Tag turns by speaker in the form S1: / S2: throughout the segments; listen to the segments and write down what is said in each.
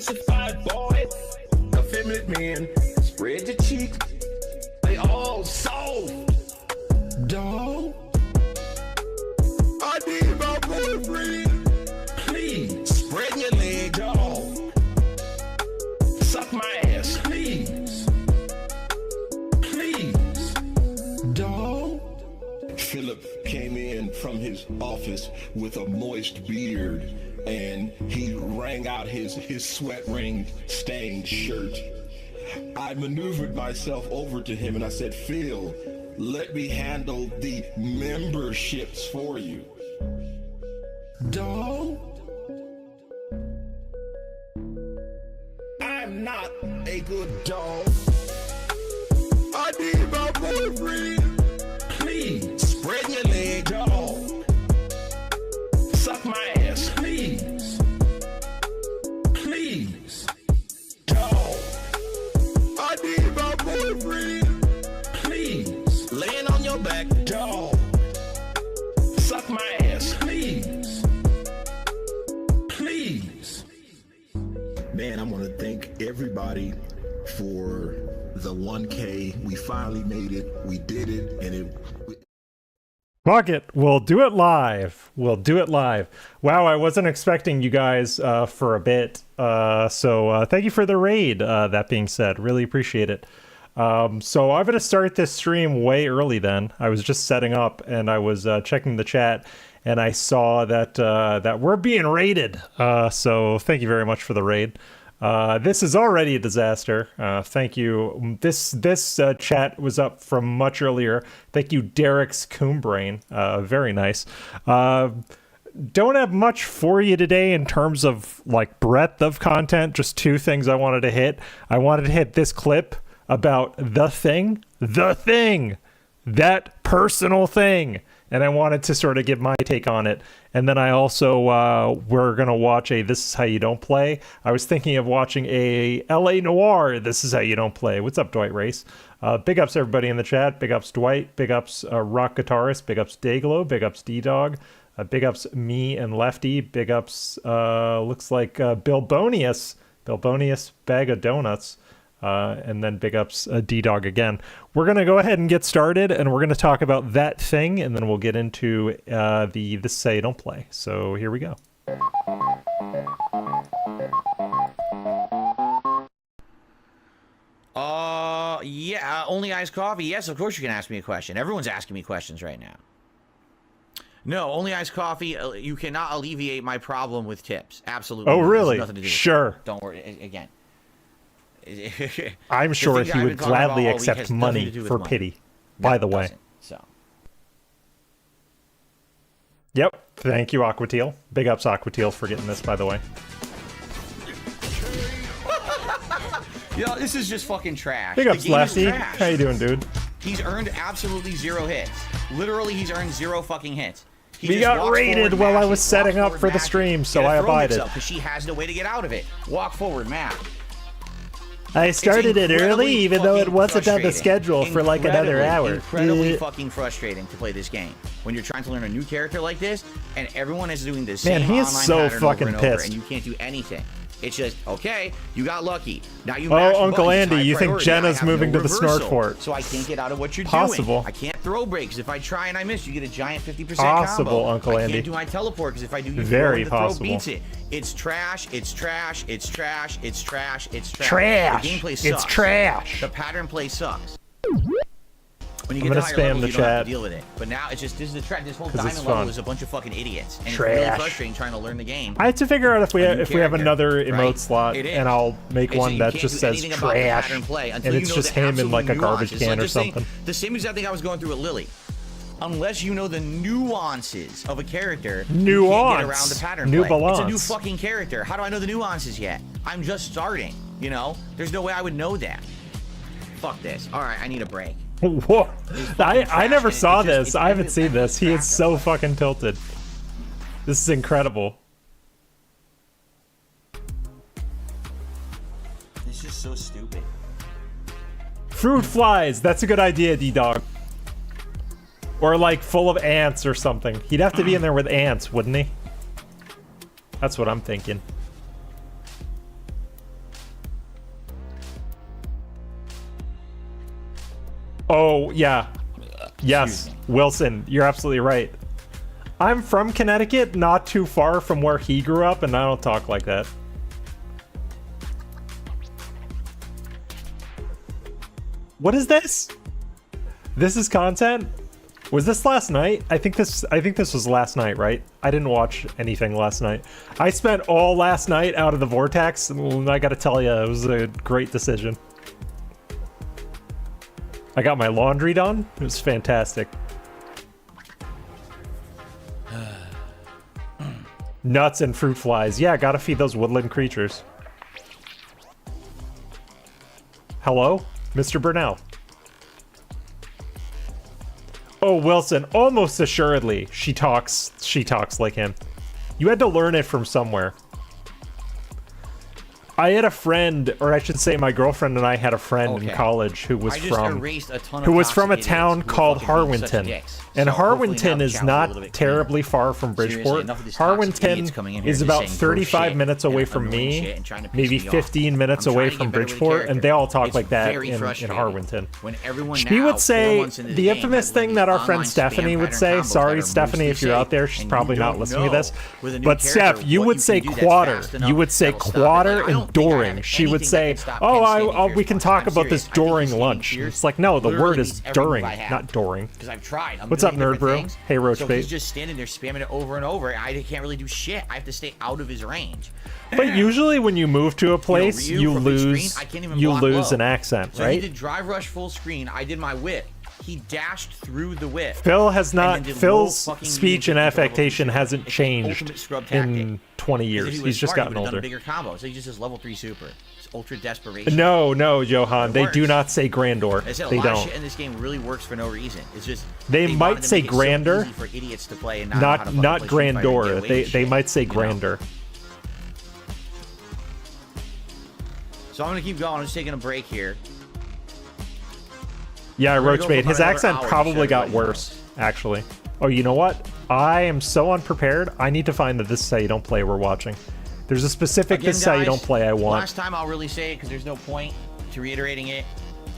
S1: sissified boy, effeminate men, spread your cheeks, they all soft. Dog, I need my boyfriend. Please, spread your leg, dog. Suck my ass, please. Please, dog. Philip came in from his office with a moist beard, and he wrung out his sweat ring stained shirt. I maneuvered myself over to him and I said, Phil, let me handle the memberships for you. Dog, I'm not a good dog. I need my boyfriend. Please, spread your leg, dog. Suck my ass, please. Please, dog. I need my boyfriend. Please, laying on your back, dog. Suck my ass, please. Please. Man, I want to thank everybody for the 1K. We finally made it. We did it, and it.
S2: Fuck it. We'll do it live. We'll do it live. Wow, I wasn't expecting you guys for a bit. So thank you for the raid, that being said. Really appreciate it. So I'm going to start this stream way early then. I was just setting up and I was checking the chat and I saw that that we're being raided. So thank you very much for the raid. This is already a disaster. Thank you. This chat was up from much earlier. Thank you, Derek's Coombrain. Very nice. Don't have much for you today in terms of like breadth of content. Just two things I wanted to hit. I wanted to hit this clip about the thing, that personal thing. And I wanted to sort of give my take on it. And then I also, we're going to watch a This Is How You Don't Play. I was thinking of watching a LA Noire, This Is How You Don't Play. What's up, Dwight Race? Big ups everybody in the chat. Big ups Dwight. Big ups Rock Guitarist. Big ups Dayglow. Big ups D-Dog. Big ups me and Lefty. Big ups, looks like Bilbonius. Bilbonius Bag of Donuts. And then big ups D-Dog again. We're going to go ahead and get started, and we're going to talk about that thing, and then we'll get into the This Is How You Don't Play. So here we go.
S3: Yeah, only iced coffee. Yes, of course you can ask me a question. Everyone's asking me questions right now. No, only iced coffee. You cannot alleviate my problem with tips. Absolutely.
S2: Oh, really?
S3: Nothing to do with
S2: sure.
S3: It. Don't worry. Again.
S2: I'm sure he would gladly accept money for pity, by the way.
S3: So.
S2: Yep. Thank you, Aquateal. Big ups, Aquateal, for getting this, by the way.
S3: Yo, this is just fucking trash.
S2: Big ups, Lefty. How you doing, dude?
S3: He's earned absolutely 0 hits. Literally, he's earned 0 fucking hits.
S2: We got raided while I was setting up for the stream, so I abided.
S3: Because she has no way to get out of it. Walk forward, Matt.
S2: I started it early, even though it wasn't on the schedule for like another hour.
S3: Incredibly fucking frustrating to play this game when you're trying to learn a new character like this, and everyone is doing the same
S2: he is so fucking pissed,
S3: and you can't do anything. It's just, okay, you got lucky. Now you
S2: Uncle Andy, you think Jenna's moving to the Snort Fort?
S3: So I can't get out of what you're
S2: Possible.
S3: doing. I can't throw breaks. If I try and I miss, you get a giant 50%
S2: Possible,
S3: combo.
S2: Uncle Andy.
S3: I can't do my teleport because if I do, you
S2: Very
S3: the
S2: possible.
S3: Throw beats it. It's trash. It's trash. It's trash. It's trash. It's trash.
S2: Trash.
S3: The gameplay sucks.
S2: It's trash.
S3: The pattern play sucks. When you
S2: I'm
S3: get to
S2: gonna
S3: higher
S2: spam
S3: levels,
S2: the
S3: you don't have
S2: chat.
S3: to deal with it. But now it's just, this is the track. This whole
S2: 'Cause it's
S3: diamond level
S2: fun.
S3: is a bunch of fucking idiots, and
S2: Trash.
S3: it's really frustrating trying to learn the game.
S2: I have to figure out if we have another emote
S3: right?
S2: slot,
S3: It is.
S2: and I'll make
S3: It's
S2: one
S3: you
S2: that
S3: can't
S2: just
S3: do
S2: says
S3: anything about the
S2: trash,
S3: pattern play
S2: and
S3: until
S2: it's
S3: you know
S2: just
S3: the
S2: him in like a
S3: absolute
S2: garbage
S3: nuances.
S2: can
S3: So
S2: or
S3: just think,
S2: something.
S3: the same exact thing I was going through with Lily. Unless you know the nuances of a character, you can't get around the pattern play. It's a new fucking character. How do I know the nuances yet? I'm just starting, you know? There's no way I would know that. Fuck this. All right, I need a break.
S2: Whoa. I never saw this. I haven't seen this. He is so fucking tilted. This is incredible.
S3: This is so stupid.
S2: Fruit flies. That's a good idea, D-Dog. Or like full of ants or something. He'd have to be in there with ants, wouldn't he? That's what I'm thinking. Oh, yeah. Yes, Wilson, you're absolutely right. I'm from Connecticut, not too far from where he grew up, and I don't talk like that. What is this? This is content? Was this last night? I think this was last night, right? I didn't watch anything last night. I spent all last night out of the vortex, and I gotta tell you, it was a great decision. I got my laundry done. It was fantastic. Nuts and fruit flies. Yeah, gotta feed those woodland creatures. Hello, Mr. Burnell. Oh, Wilson, almost assuredly, she talks like him. You had to learn it from somewhere. I had a friend, or I should say my girlfriend and I had a friend in college who was from a town called Harwinton. And Harwinton is not terribly far from Bridgeport. Harwinton is about 35 minutes away from me, maybe 15 minutes away from Bridgeport, and they all talk like that in Harwinton. She would say the infamous thing that our friend Stephanie would say, sorry Stephanie if you're out there, she's probably not listening to this, but Steph, you would say quarter. You would say quarter and during. She would say, oh, we can talk about this during lunch. It's like, no, the word is during, not during.
S3: Because I've tried.
S2: What's up, nerd bro? Hey, Roach
S3: so
S2: Bait.
S3: He's just standing there spamming it over and over. I can't really do shit. I have to stay out of his range.
S2: But usually when you move to a place, you lose an accent,
S3: so
S2: right?
S3: He did drive rush full screen. I did my whip. He dashed through the whip.
S2: Phil's speech and affectation hasn't changed in 20 years. He's just gotten older.
S3: A bigger combo. So he just says level 3 super. It's ultra desperation.
S2: No, Johan. They do not say grandor. They don't.
S3: Shit in this game really works for no reason. It's just
S2: they might say grander.
S3: So for idiots to play and
S2: not grandeur. They might say grander.
S3: So I'm gonna keep going. I'm just taking a break here.
S2: Yeah, Roachbait. His accent probably got worse, actually. Oh, you know what? I am so unprepared. I need to find the This Is How You Don't Play we're watching. There's a specific This Is How You Don't Play I want.
S3: Last time I'll really say it because there's no point to reiterating it.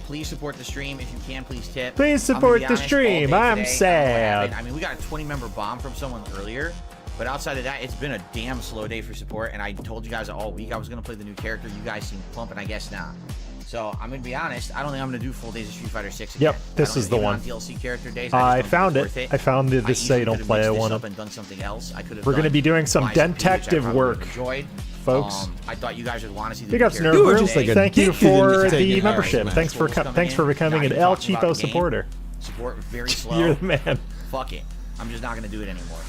S3: Please support the stream. If you can, please tip.
S2: Please support the stream. I'm sad.
S3: I mean, we got a 20-member bomb from someone earlier. But outside of that, it's been a damn slow day for support. And I told you guys all week I was going to play the new character. You guys seem plump, and I guess not. So I'm gonna be honest. I don't think I'm gonna do full days of Street Fighter 6 again.
S2: Yep, this is the one.
S3: DLC character days.
S2: I found it. I found the This Is How You Don't Play I wanted. We're gonna be doing some DENTtective work, folks.
S3: I thought you guys would want to see the
S2: big ups, Nerd. Thank you for the membership. Thanks for becoming an El Cheapo supporter.
S3: Support very slow.
S2: You're the man.
S3: Fuck it. I'm just not gonna do it anymore.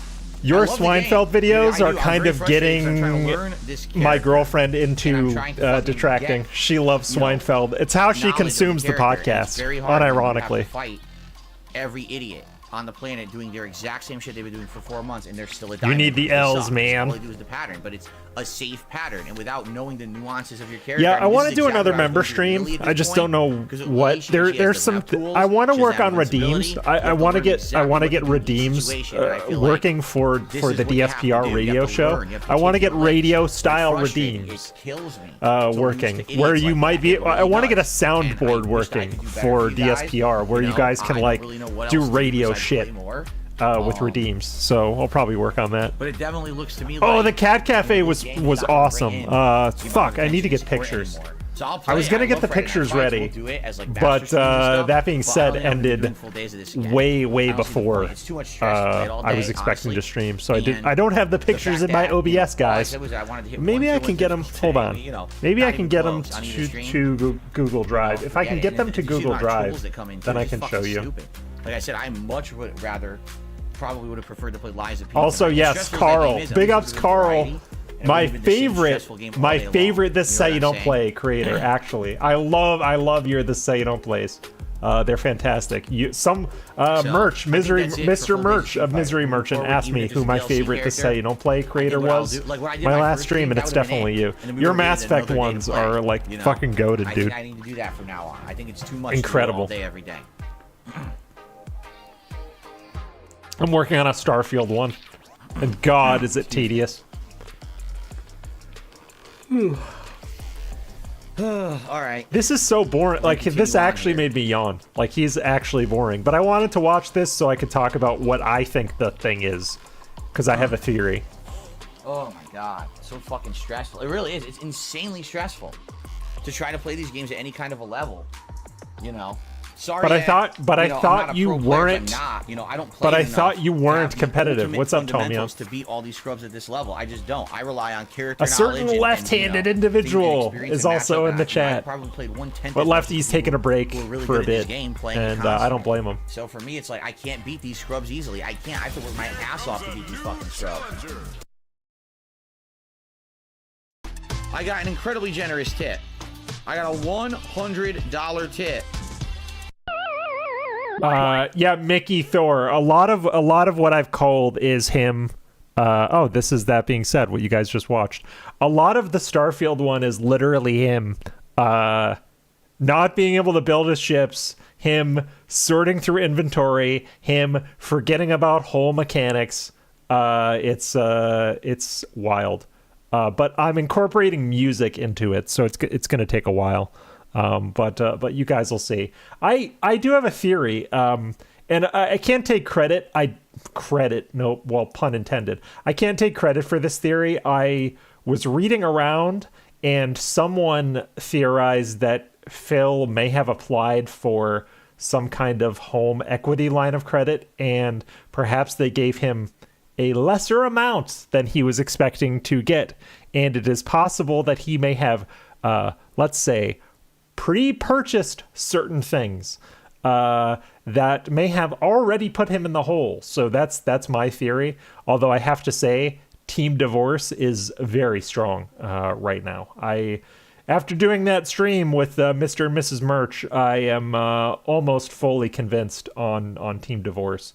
S2: Your Swinefeld videos are kind of getting my girlfriend into detracting. She loves Swinefeld. It's how she consumes the podcast, unironically.
S3: Fight every idiot on the planet doing their exact same shit they've been doing for 4 months, and they're still a diamond.
S2: You need the L's, man.
S3: All they do is the pattern, but it's a safe pattern, and without knowing the nuances of your character.
S2: Yeah, I want to do another member stream. I just don't know what. There's some. I want to work on redeems. I want to get redeems working for the DSPR radio show. I want to get radio style redeems working where you might be. I want to get a soundboard working for DSPR where you guys can like do radio shit with redeems. So I'll probably work on that.
S3: But it definitely looks to me like,
S2: oh, the Cat Cafe was awesome. Fuck, I need to get pictures.
S3: So
S2: I was gonna get the pictures ready, but that being said, ended way before I was expecting to stream. So I don't have the pictures in my OBS, guys. Maybe I can get them. Hold on. Maybe I can get them to Google Drive. If I can get them to Google Drive, then I can show you.
S3: Like I said, I much would rather, probably would have preferred to play Lies of P.
S2: Also, yes, Carl. Big ups, Carl. My favorite This Is How You Don't Play creator, actually. I love your This Is How You Don't Plays. They're fantastic. Mr. Merch of Misery Merchant asked me who my favorite This Is How You Don't Play creator was. My last stream, and it's definitely you. Your Mass Effect ones are like fucking goated, dude.
S3: I need to do that from now on. I think it's too much.
S2: Incredible.
S3: All day, every day.
S2: I'm working on a Starfield one, and God, is it tedious.
S3: All right.
S2: This is so boring. Like, this actually made me yawn. Like, he's actually boring. But I wanted to watch this so I could talk about what I think the thing is. Because I have a theory.
S3: Oh my god. So fucking stressful. It really is. It's insanely stressful to try to play these games at any kind of a level. You know? Sorry.
S2: But I thought you weren't.
S3: You know, I don't play.
S2: But I thought you weren't competitive. What's up, Tomio?
S3: To beat all these scrubs at this level, I just don't. I rely on character.
S2: A certain left-handed individual is also in the chat. But Lefty's taking a break for a bit, and I don't blame him.
S3: So for me, it's like I can't beat these scrubs easily. I can't. I have to work my ass off to beat these fucking scrubs. I got an incredibly generous tip. I got a $100 tip.
S2: Yeah, Mickey Thor. A lot of what I've called is him. Oh, this is that being said, what you guys just watched. A lot of the Starfield one is literally him not being able to build his ships, him sorting through inventory, him forgetting about hull mechanics. It's wild. But I'm incorporating music into it, so it's going to take a while. But you guys will see. I do have a theory, and I can't take credit. Pun intended. I can't take credit for this theory. I was reading around, and someone theorized that Phil may have applied for some kind of home equity line of credit, and perhaps they gave him a lesser amount than he was expecting to get. And it is possible that he may have, let's say, pre-purchased certain things that may have already put him in the hole. So that's my theory. Although I have to say, Team Divorce is very strong right now. After doing that stream with Mr. and Mrs. Merch, I am almost fully convinced on Team Divorce.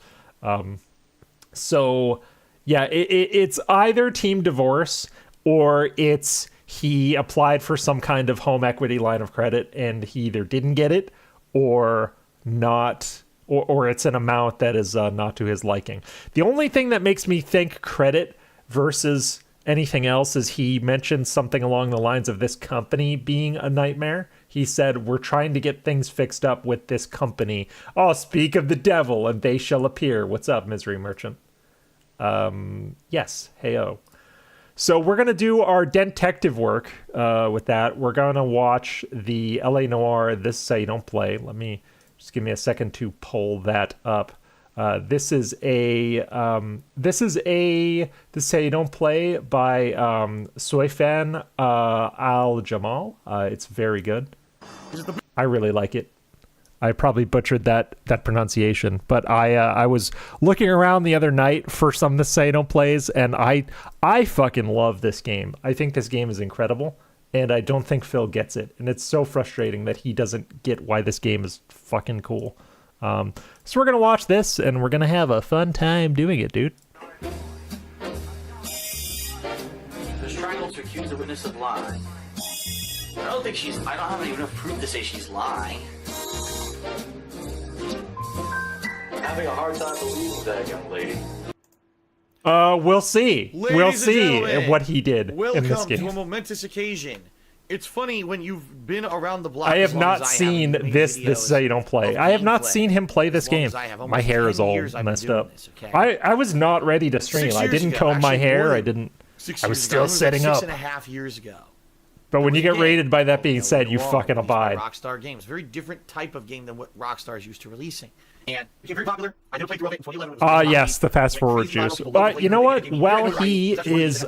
S2: So yeah, it's either Team Divorce or it's he applied for some kind of home equity line of credit and he either didn't get it or not, or it's an amount that is not to his liking. The only thing that makes me think credit versus anything else is he mentioned something along the lines of this company being a nightmare. He said, we're trying to get things fixed up with this company. Oh, speak of the devil and they shall appear. What's up, Misery Merchant? Yes, heyo. So we're going to do our DENTtective work with that. We're going to watch the LA Noire, This Is How You Don't Play. Let me, just give me a second to pull that up. This is This Is How You Don't Play by Soifan Aljamal. It's very good. I really like it. I probably butchered that pronunciation, but I was looking around the other night for some This Is How You Don't Plays, and I fucking love this game. I think this game is incredible, and I don't think Phil gets it, and it's so frustrating that he doesn't get why this game is fucking cool. So we're gonna watch this, and we're gonna have a fun time doing it, dude.
S3: There's triangles to accuse the witness of lying. I don't have enough proof to say she's lying.
S4: Having a hard time believing that, young lady.
S2: We'll see. We'll see what he did in this game.
S5: Welcome to a momentous occasion. It's funny when you've been around the block.
S2: I have not seen This Is How You Don't Play. I have not seen him play this game. My hair is all messed up. I was not ready to stream. I didn't comb my hair. I was still setting up.
S5: 6.5 years ago.
S2: But when you get raided, by that being said, you fucking abide.
S5: Rockstar Games, very different type of game than what Rockstar is used to releasing. And it became very popular. I did play through it in 2011.
S2: Yes, the fast forward juice. But you know what? While he is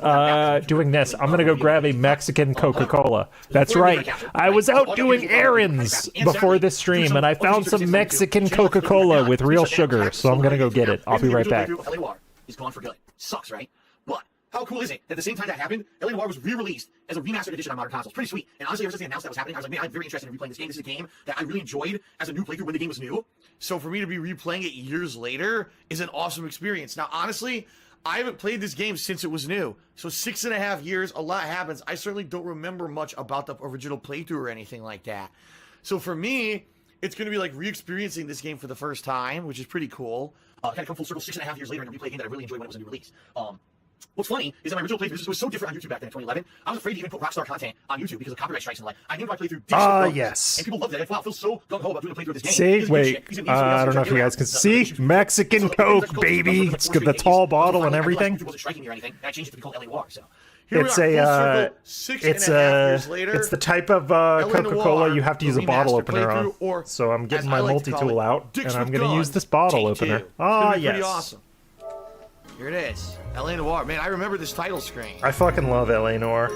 S2: doing this, I'm going to go grab a Mexican Coca-Cola. That's right. I was out doing errands before this stream, and I found some Mexican Coca-Cola with real sugar, so I'm going to go get it. I'll be right back.
S5: He's gone for good. Sucks, right? But how cool is it that at the same time that happened, LA Noire was re-released as a remastered edition on modern consoles? Pretty sweet. And honestly, ever since they announced that was happening, I was like, man, I'm very interested in replaying this game. This is a game that I really enjoyed as a new playthrough when the game was new. So for me to be replaying it years later is an awesome experience. Now, honestly, I haven't played this game since it was new. So 6.5 years, a lot happens. I certainly don't remember much about the original playthrough or anything like that. So for me, it's going to be like re-experiencing this game for the first time, which is pretty cool. Kind of come full circle 6.5 years later and replay a game that I really enjoyed when it was a new release. What's funny is that my original playthrough, this was so different on YouTube back then in 2011. I was afraid to even put Rockstar content on YouTube because of copyright strikes and the like. I named my playthrough
S2: yes.
S5: And people loved it. Like, wow, Phil's so gung-ho about doing a playthrough of this game.
S2: See, wait, I don't know if you guys can see. Mexican Coke, baby. It's got the tall bottle and everything.
S5: It wasn't striking me or anything, and I changed it to be called LA Noire, so.
S2: It's the type of Coca-Cola you have to use a bottle opener on. So I'm getting my multi-tool out, and I'm going to use this bottle opener. Ah, yes.
S3: Pretty awesome. Here it is, LA Noire. Man, I remember this title screen.
S2: I fucking love LA Noire.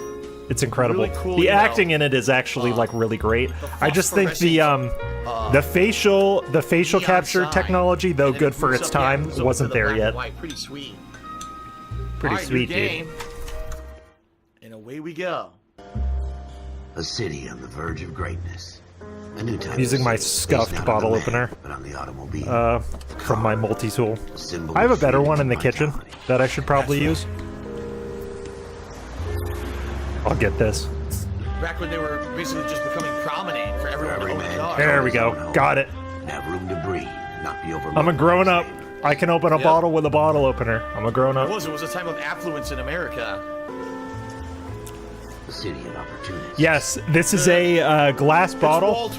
S2: It's incredible. Really cool, the acting in it is actually like really great. I just think the facial capture technology, though good for its time, wasn't there yet.
S3: Pretty sweet.
S2: Pretty sweet, dude.
S3: And away we go.
S6: A city on the verge of greatness. A new type
S2: using my scuffed bottle opener from my multi-tool. I have a better one in the kitchen that I should probably use. I'll get this.
S3: Back when they were basically just becoming prominent for everyone to own cars.
S2: There we go. Got it.
S6: Have room to breathe, not be overlooked.
S2: I'm a grown up. I can open a bottle with a bottle opener. I'm a grown up.
S3: It was a time of affluence in America.
S6: The city of opportunities.
S2: Yes, this is a glass bottle,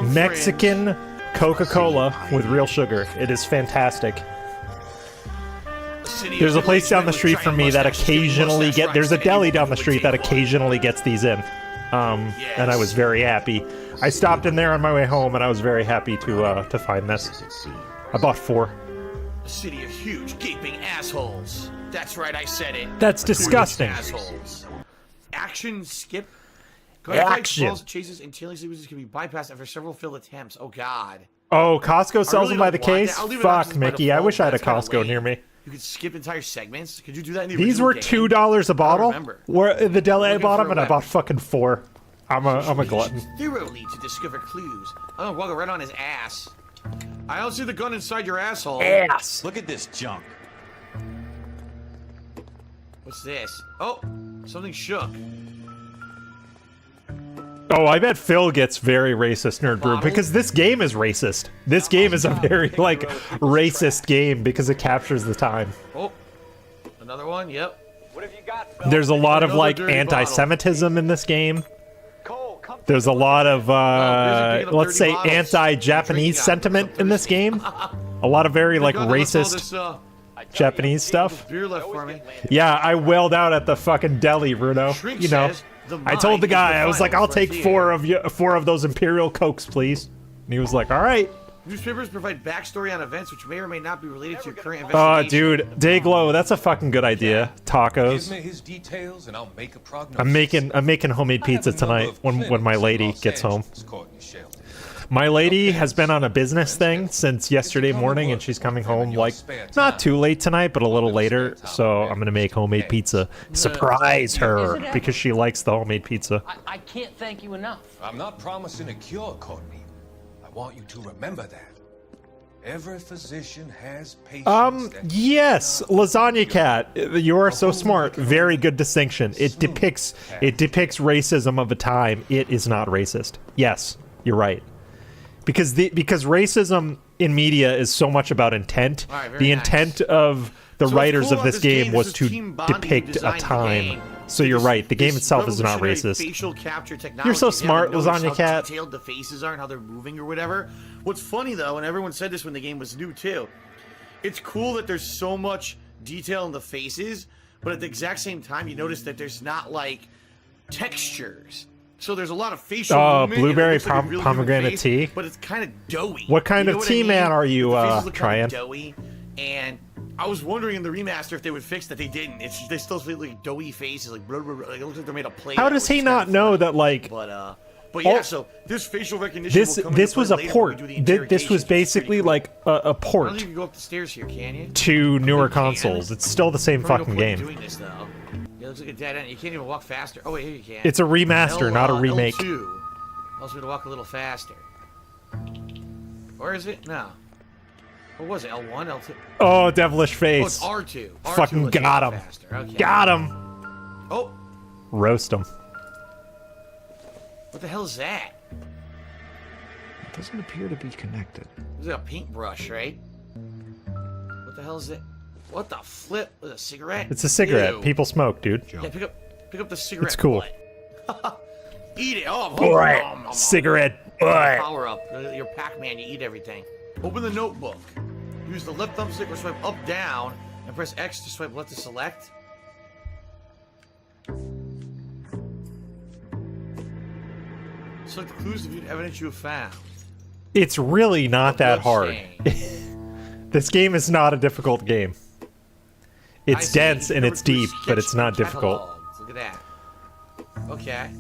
S2: Mexican Coca-Cola with real sugar. It is fantastic. There's a place down the street from me that occasionally there's a deli down the street that occasionally gets these in. And I was very happy. I stopped in there on my way home, and I was very happy to find this. I bought 4.
S3: A city of huge, gaping assholes. That's right, I said it.
S2: That's disgusting.
S3: Assholes. Action skip.
S2: Action.
S3: Balls, chases, and tailing sequences can be bypassed after several failed attempts. Oh, God.
S2: Oh, Costco sells them by the case? Fuck, Mickey. I wish I had a Costco near me.
S3: You could skip entire segments. Could you do that in the
S2: These were $2 a bottle. Where the deli I bought them, and I bought fucking 4. I'm a glutton.
S3: Thoroughly to discover clues. I'm gonna walk right on his ass. I don't see the gun inside your asshole.
S2: Ass.
S7: Look at this junk.
S3: What's this? Oh, something shook.
S2: Oh, I bet Phil gets very racist, Nerd Brew, because this game is racist. This game is a very, like, racist game because it captures the time.
S3: Oh, another one, yep.
S7: What have you got, Phil?
S2: There's a lot of, like, anti-Semitism in this game. There's a lot of, let's say, anti-Japanese sentiment in this game. A lot of very, like, racist Japanese stuff.
S3: Beer left for me.
S2: Yeah, I wailed out at the fucking deli, Bruno. You know. I told the guy, I was like, I'll take 4 of those Imperial Cokes, please. And he was like, all right.
S3: Newspapers provide backstory on events which may or may not be related to your current investigation.
S2: Oh, dude, Dayglow, that's a fucking good idea. Tacos.
S8: Give me his details and I'll make a prognosis.
S2: I'm making homemade pizza tonight when my lady gets home. My lady has been on a business thing since yesterday morning, and she's coming home, like, not too late tonight, but a little later, so I'm gonna make homemade pizza. Surprise her, because she likes the homemade pizza.
S9: I can't thank you enough.
S8: I'm not promising a cure, Courtney. I want you to remember that. Every physician has patients.
S2: Yes, Lasagna Cat. You are so smart. Very good distinction. It depicts racism of a time. It is not racist. Yes, you're right. Because racism in media is so much about intent. The intent of the writers of this game was to depict a time. So you're right. The game itself is not racist.
S3: Facial capture technology.
S2: You're so smart, Lasagna Cat.
S3: How detailed the faces are and how they're moving or whatever. What's funny though, and everyone said this when the game was new too, it's cool that there's so much detail in the faces, but at the exact same time, you notice that there's not like textures. So there's a lot of facial movement.
S2: Blueberry pomegranate tea.
S3: But it's kind of doughy.
S2: What kind of tea, man, are you trying?
S3: Doughy, and I was wondering in the remaster if they would fix that. They didn't. They still feel like doughy faces, like blah, blah, blah, like it looks like they're made of plate.
S2: How does he not know that, like?
S3: But yeah, so this facial recognition.
S2: This was a port. This was basically like a port.
S3: I don't think you can go up the stairs here, can you?
S2: To newer consoles. It's still the same fucking game.
S3: Doing this though. It looks like a dead end. You can't even walk faster. Oh wait, here you can.
S2: It's a remaster, not a remake.
S3: L2 allows me to walk a little faster. Or is it? No. What was it? L1, L2?
S2: Oh, devilish face.
S3: Oh, it's R2. R2
S2: fucking got him.
S3: Okay.
S2: Got him.
S3: Oh.
S2: Roast him.
S3: What the hell is that?
S2: It doesn't appear to be connected.
S3: This is a paintbrush, right? What the hell is it?
S5: What the flip? Was it a cigarette?
S2: It's a cigarette.
S5: Ew.
S2: People smoke, dude.
S5: Yeah, pick up the cigarette.
S2: It's cool.
S5: Eat it. Oh,
S2: cigarette butt.
S5: Power up. You're Pac-Man. You eat everything. Open the notebook. Use the left thumbstick or swipe up, down, and press X to swipe left to select. Select the clues to view the evidence you have found.
S2: It's really not that hard. This game is not a difficult game. It's dense and it's deep, but it's not difficult.
S5: Look at that. Okay.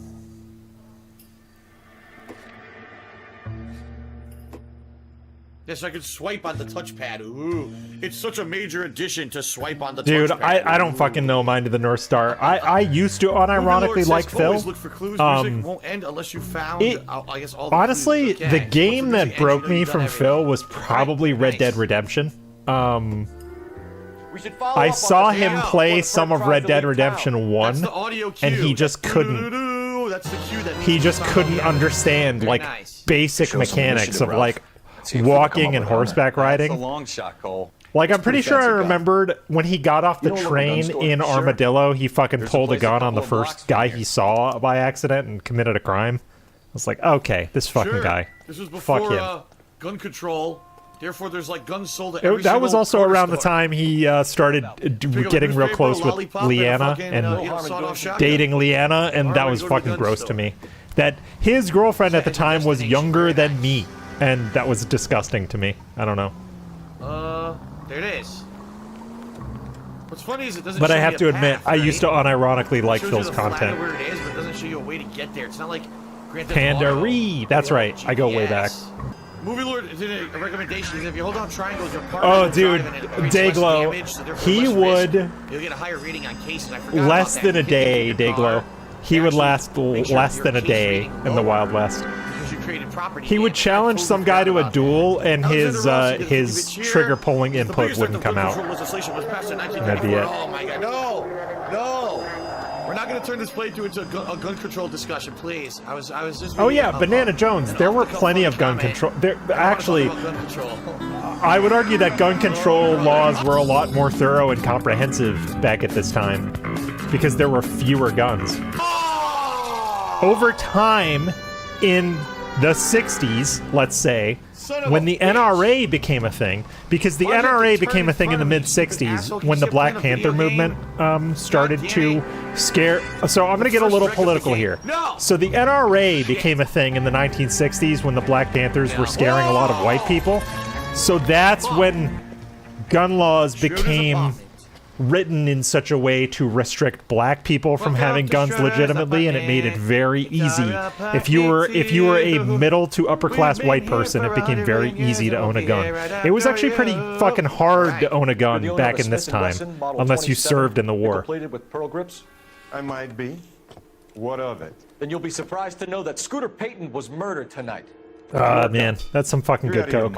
S5: Yes, I could swipe on the touchpad. Ooh, it's such a major addition to swipe on the touchpad.
S2: Dude, I don't fucking know Mind of the North Star. I used to unironically like Phil.
S5: Look for clues. Music won't end unless you found, I guess, all the
S2: honestly,
S5: clues. Okay.
S2: the game that broke me from Phil was probably Red Dead Redemption. I saw him play some of Red Dead Redemption 1, and he just couldn't.
S5: That's the cue that
S2: he just couldn't understand like basic mechanics of like walking and horseback riding.
S7: That's a long shot, Cole.
S2: Like, I'm pretty sure I remembered when he got off the train in Armadillo, he fucking pulled a gun on the first guy he saw by accident and committed a crime. I was like, okay, this fucking guy.
S5: This was before gun control. Therefore, there's like guns sold at every
S2: that was also around the
S5: store.
S2: time he started getting real close with Leanna and dating Leanna, and that was fucking gross to me. That his girlfriend at the time was younger than me, and that was disgusting to me. I don't know.
S5: There it is. What's funny is it doesn't.
S2: But
S5: show
S2: I have
S5: you
S2: to
S5: a
S2: admit,
S5: path,
S2: I used to
S5: right?
S2: unironically like
S5: It shows
S2: Phil's
S5: you the flag
S2: content.
S5: of where it is, but it doesn't show you a way to get there. It's not like Grand Theft
S2: Pandaree. That's right. I go way back.
S5: Movie Lord did a recommendation is if you hold down triangles, your partner
S2: Oh,
S5: will
S2: dude,
S5: drive and it creates less
S2: Dayglow.
S5: damage, so therefore
S2: He
S5: less
S2: would
S5: risk. You'll get a higher rating on cases. I forgot
S2: less
S5: about that.
S2: than a day,
S5: If you get your
S2: Dayglow.
S5: car,
S2: He would
S5: actually
S2: last
S5: make sure
S2: less
S5: your
S2: than a
S5: case
S2: day
S5: rating
S2: in the
S5: lower
S2: Wild West.
S5: because you created property
S2: He would
S5: damage. I
S2: challenge
S5: totally
S2: some guy
S5: forgot
S2: to a
S5: about
S2: duel,
S5: that.
S2: and his trigger pulling
S5: The
S2: input
S5: biggest
S2: wouldn't
S5: threat to
S2: come
S5: gun
S2: out.
S5: control legislation was passed in
S2: That'd be
S5: 1994.
S2: it.
S5: Oh my god, no! We're not going to turn this playthrough into a gun control discussion, please. I was just.
S2: Oh yeah, Banana Jones. There were plenty of gun control. There actually, I would argue that gun control laws were a lot more thorough and comprehensive back at this time, because there were fewer guns. Over time, in the 60s, let's say, when the NRA became a thing, because the NRA became a thing in the mid-60s when the Black Panther movement started to scare... So I'm going to get a little political here. So the NRA became a thing in the 1960s when the Black Panthers were scaring a lot of white people. So that's when gun laws became written in such a way to restrict black people from having guns legitimately, and it made it very easy. If you were a middle to upper class white person, it became very easy to own a gun. It was actually pretty fucking hard to own a gun back in this time, unless you served in the war.
S9: Plated with pearl grips?
S10: I might be. What of it?
S9: Then you'll be surprised to know that Scooter Payton was murdered tonight.
S2: Man, that's some fucking good coke.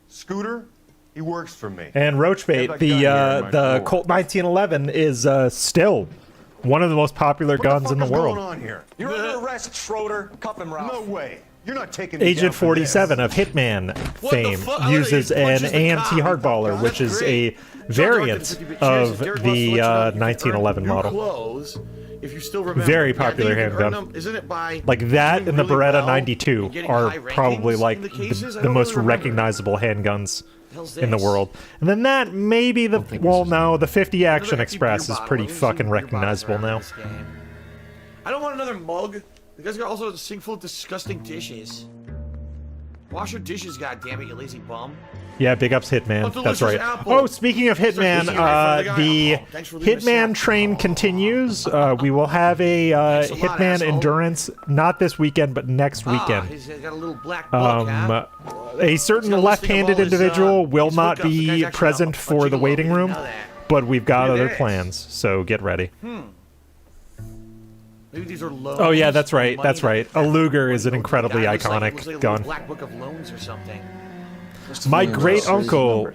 S10: Scooter? He works for me.
S2: And Roachbait, the Colt 1911 is still one of the most popular guns in the world.
S10: What's going on here?
S9: You're under arrest, Schroeder. Cuff him, Ralph.
S10: No way. You're not taking
S2: Agent 47 of Hitman fame uses an AMT hardballer, which is a variant of the 1911 model.
S5: If you still remember.
S2: Very popular handgun.
S5: Isn't it by
S2: like that and the
S5: really
S2: Beretta
S5: well
S2: 92 are probably like the most recognizable handguns in the world. And then that maybe the the 50 Action Express is pretty fucking recognizable now.
S5: I don't want another mug. You guys got also a sink full of disgusting dishes. Wash your dishes, goddammit, you lazy bum.
S2: Yeah, big ups Hitman. That's right. Oh, speaking of Hitman, the Hitman train continues. We will have a Hitman Endurance, not this weekend, but next weekend.
S5: He's got a little black book,
S2: a certain left-handed individual will not be present for the waiting room, but we've got other plans, so get ready.
S5: Maybe these are loans.
S2: Oh yeah, that's right. That's right. A Luger is an incredibly iconic gun.
S5: Black book of loans or something.
S2: My great uncle,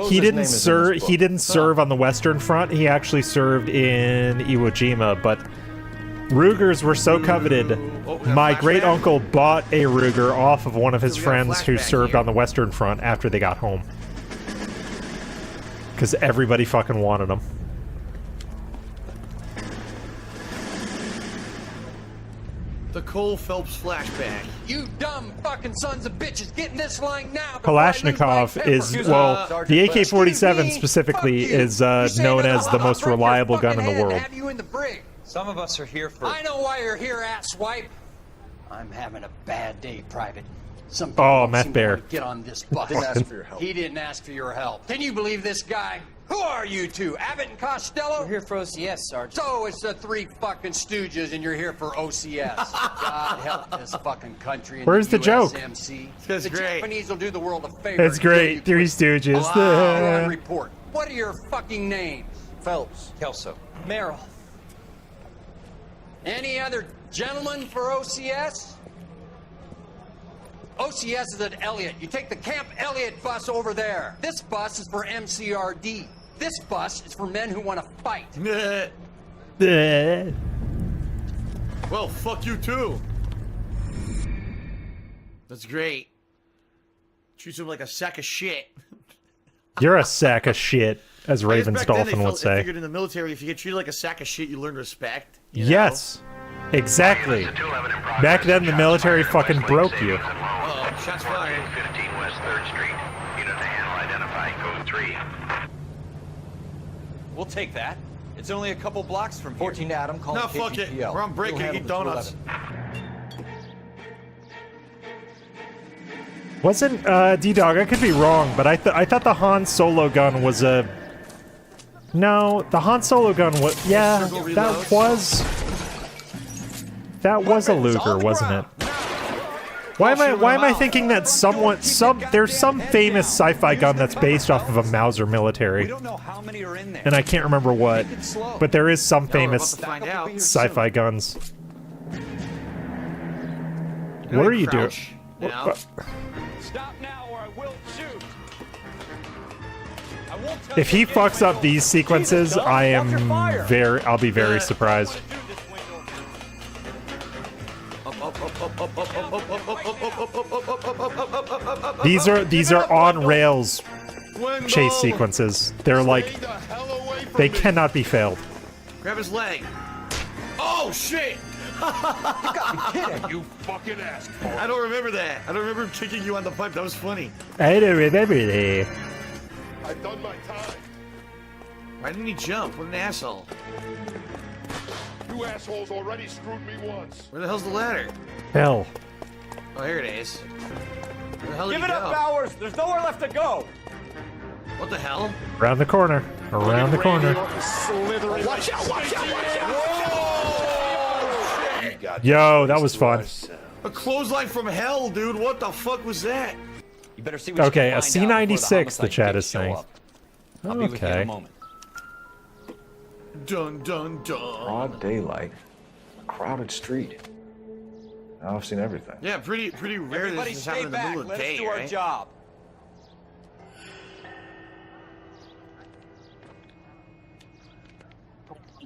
S2: he didn't serve on the Western Front. He actually served in Iwo Jima, but Rugers were so coveted. My great uncle bought a Ruger off of one of his friends who served on the Western Front after they got home. Because everybody fucking wanted them.
S5: The Cole Phelps flashback.
S9: You dumb fucking sons of bitches, get in this line now.
S2: Kalashnikov is, well, the AK-47 specifically is known as the most reliable gun in the world.
S9: Some of us are here for... I know why you're here, asswipe. I'm having a bad day, Private. Some people
S2: Meth Bear.
S9: get on this bus. Didn't ask for your help. He didn't ask for your help. Can you believe this guy? Who are you two? Abbott and Costello?
S7: We're here for OCS, Sergeant.
S9: So it's the three fucking stooges and you're here for OCS. God help this fucking country. And
S2: where's the joke?
S5: That's
S9: the
S5: great.
S9: Japanese will do the world a favor.
S2: It's great. Three Stooges.
S9: Wow. Report. What are your fucking names?
S7: Phelps.
S9: Kelso.
S7: Merrill.
S9: Any other gentlemen for OCS? OCS is at Elliott. You take the Camp Elliott bus over there. This bus is for MCRD. This bus is for men who want to fight.
S5: Well, fuck you too. That's great. Treats him like a sack of shit.
S2: You're a sack of shit, as Raven's Dolphin would say.
S5: I figured in the military, if you get treated like a sack of shit, you learn respect.
S2: Yes. Exactly. Back then, the military fucking broke you.
S5: Uh-oh, shots fired.
S6: 15 West 3rd Street. Unit to handle identifying code 3.
S7: We'll take that. It's only a couple blocks from here.
S9: 14 to Adam, call
S5: No, fuck it. We're on break and eat donuts.
S2: Wasn't, D-Dog, I could be wrong, but I thought the Han Solo gun was a... No, the Han Solo gun was... Yeah, that was a Luger, wasn't it? Why am I thinking that there's some famous sci-fi gun that's based off of a Mauser military?
S7: We don't know how many are in there.
S2: And I can't remember what, but there is some famous sci-fi guns. What are you doing?
S7: Stop now or I will shoot.
S2: If he fucks up these sequences, I'll be very surprised. These are on rails chase sequences. They're like, they cannot be failed.
S5: Grab his leg. Oh shit!
S9: You got me kidding.
S10: You fucking asshole.
S5: I don't remember that. I don't remember kicking you on the pipe. That was funny.
S2: I don't remember that.
S10: I've done my time.
S5: Why didn't he jump? What an asshole.
S10: You assholes already screwed me once.
S5: Where the hell's the ladder?
S2: Hell.
S5: Oh, here it is. Where the hell did
S9: Give
S5: he
S9: it up,
S5: go?
S9: Bowers. There's nowhere left to go.
S5: What the hell?
S2: Around the corner. Around the corner.
S10: Watch out, watch out, watch out!
S2: Yo, that was fun.
S5: A clothesline from hell, dude. What the fuck was that?
S7: You better see what
S2: Okay,
S7: you
S2: a
S7: can find out before
S2: C96, the chat
S7: homicide
S2: is saying.
S7: show up. I'll be with you in
S2: Okay.
S7: a moment.
S5: Dun dun dun.
S11: Broad daylight, crowded street. I've seen everything.
S5: Yeah, pretty rare
S9: Everybody
S5: this is
S9: stay
S5: happening in the
S9: back.
S5: middle of the
S9: Let us
S5: day,
S9: do our
S5: right?
S9: job.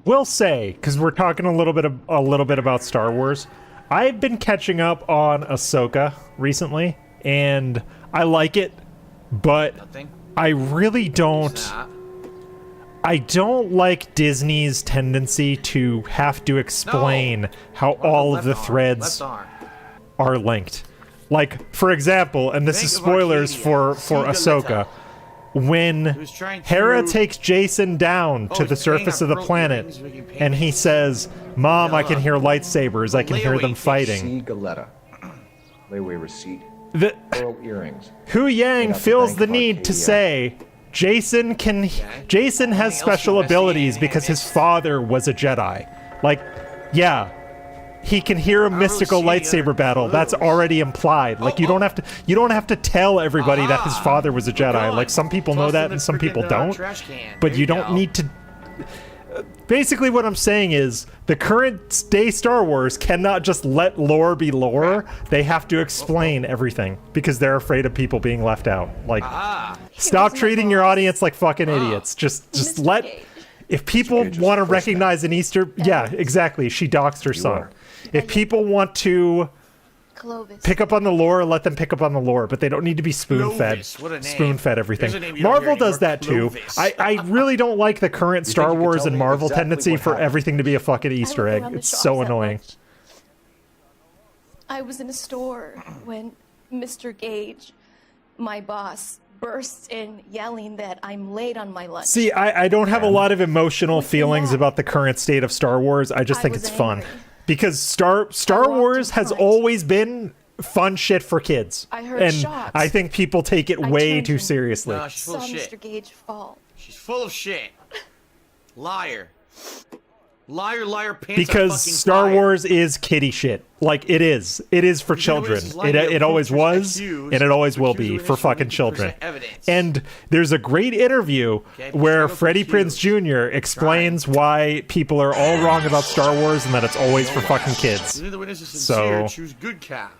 S2: Will say, because we're talking a little bit about Star Wars, I've been catching up on Ahsoka recently, and I like it, but
S5: Nothing.
S2: I really don't. I don't like Disney's tendency to have to explain how all of the threads are linked. Like, for example, and this is spoilers for Ahsoka, when Hera takes Jason down to the surface of the planet, and he says, "Mom, I can hear lightsabers. I can hear them fighting."
S11: See Galetta. Layaway receipt. Pearl earrings.
S2: Hu Yang feels the need to say, Jason has special abilities because his father was a Jedi. Like, yeah, he can hear a mystical lightsaber battle. That's already implied. Like, you don't have to tell everybody that his father was a Jedi. Like, some people know that and some people don't. But you don't need to. Basically, what I'm saying is the current day Star Wars cannot just let lore be lore. They have to explain everything because they're afraid of people being left out. Like, stop treating your audience like fucking idiots. Just let. If people want to recognize an Easter, yeah, exactly. She doxed her son. If people want to
S12: Clovis.
S2: Pick up on the lore, let them pick up on the lore, but they don't need to be spoon-fed. Spoon-fed everything. Marvel does that too. I really don't like the current Star Wars and Marvel tendency for everything to be a fucking Easter egg. It's so annoying.
S12: I was in a store when Mr. Gage, my boss, bursts in yelling that I'm late on my lunch.
S2: See, I don't have a lot of emotional feelings about the current state of Star Wars. I just think it's fun. Because Star Wars has always been fun shit for kids.
S12: I heard
S2: and
S12: shots.
S2: I think people take it way too seriously.
S3: No, she's full of shit.
S12: Mr. Gage fall.
S3: She's full of shit. Liar. Liar, liar, pants
S2: Because Star Wars is kiddie shit. Like, it is. It is for children. It always was, and it always will be for fucking children. And there's a great interview where Freddie Prinze Jr. explains why people are all wrong about Star Wars and that it's always for fucking kids. So,
S3: choose good cop.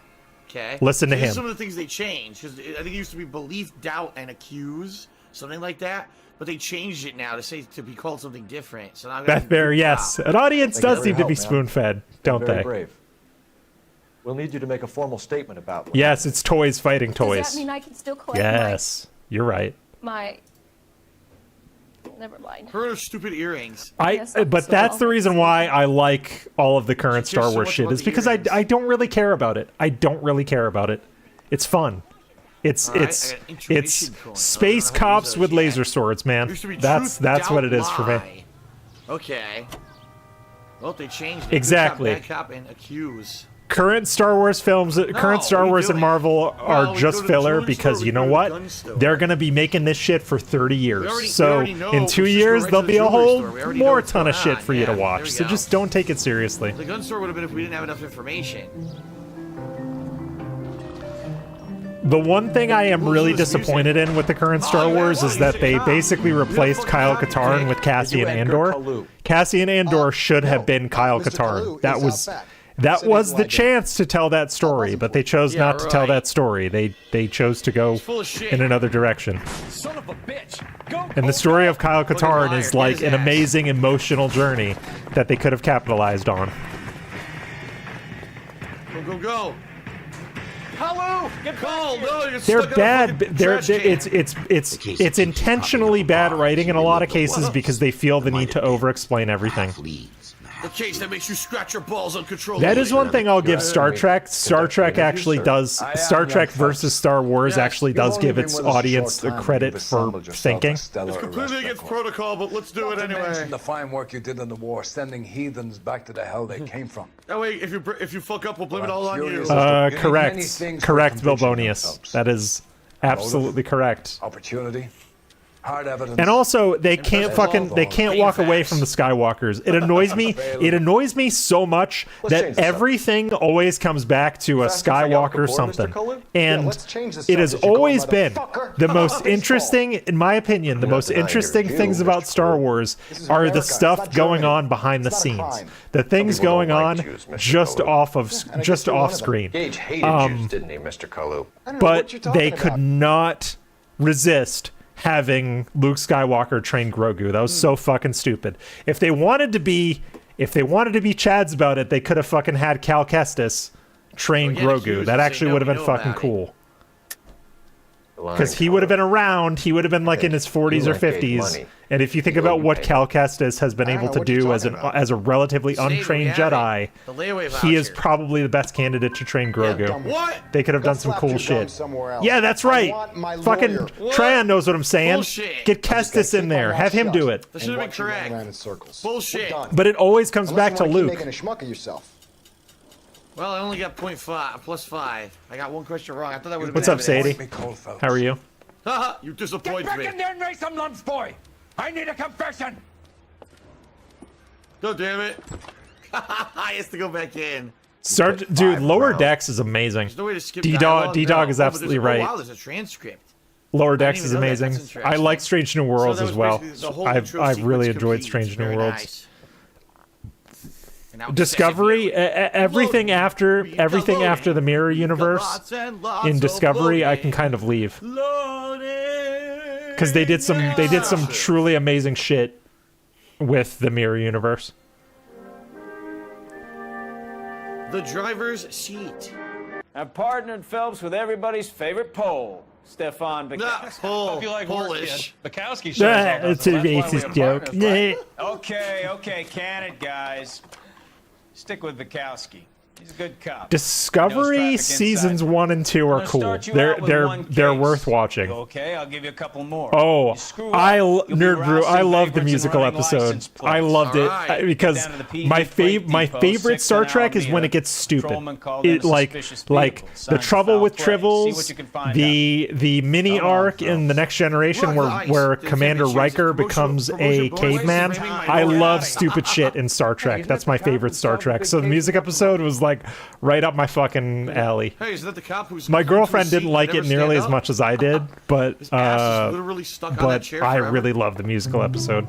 S3: Okay.
S2: Listen to him.
S3: Some of the things they changed, because I think it used to be belief, doubt, and accuse, something like that. But they changed it now to be called something different. So now
S2: Beth Bear, yes. An audience does need to be spoon-fed, don't they?
S11: Brave. We'll need you to make a formal statement about.
S2: Yes, it's toys fighting toys.
S12: Does that mean I can still collect
S2: yes, you're right.
S12: my... Never mind.
S3: Her stupid earrings.
S2: But that's the reason why I like all of the current Star Wars shit, is because I don't really care about it. I don't really care about it. It's fun. It's space cops with laser swords, man. That's what it is for me.
S3: Okay. Well, they changed it.
S2: Exactly.
S3: Bad cop and accuse.
S2: Current Star Wars films, current Star Wars and Marvel are just filler because you know what? They're gonna be making this shit for 30 years. So in 2 years there'll be a whole more ton of shit for you to watch. So just don't take it seriously.
S3: The gun store would have been if we didn't have enough information.
S2: The one thing I am really disappointed in with the current Star Wars is that they basically replaced Kyle Katarn with Cassian Andor. Cassian Andor should have been Kyle Katarn. That was the chance to tell that story, but they chose not to tell that story. They chose to go in another direction.
S7: Son of a bitch.
S2: And the story of Kyle Katarn is like an amazing emotional journey that they could have capitalized on.
S3: Go, go, go. Hello! Get cold! No,
S2: they're bad. It's intentionally bad writing in a lot of cases because they feel the need to over-explain everything.
S3: The case that makes you scratch your balls uncontrollably.
S2: That is one thing I'll give Star Trek. Star Trek actually does. Star Trek versus Star Wars actually does give its audience the credit for thinking.
S3: It's completely against protocol, but let's do it anyway.
S8: The fine work you did in the war, sending heathens back to the hell they came from.
S3: That way, if you fuck up, we'll blame it all on you.
S2: Correct, Bilbonius. That is absolutely correct.
S8: Opportunity. Hard evidence.
S2: And also, they can't walk away from the Skywalkers. It annoys me. It annoys me so much that everything always comes back to a Skywalker something. And it has always been the most interesting, in my opinion, the most interesting things about Star Wars are the stuff going on behind the scenes. The things going on just off screen.
S11: Gage hated Jews, didn't he, Mr. Kalu?
S2: But they could not resist having Luke Skywalker train Grogu. That was so fucking stupid. If they wanted to be Chads about it, they could have fucking had Cal Kestis train Grogu. That actually would have been fucking cool. Because he would have been around, he would have been like in his 40s or 50s. And if you think about what Cal Kestis has been able to do as a relatively untrained Jedi, he is probably the best candidate to train Grogu.
S3: What?
S2: They could have done some cool shit. Yeah, that's right. Fucking Tran knows what I'm saying. Get Kestis in there. Have him do it.
S3: That should have been correct. Bullshit.
S2: But it always comes back to Luke.
S3: Well, I only got +5. I got one question wrong. I thought that would have been
S2: What's up, Sadie? How are you?
S3: Haha, you disappoint me.
S7: Get back in there and raise some lumps, boy. I need a confession.
S3: Oh, damn it. I has to go back in.
S2: Dude, Lower Decks is amazing.
S3: There's no way to skip
S2: D-Dog is absolutely right.
S3: Wow, there's a transcript.
S2: Lower Decks is amazing. I like Strange New Worlds as well. I've really enjoyed Strange New Worlds. Discovery, everything after the Mirror Universe in Discovery, I can kind of leave because they did some truly amazing shit with the Mirror Universe.
S3: The driver's seat.
S13: I've partnered Phelps with everybody's favorite Pole, Stefan Bukowski.
S5: Hope
S14: you like
S5: Polish.
S14: Bukowski shows
S2: Yeah, it's a racist joke.
S13: Okay, can it, guys. Stick with Bukowski. He's a good cop.
S2: Discovery seasons 1 and 2 are cool. They're worth watching.
S13: Okay, I'll give you a couple more.
S2: Oh, Nerd Brew, I love the musical episode. I loved it because my favorite Star Trek is when it gets stupid. It like the Trouble with Tribbles, the mini arc in the Next Generation where Commander Riker becomes a caveman. I love stupid shit in Star Trek. That's my favorite Star Trek. So the music episode was like right up my fucking alley.
S5: Hey, is that the cop who's
S2: my girlfriend didn't like it nearly as much as I did, but I really love the musical episode.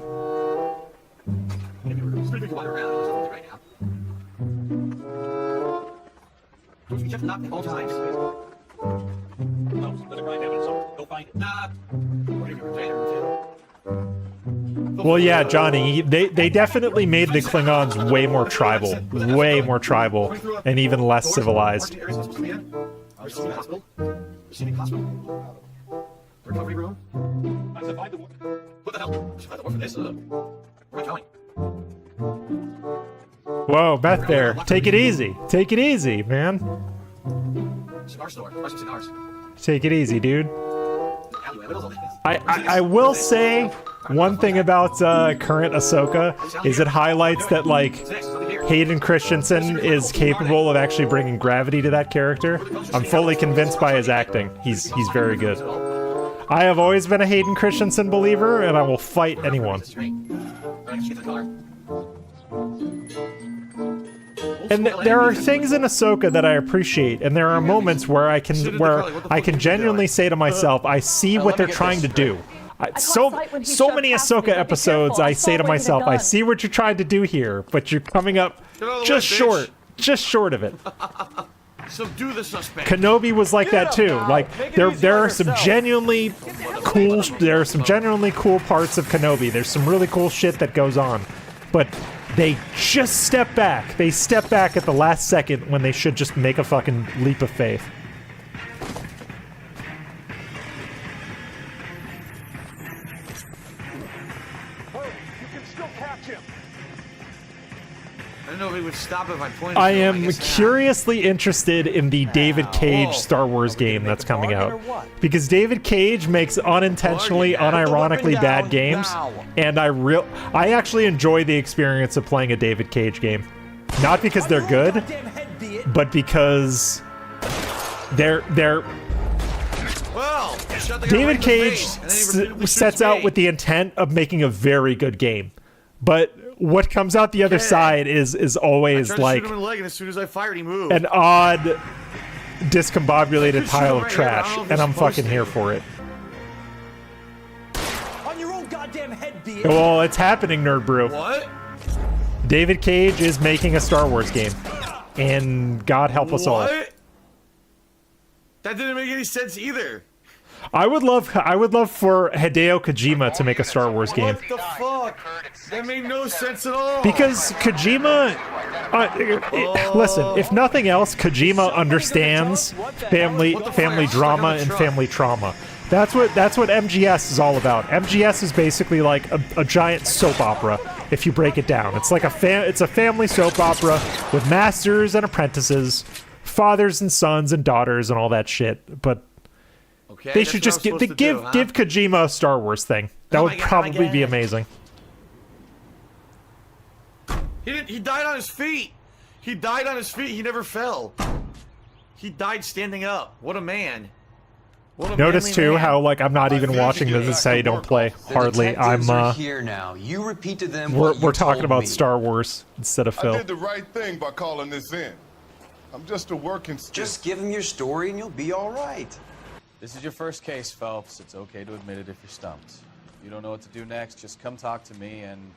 S2: Well, yeah, Johnny, they definitely made the Klingons way more tribal, and even less civilized.
S5: Recovery room? I survived the war. What the hell? I survived the war for this. Where am I going?
S2: Whoa, Beth there. Take it easy. Take it easy, man.
S5: Cigar store. Buy some cigars.
S2: Take it easy, dude. I will say one thing about current Ahsoka is it highlights that like Hayden Christensen is capable of actually bringing gravity to that character. I'm fully convinced by his acting. He's very good. I have always been a Hayden Christensen believer, and I will fight anyone. And there are things in Ahsoka that I appreciate, and there are moments where I can genuinely say to myself, I see what they're trying to do. So many Ahsoka episodes, I say to myself, I see what you're trying to do here, but you're coming up just short of it.
S5: Subdue the suspect.
S2: Kenobi was like that too. Like there are some genuinely cool parts of Kenobi. There's some really cool shit that goes on, but they just step back. They step back at the last second when they should just make a fucking leap of faith.
S5: I don't know if it would stop if I pointed.
S2: I am curiously interested in the David Cage Star Wars game that's coming out, because David Cage makes unintentionally, unironically bad games, and I actually enjoy the experience of playing a David Cage game, not because they're good, but because they're.
S5: Well,
S2: David Cage sets out with the intent of making a very good game, but what comes out the other side is always like
S5: shoot him in the leg, and as soon as I fired, he moved.
S2: An odd, discombobulated pile of trash, and I'm fucking here for it.
S13: On your own goddamn head,
S2: well, it's happening, Nerd Brew.
S5: What?
S2: David Cage is making a Star Wars game, and God help us all.
S5: That didn't make any sense either.
S2: I would love for Hideo Kojima to make a Star Wars game.
S5: What the fuck? That made no sense at all.
S2: Because Kojima, listen, if nothing else, Kojima understands family drama and family trauma. That's what MGS is all about. MGS is basically like a giant soap opera. If you break it down, it's like it's a family soap opera with masters and apprentices, fathers and sons and daughters and all that shit. But
S5: okay,
S2: they should just give Kojima a Star Wars thing. That would probably be amazing.
S5: He died on his feet. He died on his feet. He never fell. He died standing up. What a man.
S2: Notice too how like I'm not even watching this. This is how you don't play. Hardly. I'm
S9: here now. You repeat to them
S2: we're talking about Star Wars instead of Phil.
S10: I did the right thing by calling this in. I'm just a working stick.
S9: Just give him your story and you'll be all right.
S14: This is your first case, Phelps. It's okay to admit it if you're stumped. If you don't know what to do next, just come talk to me and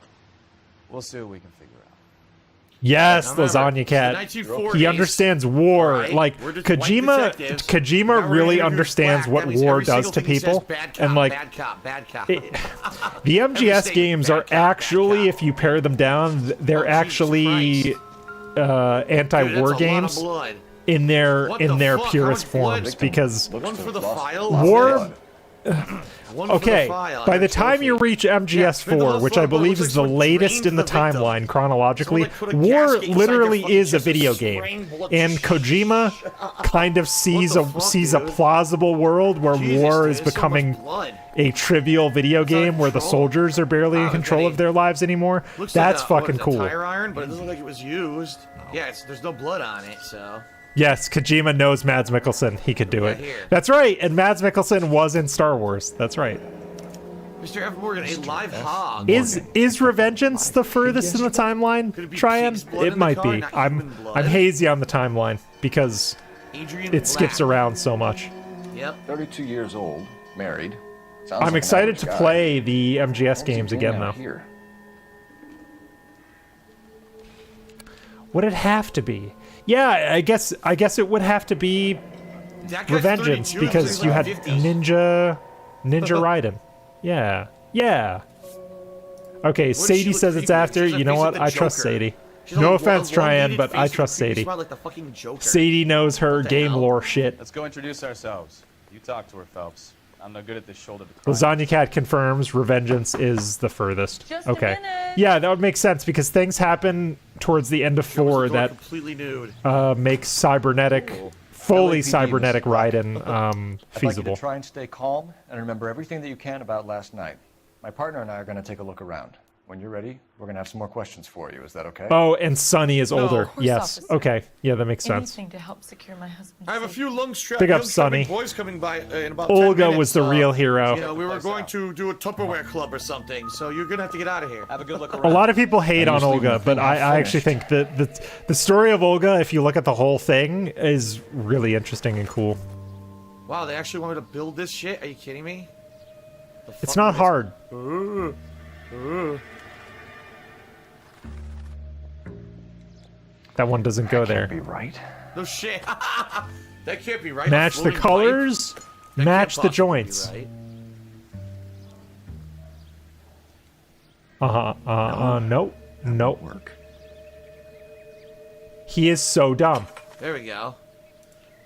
S14: we'll see what we can figure out.
S2: Yes, Lasagna Cat. He understands war. Right. Like Kojima really understands what war does to people. And like the MGS games are actually, if you pare them down, they're actually anti-war games in their purest forms, because
S3: one for the file.
S2: war. Okay, by the time you reach MGS4, which I believe is the latest in the timeline chronologically, War literally is a video game, and Kojima kind of sees a plausible world where War is becoming a trivial video game where the soldiers are barely in control of their lives anymore. That's fucking cool.
S3: Tire iron, but it doesn't look like it was used. Yeah, there's no blood on it, so.
S2: Yes, Kojima knows Mads Mikkelsen. He could do it. That's right, and Mads Mikkelsen was in Star Wars. That's right.
S3: Mr. F. Morgan, a live hog.
S2: Is Revengeance the furthest in the timeline, Tryon? It might be. I'm hazy on the timeline because it skips around so much.
S3: Yep.
S11: 32 years old, married.
S2: I'm excited to play the MGS games again, though. Would it have to be? Yeah, I guess it would have to be Revengeance because you had Ninja Raiden. Yeah. Okay, Sadie says it's after. You know what? I trust Sadie. No offense, Tryon, but I trust Sadie. Sadie knows her game lore shit.
S14: Let's go introduce ourselves. You talk to her, Phelps. I'm no good at this shoulder to climb.
S2: Lasagna Cat confirms Revengeance is the furthest. Okay. Yeah, that would make sense because things happen towards the end of 4 that
S3: completely nude.
S2: Makes fully cybernetic Raiden feasible.
S11: I'd like you to try and stay calm and remember everything that you can about last night. My partner and I are going to take a look around. When you're ready, we're going to have some more questions for you. Is that okay?
S2: Oh, and Sonny is older. Yes. Officer. Okay. Yeah, that makes sense.
S12: Anything to help secure my husband's
S3: I have a few
S2: Big up, Sonny.
S3: boys coming by in about
S2: Olga
S3: 10 minutes,
S2: was the real hero.
S3: You know, we were going to do a Tupperware club or something, so you're going to have to get out of here.
S14: Have a good look around.
S2: A lot of people hate on Olga, but I actually think that the story of Olga, if you look at the whole thing, is really interesting and cool.
S3: Wow, they actually want me to build this shit? Are you kidding me?
S2: It's not hard. That one doesn't go there.
S11: That can't be right.
S3: No shit. That can't be right.
S2: Match the colors, match the joints. Nope.
S11: Work.
S2: He is so dumb.
S3: There we go.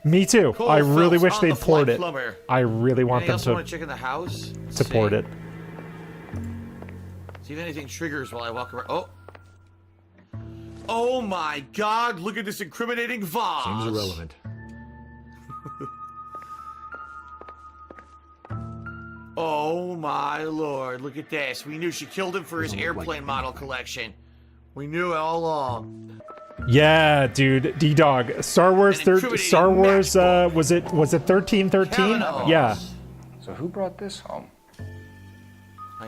S2: Me too.
S3: Cole
S2: I really
S3: Phelps
S2: wish
S3: on
S2: they'd
S3: the
S2: port it.
S3: plumber.
S2: I really want them
S3: else want to check in the house?
S2: to port it.
S3: See if anything triggers while I walk around. Oh. Oh my god, look at this incriminating vase.
S15: Seems irrelevant.
S3: Oh my lord, look at this. We knew she killed him for his airplane model collection. We knew it all along.
S2: Yeah, dude, D-Dog. Star Wars was it 1313? Yeah.
S11: So who brought this home?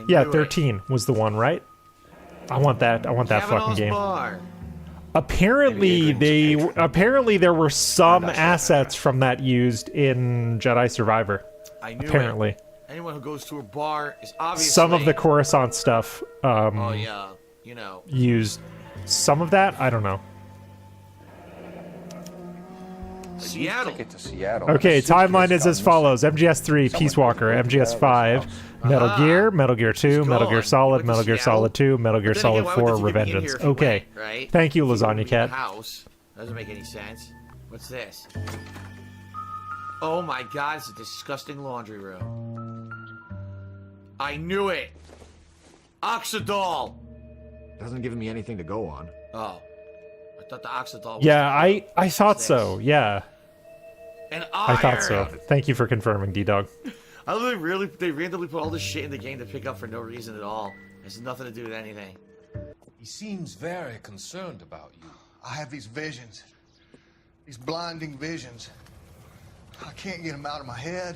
S2: Yeah, 13 was the one, right? I want that fucking game.
S3: Bar.
S2: Apparently there were some assets from that used in Jedi Survivor.
S3: I knew
S2: apparently.
S3: It. Anyone who goes to a bar is obviously
S2: some of the Coruscant stuff.
S3: Oh yeah, you know.
S2: Used some of that. I don't know.
S3: Seattle.
S11: Ticket to Seattle.
S2: Okay, timeline is as follows: MGS3, Peace Walker; MGS5, Metal Gear, Metal Gear 2, Metal Gear Solid, Metal Gear Solid 2, Metal Gear Solid 4, Revengeance. Okay,
S3: right?
S2: Thank you, Lasagna Cat.
S3: House doesn't make any sense. What's this? Oh my god, it's a disgusting laundry room. I knew it. Oxidol.
S15: Doesn't give me anything to go on.
S3: Oh. I thought the Oxidol was
S2: Yeah, I thought so. Yeah.
S3: And
S2: I thought so. Thank you for confirming, D-Dog.
S3: They randomly put all this shit in the game to pick up for no reason at all. It has nothing to do with anything.
S8: He seems very concerned about you.
S16: I have these visions. These blinding visions. I can't get them out of my head.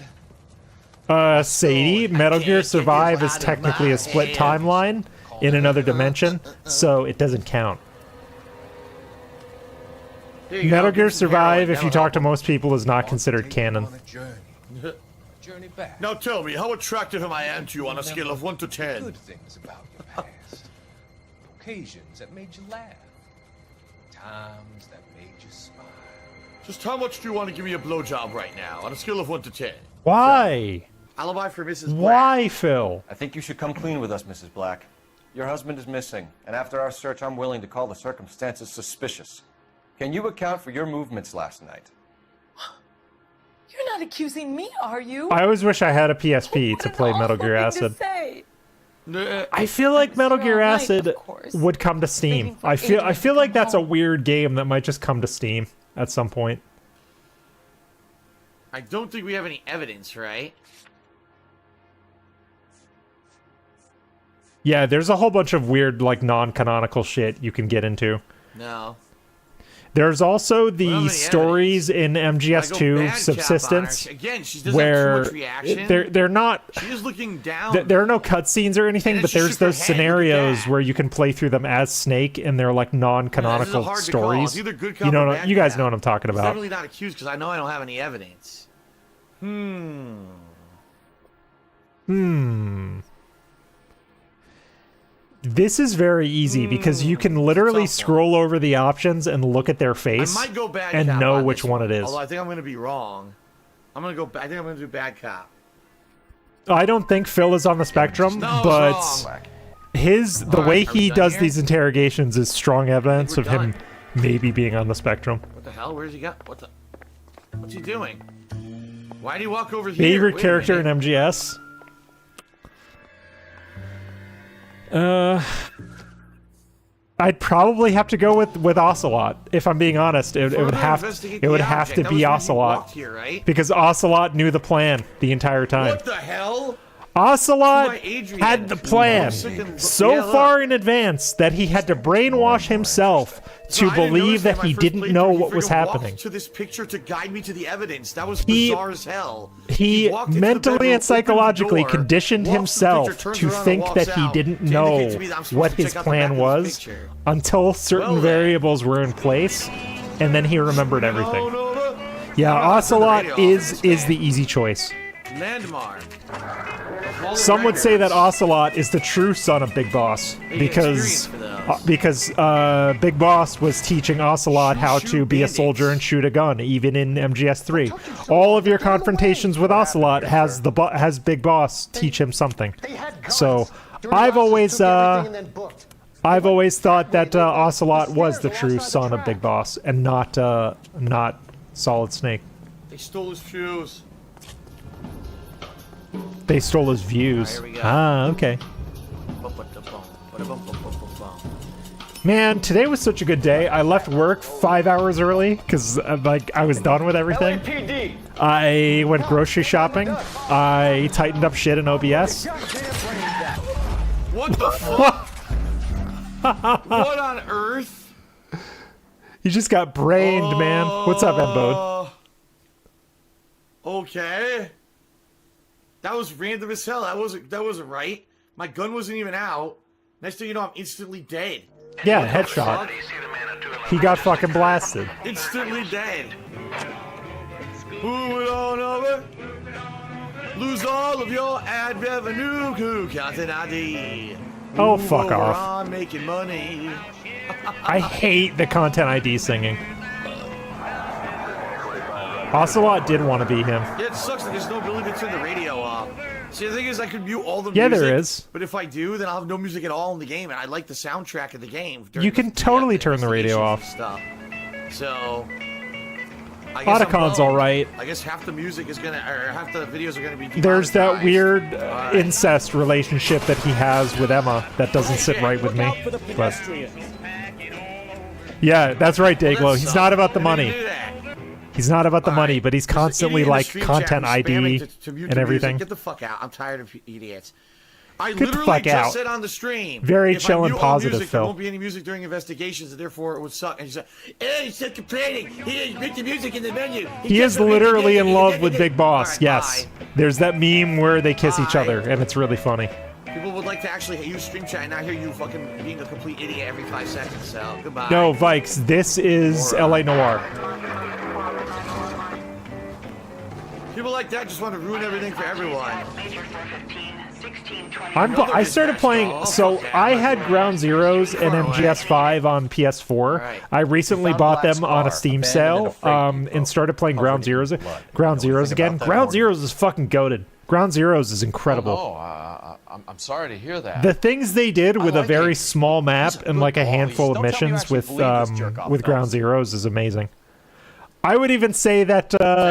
S2: Sadie, Metal Gear Survive is technically a split timeline in another dimension, so it doesn't count. Metal Gear Survive, if you talk to most people, is not considered canon.
S8: Journey back.
S3: Now tell me, how attractive am I to you on a scale of 1 to 10?
S8: Good things about the past. Occasions that made you laugh. Times that made you smile.
S3: Just how much do you want to give me a blowjob right now, on a scale of 1 to 10?
S2: Why?
S3: Alibi for Mrs. Black.
S2: Why, Phil?
S11: I think you should come clean with us, Mrs. Black. Your husband is missing, and after our search, I'm willing to call the circumstances suspicious. Can you account for your movements last night?
S17: You're not accusing me, are you?
S2: I always wish I had a PSP to play Metal Gear Acid. I feel like Metal Gear Acid would come to Steam. I feel like that's a weird game that might just come to Steam at some point.
S3: I don't think we have any evidence, right?
S2: Yeah, there's a whole bunch of weird, like, non-canonical shit you can get into.
S3: No.
S2: There's also the stories in MGS2 Subsistence
S3: Again, she doesn't
S2: where
S3: have too much reaction.
S2: they're not.
S3: She is looking down.
S2: There are no cutscenes or anything, but there's those scenarios where you can play through them as Snake, and they're like non-canonical stories.
S3: You
S2: guys know what I'm talking
S3: I'm
S2: about.
S3: definitely not accused because I know I don't have any evidence.
S2: This is very easy because you can literally scroll over the options and look at their face
S3: I might go bad
S2: and
S3: cop
S2: know
S3: on
S2: which
S3: this
S2: one it is.
S3: Although I think I'm going to be wrong. I think I'm going to do bad cop.
S2: I don't think Phil is on the spectrum, but the way he does these interrogations is strong evidence of him maybe being on the spectrum.
S3: What the hell? Where's he got? What's he doing? Why did he walk over here?
S2: Favorite character in MGS? I'd probably have to go with Ocelot. If I'm being honest, it would have to be Ocelot
S3: here, right?
S2: because Ocelot knew the plan the entire time.
S3: What the hell?
S2: Ocelot had the plan so far in advance that he had to brainwash himself to believe that he didn't know what was happening.
S3: To this picture to guide me to the evidence. That was bizarre as hell.
S2: He mentally and psychologically conditioned himself to think that he didn't know what his plan was until certain variables were in place, and then he remembered everything. Yeah, Ocelot is the easy choice.
S3: Landmark.
S2: Some would say that Ocelot is the true son of Big Boss because Big Boss was teaching Ocelot how to be a soldier and shoot a gun, even in MGS3. All of your confrontations with Ocelot has Big Boss teach him something. So I've always thought that Ocelot was the true son of Big Boss and not Solid Snake.
S3: They stole his fuse.
S2: They stole his views. Okay. Man, today was such a good day. I left work 5 hours early because I was done with everything. I went grocery shopping. I tightened up shit in OBS.
S3: What the fuck? What on earth?
S2: You just got brained, man. What's up, Embode?
S3: Okay. That was random as hell. That wasn't right. My gun wasn't even out. Next thing you know, I'm instantly dead.
S2: Yeah, headshot. He got fucking blasted.
S3: Instantly dead. Move it on over. Lose all of your ad revenue. Content ID.
S2: Oh, fuck off.
S3: On making money.
S2: I hate the Content ID singing. Ocelot did want to be him.
S3: Yeah, it sucks that there's no ability to turn the radio off. See, the thing is, I could mute all the music.
S2: Yeah, there is.
S3: But if I do, then I'll have no music at all in the game, and I like the soundtrack of the game.
S2: You can totally turn the radio off.
S3: Stuff. So, I guess
S2: Otacon's alright.
S3: I guess half the music is gonna, or half the videos are gonna be.
S2: There's that weird incest relationship that he has with Emma that doesn't sit right with me. But yeah, that's right, Dayglow. He's not about the money. He's not about the money, but he's constantly like Content ID and everything.
S3: Get the fuck out. I'm tired of idiots. I
S2: Get the
S3: literally
S2: fuck
S3: just
S2: out.
S3: said on the stream.
S2: Very
S3: if
S2: chill
S3: I
S2: and
S3: mute all
S2: positive,
S3: music,
S2: Phil.
S3: There won't be any music during investigations, and therefore it would suck. And he said, "Hey, he's still complaining. He didn't put the music in the menu."
S2: He is literally in love with Big Boss. Yes. There's that meme where they kiss each other, and it's really funny.
S3: People would like to actually use stream chat and not hear you fucking being a complete idiot every 5 seconds. So goodbye.
S2: No, Vikes. This is LA Noire.
S3: People like that just want to ruin everything for everyone.
S2: I started playing, so I had Ground Zeroes and MGS5 on PS4. I recently bought them on a Steam sale and started playing Ground Zeroes again. Ground Zeroes is fucking goated. Ground Zeroes is incredible.
S18: I'm sorry to hear that.
S2: The things they did with a very small map and like a handful of missions with Ground Zeroes is amazing. I would even say that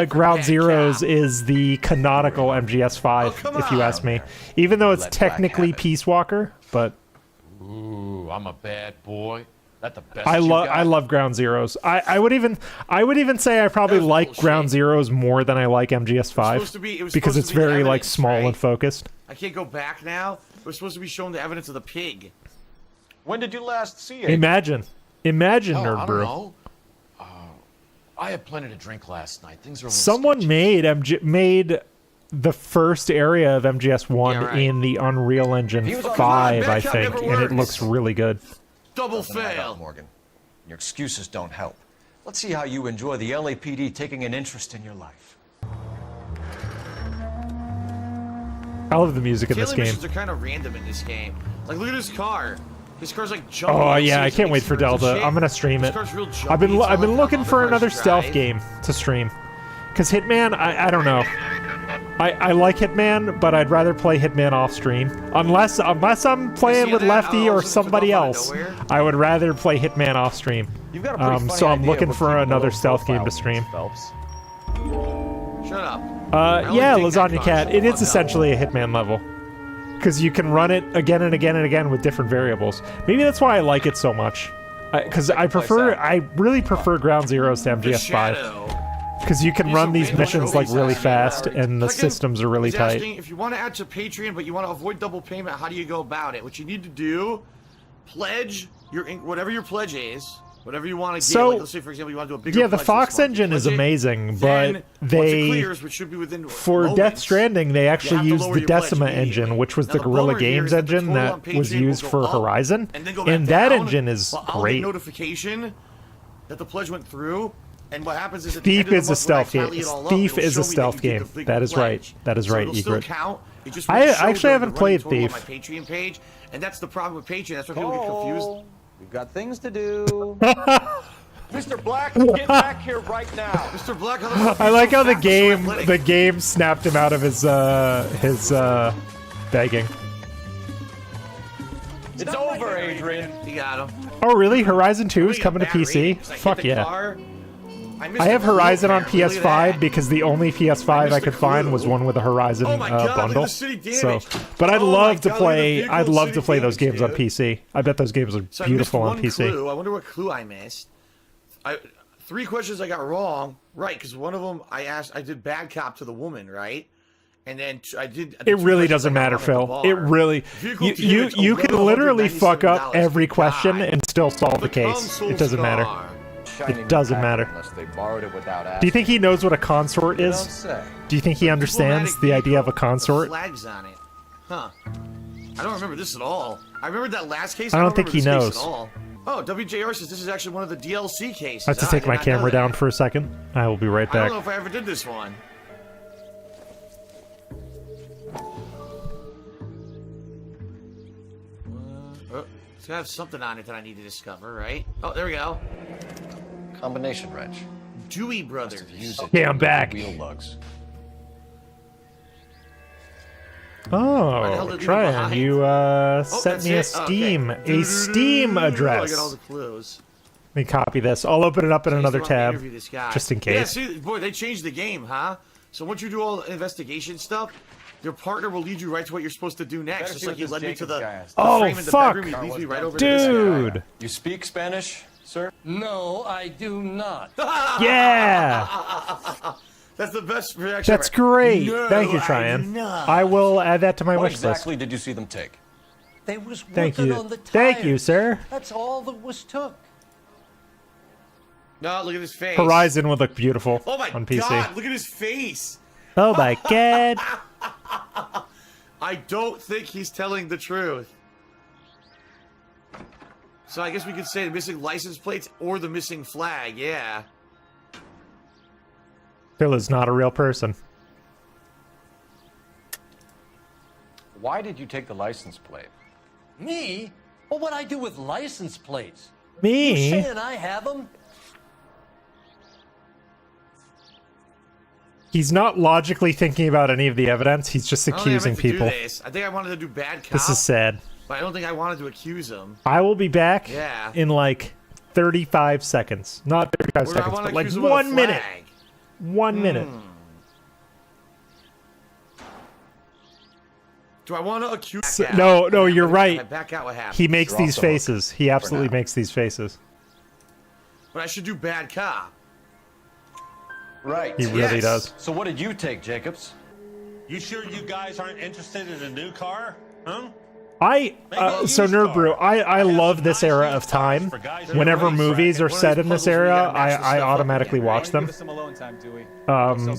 S2: Ground Zeroes is the canonical MGS5, if you ask me. Even though it's technically Peace Walker, but...
S18: Ooh, I'm a bad boy. That the best
S2: I love Ground Zeroes. I would even say I probably like Ground Zeroes more than I like MGS5 because it's very like small and focused.
S3: I can't go back now. We're supposed to be showing the evidence of the pig.
S14: When did you last see it?
S2: Imagine, Nerd Brew.
S18: I don't know. I had plenty to drink last night. Things are.
S2: Someone made the first area of MGS1 in the Unreal Engine 5, I think, and it looks really good.
S3: Double fail,
S11: Morgan. Your excuses don't help. Let's see how you enjoy the LAPD taking an interest in your life.
S2: I love the music in this game.
S3: Missions are kind of random in this game. Like, look at this car. This car's like jumping.
S2: Oh yeah, I can't wait for Delta. I'm gonna stream it. I've been looking for another stealth game to stream, because Hitman, I don't know. I like Hitman, but I'd rather play Hitman off stream. Unless I'm playing with Lefty or somebody else, I would rather play Hitman off stream. So I'm looking for another stealth game to stream.
S3: Shut up.
S2: Yeah, Lasagna Cat. It is essentially a Hitman level, because you can run it again and again and again with different variables. Maybe that's why I like it so much. Because I really prefer Ground Zeroes to MGS5. Because you can run these missions like really fast, and the systems are really tight.
S3: Asking, if you want to add to Patreon, but you want to avoid double payment, how do you go about it? What you need to do, pledge your whatever your pledge is, whatever you want to give. Like, let's say, for example, you want to do a bigger.
S2: Yeah, the Fox engine is amazing, but for Death Stranding, they actually used the Decima engine, which was the Guerrilla Games engine that was used for Horizon, and that engine is great.
S3: Notification that the pledge went through. And what happens is
S2: Thief is a stealth game. Thief is a stealth game. That is right. That is right, Egret. I actually haven't played Thief.
S3: My Patreon page, and that's the problem with Patreon. That's why people get confused.
S14: We've got things to do. Mr. Black, get back here right now.
S3: Mr. Black,
S2: I like how the game snapped him out of his begging.
S14: It's over, Adrian.
S3: You got him.
S2: Oh really? Horizon 2 is coming to PC? Fuck yeah. I have Horizon on PS5 because the only PS5 I could find was one with a Horizon bundle. So, but I'd love to play. I'd love to play those games on PC. I bet those games are beautiful on PC.
S3: Clue. I wonder what clue I missed. 3 questions I got wrong. Right, because one of them I did bad cop to the woman, right? And then I did.
S2: It really doesn't matter, Phil. It really you can literally fuck up every question and still solve the case. It doesn't matter. It doesn't matter. Do you think he knows what a consort is? Do you think he understands the idea of a consort?
S3: Flags on it. Huh. I don't remember this at all. I remember that last case.
S2: I don't think he knows.
S3: Oh, WJR says this is actually one of the DLC cases.
S2: I have to take my camera down for a second. I will be right back.
S3: I don't know if I ever did this one. It's gotta have something on it that I need to discover, right? Oh, there we go.
S11: Combination wrench.
S3: Dewey Brothers.
S2: Yeah, I'm back.
S11: Wheel lugs.
S2: Oh, Tryon, you sent me a Steam address.
S3: I got all the clues.
S2: Let me copy this. I'll open it up in another tab, just in case.
S3: Yeah, see, boy, they changed the game, huh? So once you do all the investigation stuff, your partner will lead you right to what you're supposed to do next. Just like you led me to the frame in the bedroom, he leads me right over to this guy.
S11: You speak Spanish, sir?
S7: No, I do not.
S2: Yeah!
S3: That's the best reaction
S2: That's great.
S3: No,
S2: thank you, Tryon. I will add that to my wish list.
S11: What exactly did you see them take?
S7: They was
S2: Thank
S7: working
S2: you.
S7: on the tires.
S2: Thank you, sir.
S7: That's all that was took.
S3: No, look at his face.
S2: Horizon would look beautiful
S3: Oh my
S2: on PC.
S3: god, look at his face.
S2: Oh my god.
S3: I don't think he's telling the truth. So I guess we could say the missing license plates or the missing flag, yeah.
S2: Phil is not a real person.
S11: Why did you take the license plate?
S7: Me? Well, what I do with license plates?
S2: Me?
S7: You saying I have them?
S2: He's not logically thinking about any of the evidence. He's just accusing people.
S3: Do this. I think I wanted to do bad cop.
S2: This is sad.
S3: But I don't think I wanted to accuse him.
S2: I will be back
S3: Yeah.
S2: in like 35 seconds. Not 35 seconds, but like 1 minute. 1 minute.
S3: Do I want to accuse?
S2: No, you're right.
S3: Back out. What happens?
S2: He makes these faces. He absolutely makes these faces.
S3: But I should do bad cop.
S9: Right.
S2: He really does.
S9: So what did you take, Jacobs?
S19: You sure you guys aren't interested in a new car? Huh?
S2: So Nerd Brew, I love this era of time. Whenever movies are set in this era, I automatically watch them.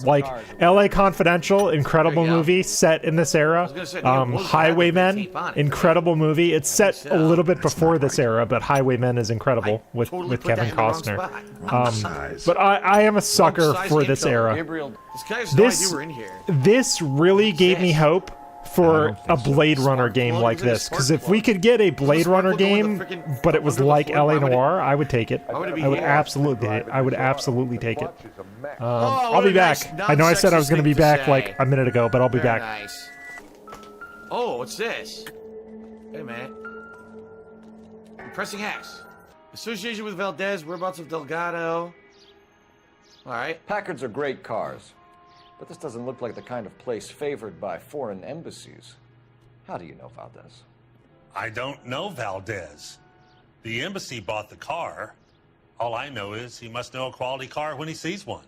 S2: Like LA Confidential, incredible movie set in this era. Highwaymen, incredible movie. It's set a little bit before this era, but Highwaymen is incredible with Kevin Costner. But I am a sucker for this era. This really gave me hope for a Blade Runner game like this, because if we could get a Blade Runner game, but it was like LA Noire, I would take it. I would absolutely take it. I'll be back. I know I said I was going to be back like a minute ago, but I'll be back.
S3: Nice. Oh, what's this? Wait a minute. I'm pressing X. Association with Valdez, whereabouts of Delgado. All right.
S11: Packards are great cars. But this doesn't look like the kind of place favored by foreign embassies. How do you know Valdez?
S19: I don't know Valdez. The embassy bought the car. All I know is he must know a quality car when he sees one.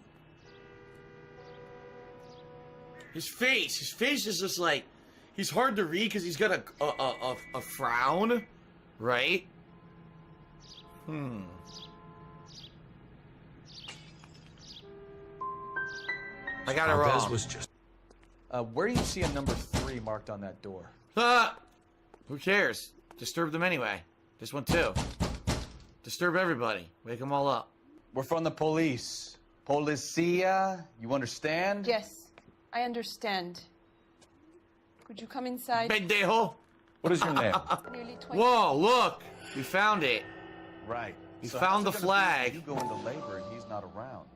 S3: His face is just like, he's hard to read because he's got a frown, right? I got it wrong.
S14: Was just... where do you see a number 3 marked on that door?
S3: Who cares? Disturb them anyway. This one too. Disturb everybody. Wake them all up.
S14: We're from the police. Policia, you understand?
S17: Yes, I understand. Could you come inside?
S3: Pendejo.
S11: What is your name?
S3: Whoa, look! We found it.
S14: Right.
S3: We found the flag.
S14: You go into labor and he's not around.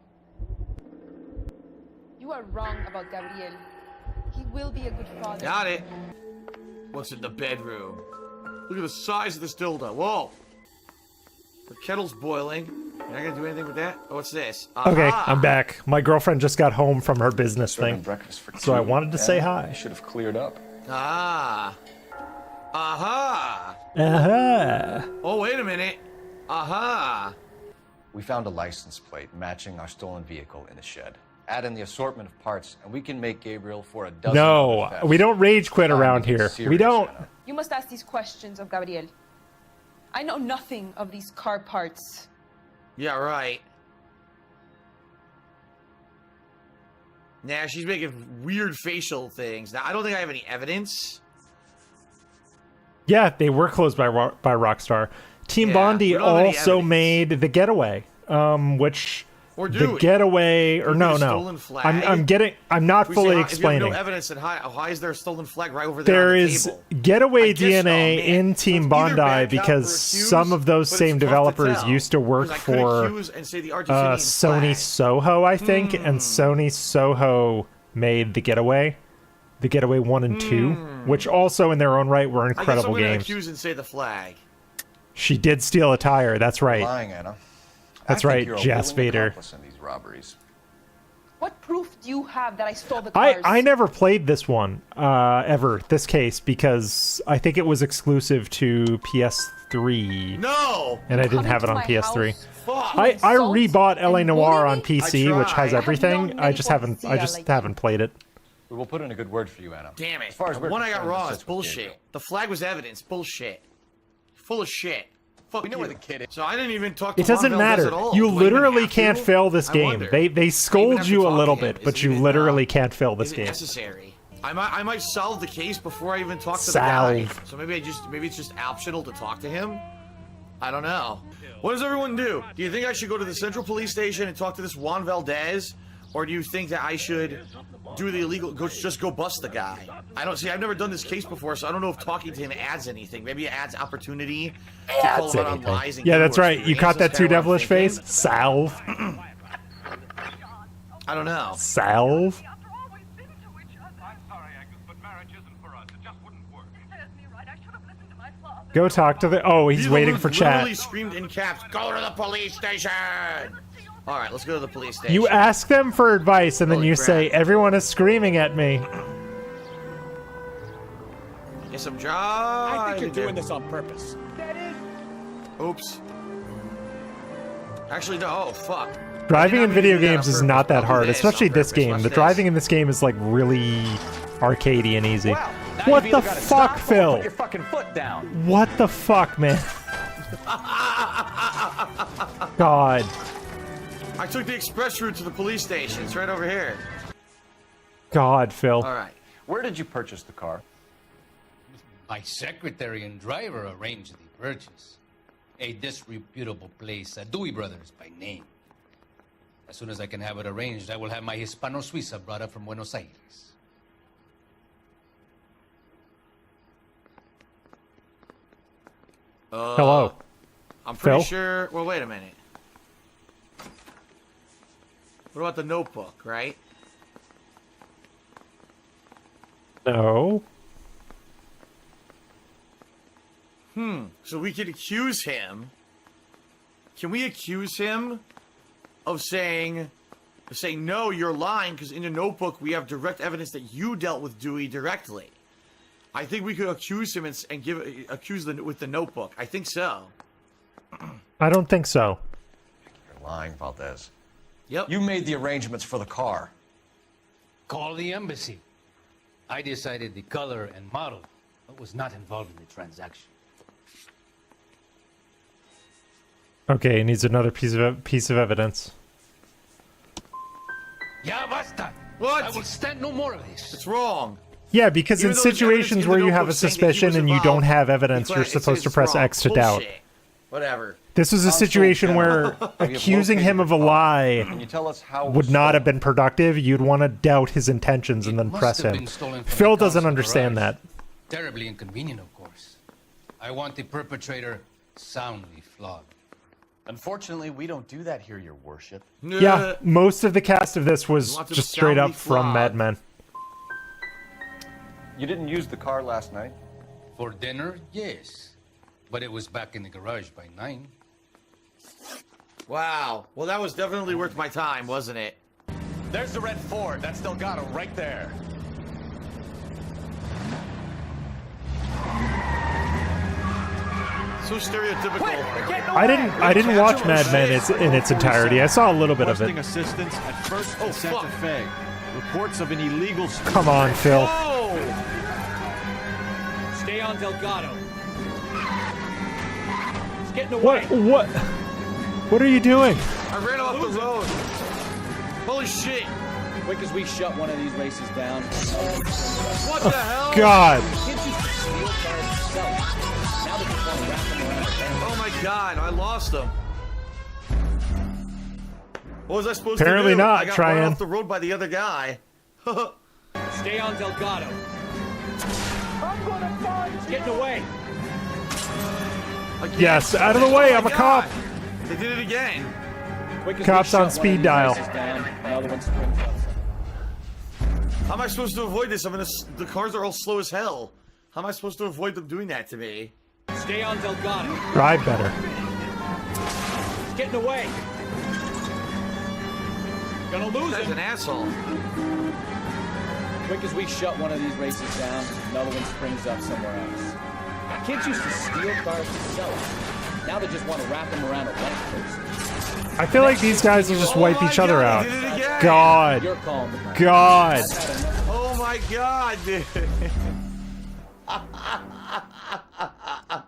S17: You are wrong about Gabriel. He will be a good father.
S3: Got it. What's in the bedroom? Look at the size of this dildo. Whoa. The kettle's boiling. You're not gonna do anything with that? Oh, what's this?
S2: Okay, I'm back. My girlfriend just got home from her business thing, so I wanted to say hi.
S11: I should have cleared up.
S3: Aha. Oh, wait a minute. Aha.
S11: We found a license plate matching our stolen vehicle in the shed. Add in the assortment of parts, and we can make Gabriel for a dozen.
S2: No, we don't rage quit around here. We don't.
S17: You must ask these questions of Gabriel. I know nothing of these car parts.
S3: Yeah, right. Nah, she's making weird facial things. Now, I don't think I have any evidence.
S2: Yeah, they were closed by Rockstar. Team Bondi also made The Getaway, which The Getaway, or no. I'm not fully explaining.
S3: If you have no evidence, then why is there a stolen flag right over there?
S2: There is Getaway DNA in Team Bondi because some of those same developers used to work for Sony Soho, I think, and Sony Soho made The Getaway 1 and 2, which also in their own right were incredible games.
S3: I guess I'm gonna accuse and say the flag.
S2: She did steal a tire. That's right.
S11: Lying, Anna.
S2: That's right, Jas Vader.
S11: In these robberies.
S17: What proof do you have that I stole the cars?
S2: I never played this one ever, this case, because I think it was exclusive to PS3.
S3: No!
S2: And I didn't have it on PS3. I rebought LA Noire on PC, which has everything. I just haven't played it.
S11: We will put in a good word for you, Anna.
S3: Damn it.
S11: As far as
S3: the one I got wrong is bullshit. The flag was evidence. Bullshit. Full of shit. Fuck
S14: we know where the kid is.
S3: So I didn't even talk to
S2: It doesn't matter. You literally can't fail this game. They scold you a little bit, but you literally can't fail this game.
S3: Necessary. I might solve the case before I even talk to the guy. So maybe it's just optional to talk to him. I don't know. What does everyone do? Do you think I should go to the Central Police Station and talk to this Juan Valdez? Or do you think that I should do the illegal, just go bust the guy? I don't see, I've never done this case before, so I don't know if talking to him adds anything. Maybe it adds opportunity to call him out on lies and
S2: yeah, that's right. You caught that too devilish face? Salve.
S3: I don't know.
S2: Salve? Go talk to the... Oh, he's waiting for chat.
S3: Literally screamed in caps, "Go to the police station!" All right, let's go to the police station.
S2: You ask them for advice, and then you say, "Everyone is screaming at me."
S3: Get some job.
S20: I think you're doing this on purpose.
S3: Oops. Actually, no. Oh, fuck.
S2: Driving in video games is not that hard, especially this game. The driving in this game is like really arcadey and easy. What the fuck, Phil?
S11: Put your fucking foot down.
S2: What the fuck, man? God.
S3: I took the express route to the police station. It's right over here.
S2: God, Phil.
S3: All right.
S11: Where did you purchase the car?
S21: My secretary and driver arranged the purchase. A disreputable place, Dewey Brothers by name. As soon as I can have it arranged, I will have my Hispano Suiza brought up from Buenos Aires.
S2: Hello.
S3: I'm pretty
S2: Phil?
S3: sure. Well, wait a minute. What about the notebook, right?
S2: No.
S3: So we could accuse him. Can we accuse him of saying no, you're lying, because in the notebook we have direct evidence that you dealt with Dewey directly. I think we could accuse him and accuse with the notebook. I think so.
S2: I don't think so.
S11: You're lying, Valdez.
S3: Yep.
S11: You made the arrangements for the car.
S21: Call the embassy. I decided the color and model, but was not involved in the transaction.
S2: Okay, he needs another piece of evidence.
S21: Ya basta!
S3: What?
S21: I will stand no more of this.
S3: It's wrong.
S2: Yeah, because
S3: Even
S2: in
S3: though there's
S2: situations
S3: evidence in
S2: where
S3: the
S2: you have a
S3: notebook saying that he
S2: suspicion
S3: was
S2: and you don't
S3: involved,
S2: have evidence, you're
S3: it's
S2: supposed to
S3: it's
S2: press
S3: wrong.
S2: X to doubt.
S3: Bullshit. Whatever.
S2: This was a situation where accusing him of a lie
S11: Can you tell us how it
S2: would
S11: was
S2: not have
S11: stolen?
S2: been productive. You'd want to doubt his intentions and then
S21: Must
S2: press
S21: have
S2: him.
S21: been stolen from
S2: Phil
S21: the
S2: doesn't
S21: council
S2: understand
S21: garage.
S2: that.
S21: Terribly inconvenient, of course. I want the perpetrator soundly flogged.
S11: Unfortunately, we don't do that here, Your Worship.
S2: Yeah, most of the cast of this was
S11: Want to
S2: just straight up
S11: soundly
S2: from Mad Men.
S11: You didn't use the car last night?
S21: For dinner, yes. But it was back in the garage by 9.
S3: Wow. Well, that was definitely worth my time, wasn't it?
S11: There's the red Ford. That's Delgado right there.
S3: So stereotypical.
S2: I didn't watch Mad Men in its entirety. I saw a little bit of it.
S22: Assistance at First and Santa Fe. Reports of an illegal.
S2: Come on, Phil.
S20: Stay on Delgado. He's getting away.
S2: What are you doing?
S3: I ran off the road. Holy shit.
S20: Quick as we shut one of these races down.
S3: What the hell?
S2: God.
S3: Oh my god, I lost them. What was I supposed
S2: Apparently
S3: to do?
S2: not,
S3: I got
S2: Tryon.
S3: run off the road by the other guy.
S20: Stay on Delgado. He's getting away.
S3: Again.
S2: Yes, out of the way. I'm a cop.
S3: They did it again.
S2: Cops on speed dial.
S3: How am I supposed to avoid this? The cars are all slow as hell. How am I supposed to avoid them doing that to me?
S20: Stay on Delgado.
S2: Drive better.
S20: He's getting away. Gonna lose
S3: That's
S20: him.
S3: an asshole.
S20: Quick as we shut one of these races down, another one springs up somewhere else. Kids used to steal cars to sell them. Now they just want to wrap them around a lamppost.
S2: I feel like these guys will just wipe each other out.
S3: They did it again.
S2: God.
S20: You're calm.
S2: God.
S3: Oh my god, dude.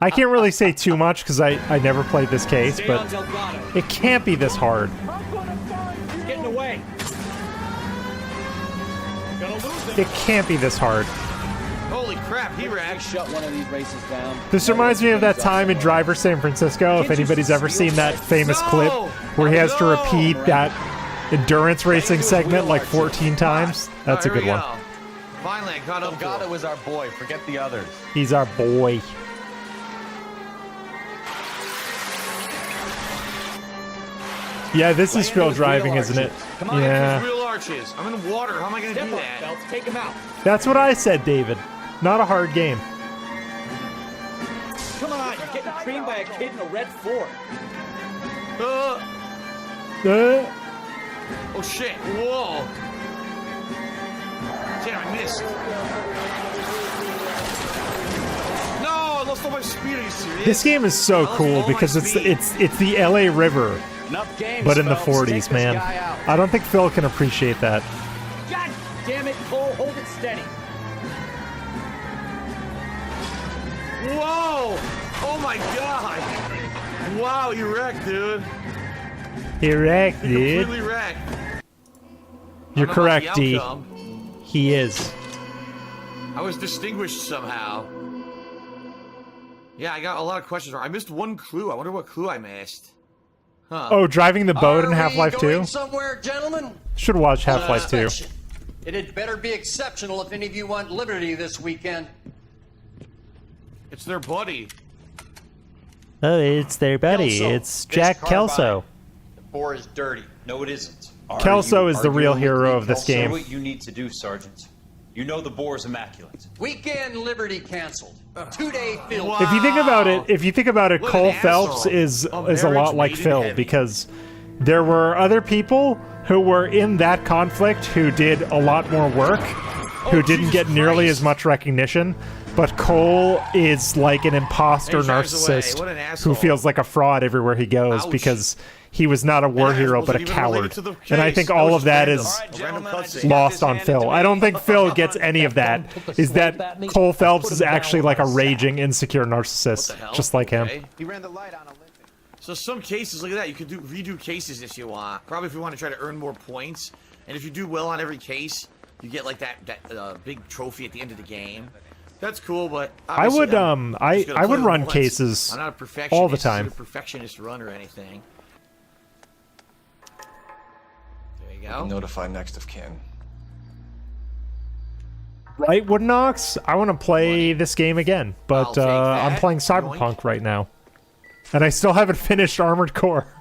S2: I can't really say too much because I never played this case, but it can't be this hard.
S20: He's getting away. Gonna lose him.
S2: It can't be this hard.
S3: Holy crap, he ran.
S20: Shut one of these races down.
S2: This reminds me of that time in Driver San Francisco, if anybody's ever seen that famous clip where he has to repeat that endurance racing segment like 14 times. That's a good one.
S3: Finally, I got up.
S11: Delgado is our boy. Forget the others.
S2: He's our boy. Yeah, this is Phil driving, isn't it?
S3: Come on,
S2: yeah.
S3: Real
S5: torches. I'm in water. How am I gonna do that?
S20: Phelps, take him out.
S2: That's what I said, David. Not a hard game.
S20: Come on, you're getting creamed by a kid in a red Ford.
S5: Oh shit! Whoa! Shit, I missed. No, I lost all my speed. Are you serious?
S2: This game is so cool because it's the LA River, but in the 40s, man. I don't think Phil can appreciate that.
S20: God damn it, Cole! Hold it steady.
S5: Whoa! Oh my god! Wow, you wrecked, dude.
S2: He wrecked, dude.
S5: Completely wrecked.
S2: You're correct, D. He is.
S5: I was distinguished somehow. Yeah, I got a lot of questions. I missed one clue. I wonder what clue I missed. Huh.
S2: Oh, driving the boat in Half-Life 2?
S9: Somewhere, gentlemen?
S2: Should watch Half-Life 2.
S9: It had better be exceptional if any of you want liberty this weekend.
S5: It's their buddy.
S2: Oh, it's their buddy.
S9: Kelso,
S2: It's Jack Kelso.
S9: The bore is dirty. No, it isn't.
S2: Kelso is the real hero of this game.
S1: What you need to do, Sergeant. You know the bore is immaculate.
S9: Weekend liberty canceled. 2-day field.
S2: Wow. If you think about it, Cole Phelps is a lot like Phil because there were other people who were in that conflict who did a lot more work, who didn't get nearly as much recognition. But Cole is like an imposter narcissist who feels like a fraud everywhere he goes because he was not a war hero but a coward. And I think all of that is lost on Phil. I don't think Phil gets any of that. Is that Cole Phelps is actually like a raging, insecure narcissist, just like him.
S5: He ran the light on Olympic. So some cases, look at that. You could redo cases if you want. Probably if you want to try to earn more points. And if you do well on every case, you get like that big trophy at the end of the game. That's cool, but
S2: I would run cases
S5: I'm not a perfectionist,
S2: all the time.
S5: I'm not a perfectionist run or anything. There you go.
S11: Notify next of kin.
S2: Right, Woodnox? I want to play this game again, but I'm playing Cyberpunk right now. And I still haven't finished Armored Core.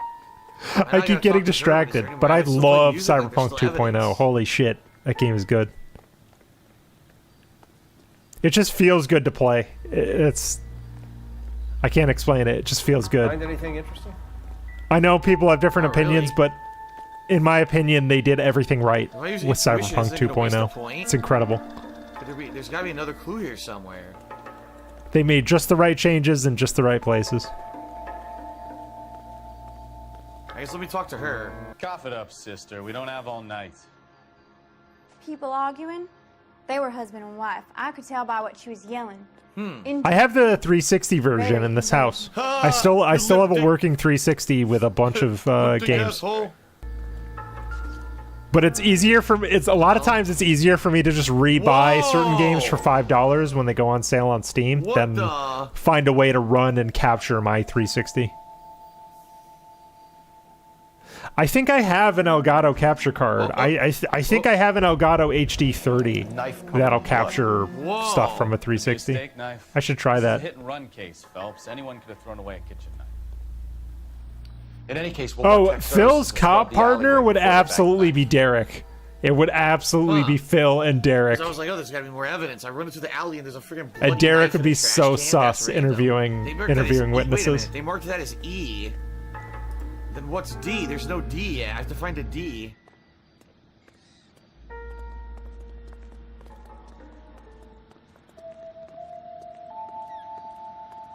S2: I keep getting distracted, but I love Cyberpunk 2.0. Holy shit, that game is good. It just feels good to play. I can't explain it. It just feels good.
S11: Find anything interesting?
S2: I know people have different opinions, but in my opinion, they did everything right with Cyberpunk 2.0. It's incredible.
S5: There's got to be another clue here somewhere.
S2: They made just the right changes in just the right places.
S5: I guess let me talk to her.
S14: Cough it up, sister. We don't have all night.
S4: People arguing? They were husband and wife. I could tell by what she was yelling.
S2: I have the 360 version in this house. I still have a working 360 with a bunch of games. But it's easier for me. A lot of times it's easier for me to just rebuy certain games for $5 when they go on sale on Steam than find a way to run and capture my 360. I think I have an Elgato capture card. I think I have an Elgato HD 30 that'll capture stuff from a 360.
S14: Steak knife.
S2: I should try that.
S14: This is a hit and run case, Phelps. Anyone could have thrown away a kitchen knife.
S11: In any case, we'll
S2: Phil's cop partner would absolutely be Derek. It would absolutely be Phil and Derek.
S5: I was like, oh, there's got to be more evidence. I run into the alley and there's a freaking bloody
S2: And Derek
S5: knife
S2: would
S5: in
S2: be
S5: the
S2: so
S5: trash can.
S2: sus
S5: That's
S2: interviewing
S5: random. Wait a
S2: witnesses.
S5: minute. They marked that as E. Then what's D? There's no D yet. I have to find a D.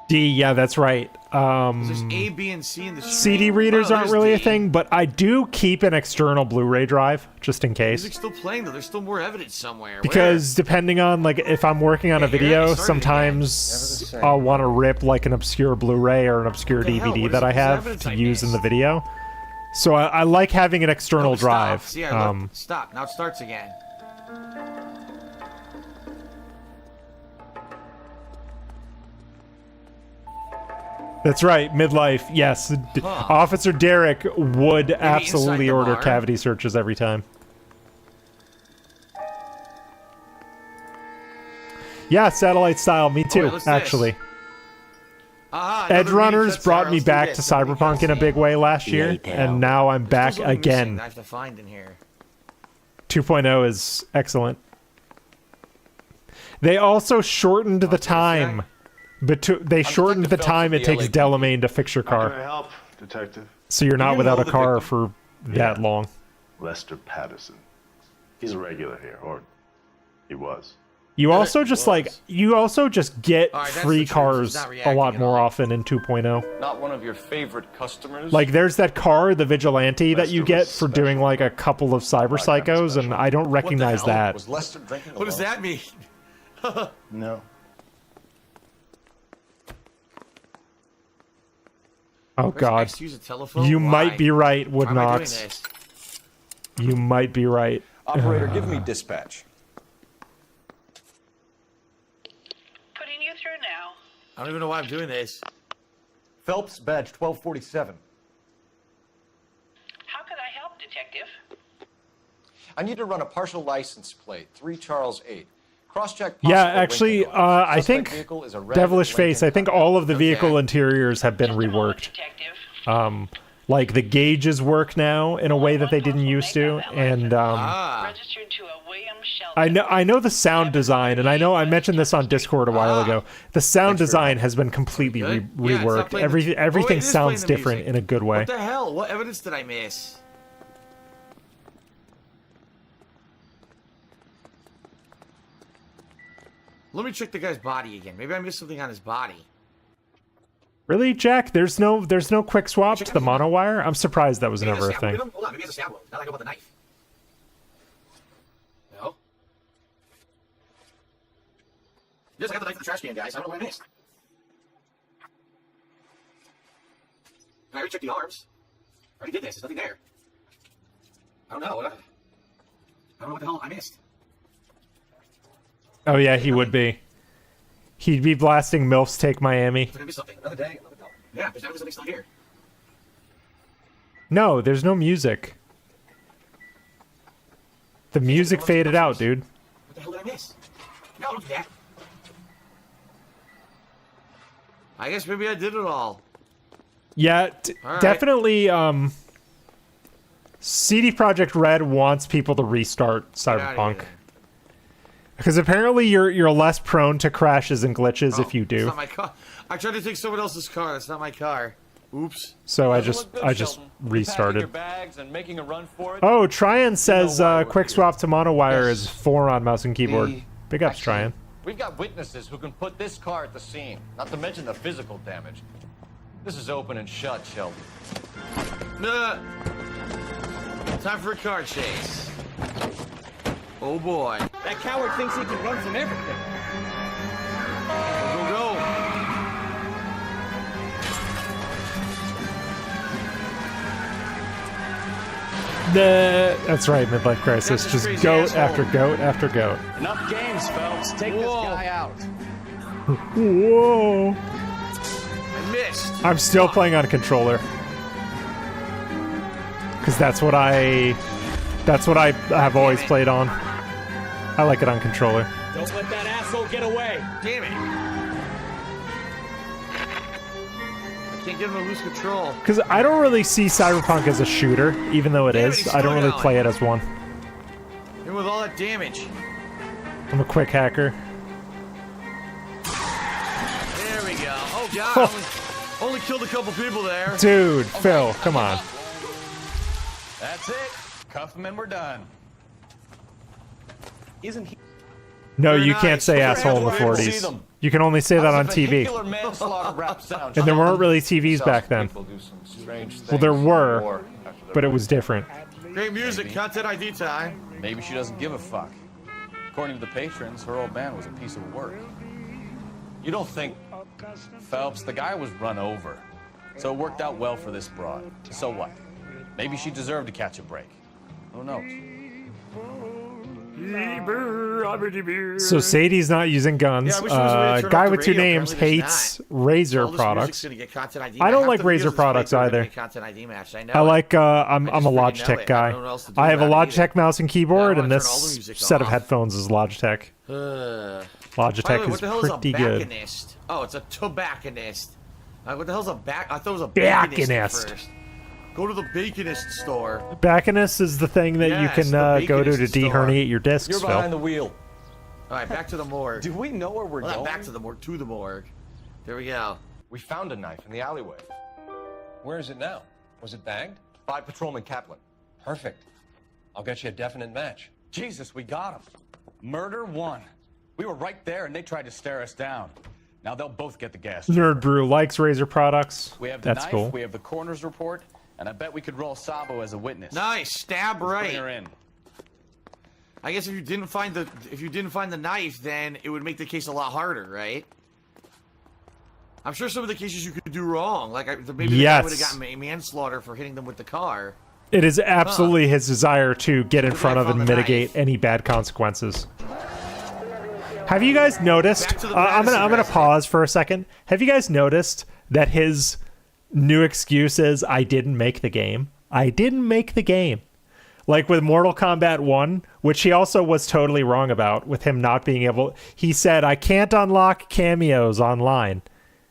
S2: D, yeah, that's right.
S5: There's A, B, and C in the stream.
S2: CD readers aren't
S5: there's
S2: really
S5: D.
S2: a thing, but I do keep an external Blu-ray drive just in case.
S5: Music's still playing though. There's still more evidence somewhere.
S2: Because depending on like if I'm working on a video, sometimes I'll want to rip like an obscure Blu-ray or an obscure DVD that I have to use in the video. So I like having an external drive.
S5: See, I looked. Stop. Now it starts again.
S2: That's right, midlife. Yes, Officer Derek would absolutely order cavity searches every time. Yeah, satellite style. Me too, actually. Edge Runners brought me back to Cyberpunk in a big way last year, and now I'm back again.
S5: I have to find in here.
S2: 2.0 is excellent. They also shortened the time. They shortened the time it takes Delamain to fix your
S6: How can I
S2: car.
S6: help, Detective?
S2: So you're not
S6: You
S2: without
S6: know
S2: a
S6: the
S2: car
S6: victim?
S2: for that long.
S6: Lester Patterson. He's a regular here, or he was.
S2: You also just get
S3: All right, that's
S2: free
S3: the truth.
S2: cars
S3: He's not
S2: a
S3: reacting
S2: lot
S3: at
S2: more
S3: all.
S2: often in 2.0.
S11: Not one of your favorite customers?
S2: Like there's that car, the Vigilante, that you get for doing like a couple of cyber psychos, and I don't recognize that.
S11: Was Lester drinking
S3: What does that mean?
S6: No.
S2: Oh
S3: Where's
S2: God,
S3: X use a telephone?
S2: you
S3: Why?
S2: might be right,
S3: Why am I doing
S2: Woodnox.
S3: this?
S2: You might be right.
S11: Operator, give me dispatch.
S13: Putting you through now.
S3: I don't even know why I'm doing this.
S11: Phelps, badge 1247.
S13: How could I help, Detective?
S11: I need to run a partial license plate, 3 Charles 8. Cross-check
S2: Yeah,
S11: possible
S2: actually,
S11: Lincoln lines.
S2: I
S11: Suspect
S2: think
S11: vehicle is a red
S2: Devilish
S11: Lincoln
S2: Face. I think all of the vehicle interiors have been reworked. Like the gauges work now in a way that they didn't used to, and
S13: Registered to a William Shelton.
S2: I know the sound design, and I know I mentioned this on Discord a while ago. The sound design has been completely reworked. Everything sounds different in a good way.
S3: What the hell? What evidence did I miss? Let me check the guy's body again. Maybe I missed something on his body.
S2: Really, Jack? There's no quick swap to the monowire. I'm surprised that was never a thing.
S5: Hold on, maybe it's a stab wound. Now that I go about the knife. No. Yes, I got the knife in the trash can, guys. I don't know what I missed. I already checked the arms. I already did this. There's nothing there. I don't know. I don't know what the hell I missed.
S2: Oh yeah, he would be. He'd be blasting MILFs Take Miami.
S5: Did I miss something? Another day, another day. Yeah, there's definitely something still here.
S2: No, there's no music. The music faded out, dude.
S5: What the hell did I miss? No, don't do that.
S3: I guess maybe I did it all.
S2: Yeah,
S3: All right.
S2: definitely. CD Projekt Red wants people to restart Cyberpunk. Because apparently you're less prone to crashes and glitches if you
S3: It's
S2: do.
S3: not my car. I tried to take someone else's car. That's not my car. Oops.
S2: So I just restarted.
S11: Your bags and making a run for it.
S2: Oh, Tryon says quick swap to monowire is 4 on mouse and keyboard. Big ups, Tryon.
S11: We've got witnesses who can put this car at the scene, not to mention the physical damage. This is open and shut, Sheldon.
S3: Time for a car chase. Oh boy.
S20: That coward thinks he can run from everything.
S3: Go, go.
S2: That's right, midlife crisis. Just goat after goat after goat.
S20: Enough games, Phelps. Take this guy out.
S2: Whoa.
S3: I missed.
S2: I'm still playing on a controller. Because that's what I have always played on. I like it on controller.
S20: Don't let that asshole get away.
S3: Damn it. I can't get him to lose control.
S2: Because I don't really see Cyberpunk as a shooter, even though it is. I don't really play it as one.
S3: Even with all that damage.
S2: I'm a quick hacker.
S3: There we go. Oh god. Only killed a couple people there.
S2: Dude, Phil, come on.
S14: That's it. Cuff him and we're done.
S20: Isn't he?
S2: No, you can't say asshole in the 40s. You can only say that on TV. And there weren't really TVs back then. Well, there were, but it was different.
S3: Great music. Content ID time.
S14: Maybe she doesn't give a fuck. According to the patrons, her old man was a piece of work. You don't think... Phelps, the guy was run over. So it worked out well for this broad. So what? Maybe she deserved to catch a break. Who knows?
S2: So Sadie's not using guns. Guy with 2 names hates Razer products. I don't like Razer products either. I like I'm a Logitech guy. I have a Logitech mouse and keyboard, and this set of headphones is Logitech. Logitech is pretty good.
S3: Oh, it's a tobacconist. What the hell's a back? I thought it was a bacconist at first.
S5: Go to the Baconist store.
S2: Bacchus is the thing that you can go to deherniate your discs,
S11: You're
S2: Phil.
S11: behind the wheel.
S5: All right, back to the morgue.
S11: Do we know where we're
S5: Well,
S11: going?
S5: not back to the morgue, to the morgue. There we go.
S11: We found a knife in the alleyway.
S8: Where is it now? Was it bagged?
S11: By Patrolman Kaplan.
S8: Perfect. I'll get you a definite match.
S14: Jesus, we got him. Murder one. We were right there and they tried to stare us down. Now they'll both get the gas.
S2: Nerd Brew likes Razor products.
S14: We have the
S2: That's
S14: knife,
S2: cool.
S14: we have the coroner's report, and I bet we could roll Sabo as a witness.
S5: Nice, stab
S14: Let's
S5: right.
S14: bring her in.
S5: I guess if you didn't find the knife, then it would make the case a lot harder, right? I'm sure some of the cases you could do wrong, like maybe the guy would have gotten manslaughter for hitting them with the car.
S2: It is absolutely his desire to get in front of and mitigate any bad consequences. Have you guys noticed? I'm gonna pause for a second. Have you guys noticed that his new excuse is "I didn't make the game"? I didn't make the game. Like with Mortal Kombat 1, which he also was totally wrong about, with him not being able. He said, "I can't unlock cameos online.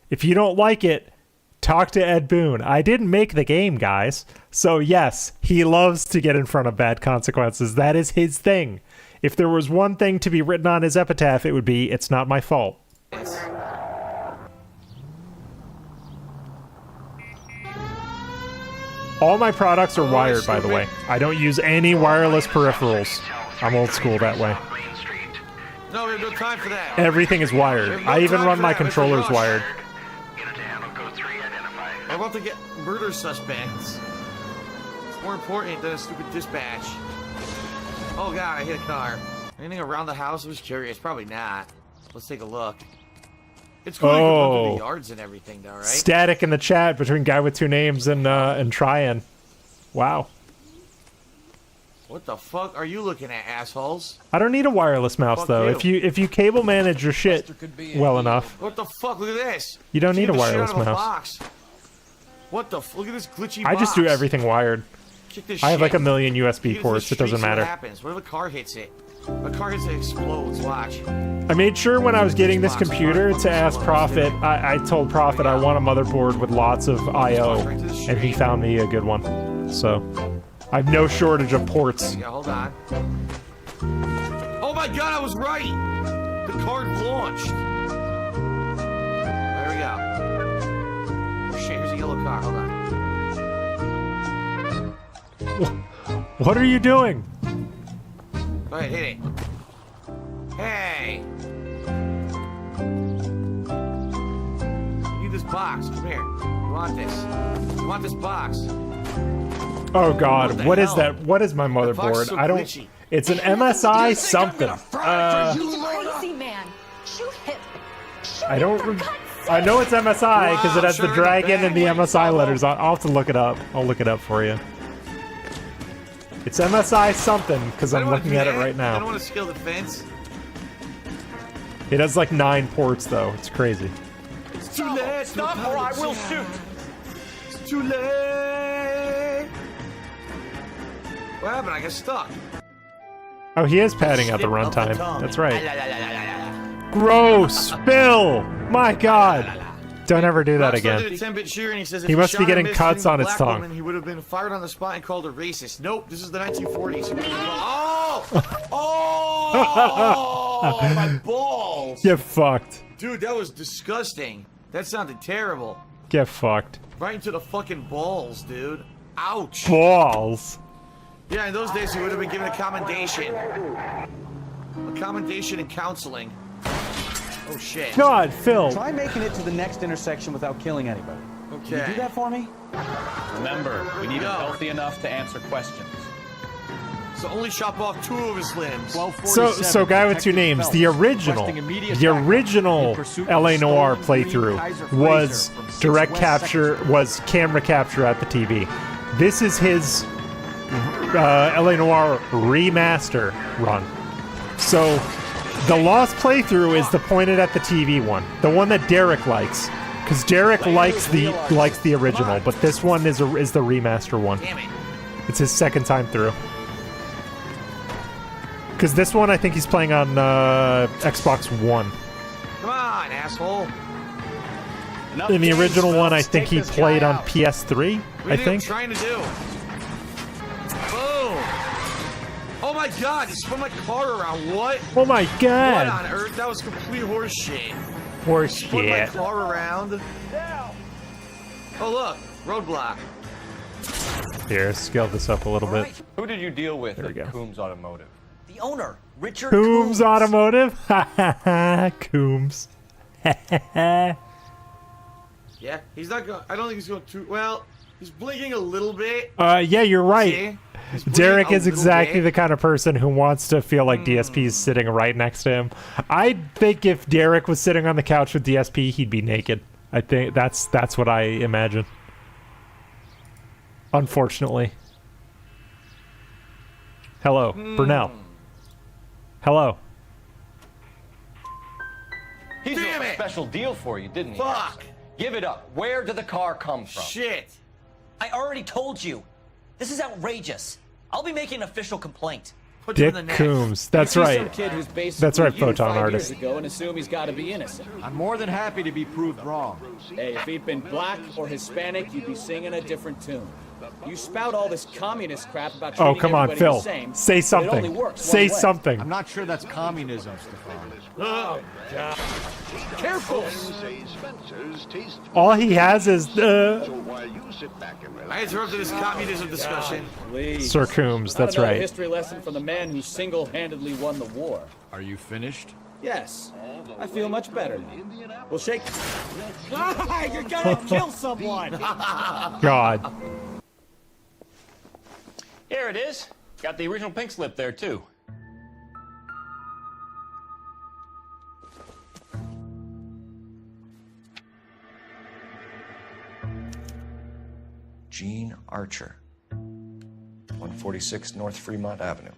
S2: If you don't like it, talk to Ed Boon." I didn't make the game, guys. So yes, he loves to get in front of bad consequences. That is his thing. If there was one thing to be written on his epitaph, it would be, "It's not my fault." All my products are wired, by the way. I don't use any wireless peripherals. I'm old school that way.
S5: No, we have no time for that.
S2: Everything is wired. I even run my controllers wired.
S5: I'm about to get murder suspects. It's more important than a stupid dispatch. Oh god, I hit a car. Anything around the house? I was curious. Probably not. Let's take a look. It's cool you can look through the yards and everything, though, right?
S2: Static in the chat between Guy with Two Names and Tryan. Wow.
S5: What the fuck are you looking at, assholes?
S2: I don't need a wireless mouse
S5: Fuck
S2: though.
S5: you.
S2: If you cable manage your shit well enough,
S5: What the fuck? Look at this.
S2: you don't need a
S5: Get the shit
S2: wireless
S5: out of a
S2: mouse.
S5: box. What the look at this glitchy
S2: I just do everything wired.
S5: Kick this
S2: I have
S5: shit.
S2: like a million USB
S5: Hit it to
S2: ports.
S5: the
S2: It doesn't
S5: street, see
S2: matter.
S5: What happens? What if a car hits it? If a car hits it, it explodes. Watch.
S2: I made sure when I was getting this computer to ask Prophet, I told Prophet I want a motherboard with lots of I/O, and he found me a good one. So I have no shortage of ports.
S5: Yeah, hold on. Oh my god, I was right! The card launched. There we go. Oh, shit, here's a yellow car. Hold on.
S2: What are you doing?
S5: Go ahead, hit it. Hey! You need this box. Come here. You want this. You want this box.
S2: Oh god, what is
S5: hell?
S2: that? What is my
S5: box is
S2: motherboard?
S5: so
S2: I don't.
S5: glitchy.
S2: It's an MSI something.
S10: Crazy man. Shoot him.
S2: I don't. I know it's MSI because it has the dragon and the MSI letters. I'll have to look it up. I'll look it up for you. It's MSI something because I'm looking at it right
S5: I don't
S2: now.
S5: want to scale the fence.
S2: It has like 9 ports though. It's crazy.
S5: It's too late.
S9: Stop or I will shoot.
S5: It's too late. What happened? I got stuck.
S2: Oh, he is padding out the runtime. That's right. Gross. Bill. My God. Don't ever do that again.
S5: He says if
S2: He must be
S5: shot
S2: getting
S5: and missed
S2: cuts
S5: hitting
S2: on
S5: the
S2: his
S5: black
S2: tongue.
S5: woman, he would have been fired on the spot and called a racist. Nope, this is the 1940s. Oh! Oh! My balls!
S2: Get fucked.
S5: Dude, that was disgusting. That sounded terrible.
S2: Get fucked.
S5: Right into the fucking balls, dude. Ouch.
S2: Balls.
S5: Yeah, in those days he would have been given a commendation. A commendation in counseling. Oh shit.
S2: God, Phil.
S20: Try making it to the next intersection without killing anybody.
S5: Okay.
S20: Can you do that for me?
S14: Remember, we need him healthy enough to answer questions.
S5: So only chop off 2 of his limbs.
S2: So Guy with Two Names, the original LA Noire playthrough was direct capture, was camera capture at the TV. This is his LA Noire remaster run. So the Lost playthrough is the pointed at the TV one, the one that Derek likes, because Derek likes the original, but this one is the remaster one.
S5: Damn it.
S2: It's his second time through. Because this one I think he's playing on Xbox One.
S5: Come on, asshole.
S2: In the original one, I think he played on PS3. I think.
S5: Trying to do. Boom! Oh my God! He spun my car around. What?
S2: Oh my God!
S5: What on earth? That was complete horse shit.
S2: Horse
S5: Spun my
S2: shit.
S5: car around. Oh look, roadblock.
S2: Here, scale this up a little bit.
S11: Who did you deal with
S2: There we
S11: at
S2: go.
S11: Coombs Automotive?
S3: The owner, Richard
S2: Coombs Automotive? Ha ha ha. Coombs.
S5: Yeah, he's not going. I don't think he's going too well. He's blinking a little bit.
S2: Yeah, you're right.
S5: See? He's
S2: Derek
S5: blinking a
S2: is
S5: little
S2: exactly
S5: bit.
S2: the kind of person who wants to feel like DSP is sitting right next to him. I think if Derek was sitting on the couch with DSP, he'd be naked. I think that's what I imagine. Unfortunately. Hello, Brunel. Hello.
S11: He's doing a special deal for you, didn't he?
S5: Fuck.
S11: Give it up. Where did the car come from?
S5: Shit.
S3: I already told you. This is outrageous. I'll be making an official complaint.
S2: Dick Coombs. That's
S20: You see
S2: right.
S20: some kid who's basically
S2: That's right,
S20: you
S2: Photon
S20: 5
S2: Artist.
S20: years ago and assume he's got to be innocent.
S22: I'm more than happy to be proved wrong.
S20: Hey, if he'd been black or Hispanic, you'd be singing a different tune. You spout all this communist crap about
S2: Oh,
S20: treating
S2: come on,
S20: everybody
S2: Phil.
S20: the same,
S2: Say
S20: but it only
S2: something.
S20: works
S2: Say
S20: one way.
S2: something.
S22: I'm not sure that's communism, Stefan.
S5: Oh God. Careful.
S2: All he has is
S5: I interrupted this communism discussion.
S20: Please.
S2: Sir Coombs, that's
S20: Another
S2: right.
S20: history lesson from the man who single-handedly won the war.
S22: Are you finished?
S20: Yes, I feel much better now. We'll shake. You're gonna kill someone.
S2: God.
S14: Here it is. Got the original pink slip there, too.
S11: Gene Archer, 146 North Fremont Avenue.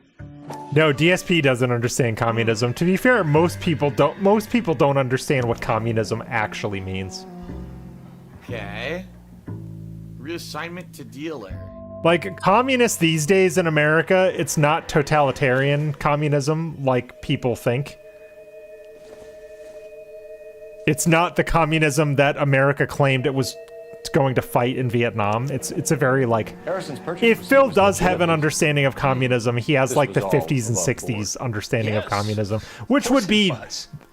S2: No, DSP doesn't understand communism. To be fair, most people don't understand what communism actually means.
S5: Okay. Reassignment to dealer.
S2: Like, communists these days in America, it's not totalitarian communism like people think. It's not the communism that America claimed it was going to fight in Vietnam. It's a very, like... If Phil does have an understanding of communism, he has, like, the 50s and 60s understanding of communism. Which would be,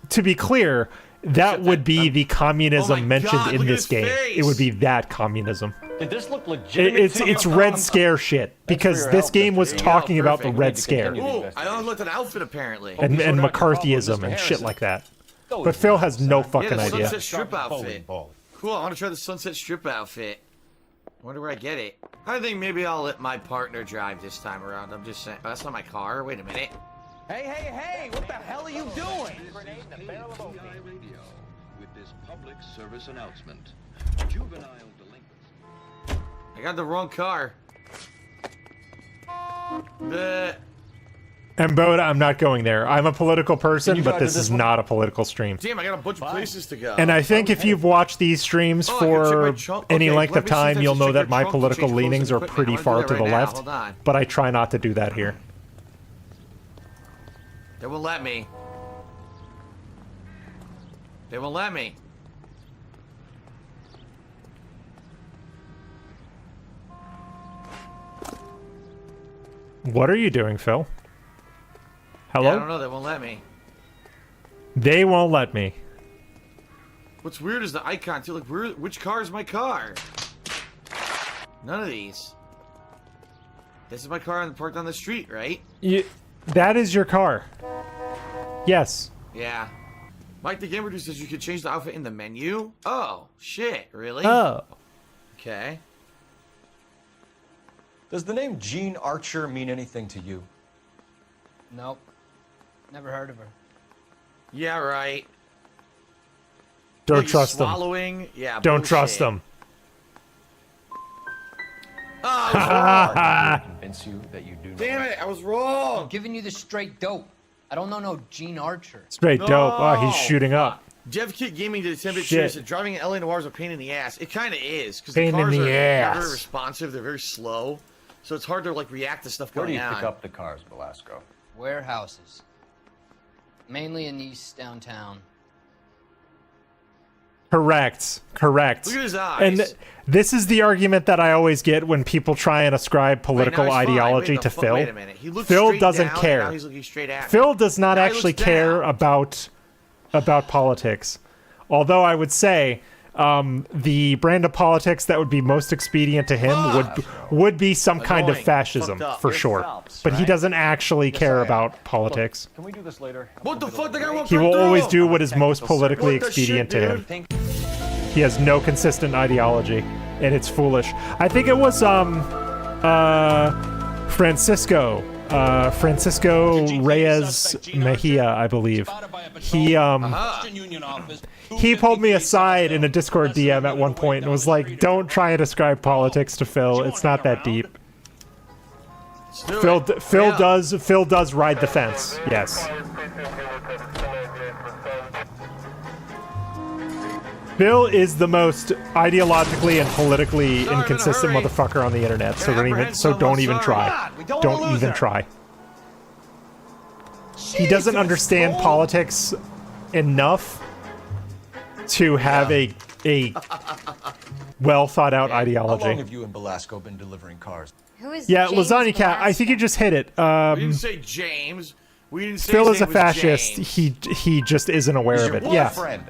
S2: to be clear, that would be the communism mentioned in this game. It would be that communism.
S11: Did this look legitimate?
S2: It's Red Scare shit, because this game was talking about the Red Scare.
S5: Ooh, I unlocked an outfit apparently.
S2: And McCarthyism and shit like that. But Phil has no fucking
S5: the
S2: idea.
S5: Sunset Strip outfit. Cool, I want to try the Sunset Strip outfit. I wonder where I get it. I think maybe I'll let my partner drive this time around. I'm just saying. Oh, that's not my car. Wait a minute.
S9: Hey, hey, hey! What the hell are you doing?
S12: With this public service announcement, juvenile delinquents.
S5: I got the wrong car. Bleh.
S2: And Boda, I'm not going there. I'm a political person, but this is not a political stream.
S5: Damn, I got a bunch of places to go.
S2: And I think if you've watched these streams for any length of time, you'll know that my political leanings are pretty far to the left.
S5: Hold on.
S2: But I try not to do that here.
S5: They won't let me. They won't let me.
S2: What are you doing, Phil? Hello?
S5: Yeah, I don't know. They won't let me.
S2: They won't let me.
S5: What's weird is the icon too. Like, which car is my car? None of these. This is my car parked on the street, right?
S2: That is your car. Yes.
S5: Yeah. Mike the Gamer Dude says you could change the outfit in the menu. Oh, shit. Really?
S2: Oh.
S5: Okay.
S11: Does the name Gene Archer mean anything to you?
S7: Nope. Never heard of her.
S5: Yeah, right.
S2: Don't trust them.
S5: Swallowing. Yeah.
S2: Don't
S5: bullshit.
S2: trust them.
S5: Oh, I was wrong.
S11: Convince you that you do know.
S5: Damn it! I was wrong.
S7: I'm giving you the straight dope. I don't know no Gene Archer.
S2: Straight dope. Oh, he's shooting up.
S5: Jeff Kid Gaming did a 10-bit
S2: Shit.
S5: series that driving in LA Noire is a pain in the ass. It kind of is because the
S2: Pain in
S5: cars
S2: the
S5: are
S2: ass.
S5: not very responsive. They're very slow, so it's hard to like react to stuff
S11: Where
S5: going
S11: do you
S5: on.
S11: pick up the cars, Velasco?
S7: Warehouses. Mainly in East downtown.
S2: Correct.
S3: Look at his eyes.
S2: And this is the argument that I always get when people try and ascribe political ideology to Phil.
S3: Wait a minute. He looked
S2: Phil
S3: straight
S2: doesn't
S3: down,
S2: care.
S3: and now he's looking straight at me.
S2: Phil does not
S3: Now he
S2: actually
S3: looks
S2: care
S3: down.
S2: about politics. Although I would say the brand of politics that would be most expedient to him would be some kind of fascism for sure. But he doesn't actually care about politics.
S11: Can we do this later?
S3: What the fuck? The guy won't
S2: He
S3: come
S2: will
S3: through.
S2: always do what is most politically
S3: What the
S2: expedient
S3: shit,
S2: to him. He has no consistent ideology, and it's foolish. I think it was Francisco Reyes Mejia, I believe. He pulled me aside in a Discord DM at one point and was like, "Don't try and ascribe politics to Phil. It's not that deep." Phil does ride the fence. Yes. Phil is the most ideologically and politically inconsistent motherfucker on the internet. So don't even try. Don't even try. He doesn't understand politics enough to have a well thought out ideology.
S8: How long have you and Belasco been delivering cars?
S10: Who is
S2: Yeah,
S10: James
S2: Lasagna Cat. I think you just hit it.
S3: We didn't say James. We didn't say
S2: Phil
S3: his
S2: is a
S3: name was
S2: fascist.
S3: James.
S2: He just isn't aware of it. Yeah.
S8: Friend.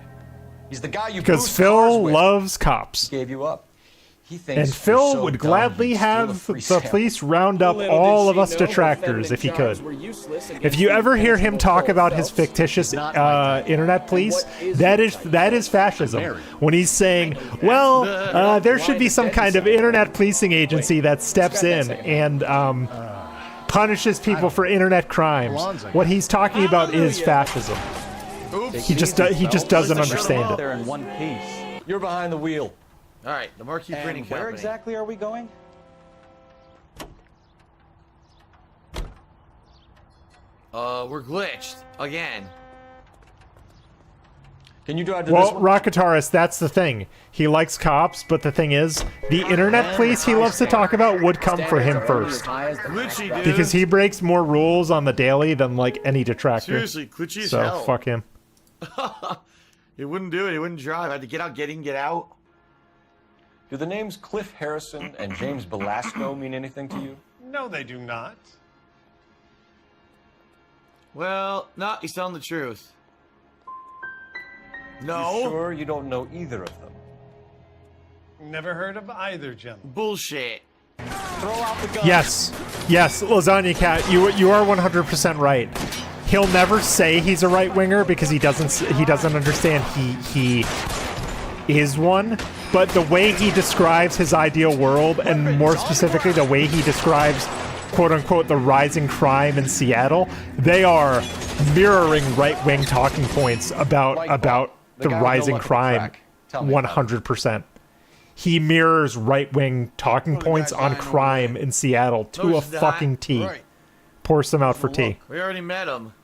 S8: He's the guy you
S2: Because
S8: boost
S2: Phil
S8: cars with.
S2: loves cops.
S8: He gave you up. He thinks
S2: And
S8: you're
S2: Phil
S8: so
S2: would
S8: dumb
S2: gladly
S8: you'd steal a
S2: have
S8: free
S2: the
S8: sample.
S2: police round up all of us detractors if he could. If you ever hear him talk about his fictitious internet police, that is fascism. When he's saying, well, there should be some kind of internet policing agency that steps in and punishes people for internet crimes. What he's talking about is fascism. He just doesn't understand it.
S11: They're in one piece. You're behind the wheel.
S3: All right, the Marquee Printing
S11: And where
S3: Company.
S11: exactly are we going?
S3: We're glitched again.
S11: Can you drive to
S2: Well,
S11: this one?
S2: Rockataurus, that's the thing. He likes cops, but the thing is, the internet police he loves to talk about would come for him first.
S3: Glitchy, dude.
S2: Because he breaks more rules on the daily than, like, any detractor.
S3: Seriously, glitchy as
S2: So,
S3: hell.
S2: fuck him.
S3: He wouldn't do it. He wouldn't drive. I had to get out, get in, get out.
S11: Do the names Cliff Harrison and James Belasco mean anything to you?
S22: No, they do not.
S3: Well, no, he's telling the truth. No.
S11: You sure you don't know either of them?
S22: Never heard of either gentleman.
S3: Bullshit.
S11: Throw out the gun.
S2: Yes, Lasagna Cat, you are 100% right. He'll never say he's a right winger because he doesn't understand he is one. But the way he describes his ideal world, and more specifically the way he describes, quote unquote, the rising crime in Seattle, they are mirroring right wing talking points about the rising crime. 100%. He mirrors right wing talking points on crime in Seattle to a fucking T. Pour some out for tea.
S3: We already met him.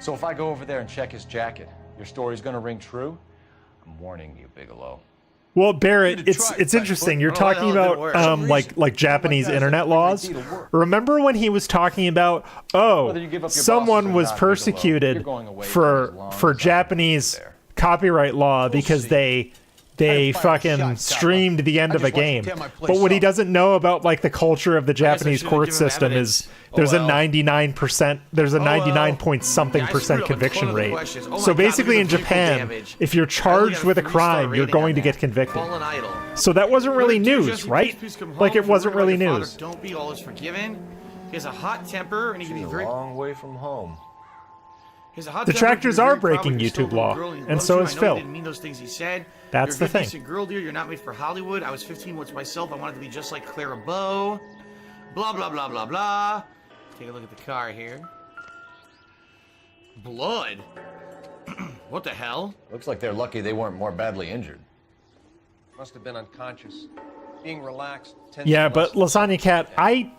S11: So if I go over there and check his jacket, your story's gonna ring true? I'm warning you, Bigelow.
S2: Well, Barrett, it's interesting. You're talking about like Japanese internet laws. Remember when he was talking about someone was persecuted for Japanese copyright law because they fucking streamed the end of a game. But what he doesn't know about like the culture of the Japanese court system is there's a 99%, there's a 99 point something percent conviction rate. So basically in Japan, if you're charged with a crime, you're going to get convicted. So that wasn't really news, right? Like it wasn't really news.
S3: Don't be all is forgiven. He has a hot temper and he can be very
S11: long way from home.
S2: Detractors are breaking YouTube law, and so is Phil.
S3: Didn't mean those things he said.
S2: That's the thing.
S3: You're a girl, dear. You're not made for Hollywood. I was 15 once myself. I wanted to be just like Clara Bow. Blah blah blah blah blah. Take a look at the car here. Blood. What the hell?
S11: Looks like they're lucky they weren't more badly injured.
S21: Must have been unconscious. Being relaxed.
S2: Yeah, but Lasagna Cat, I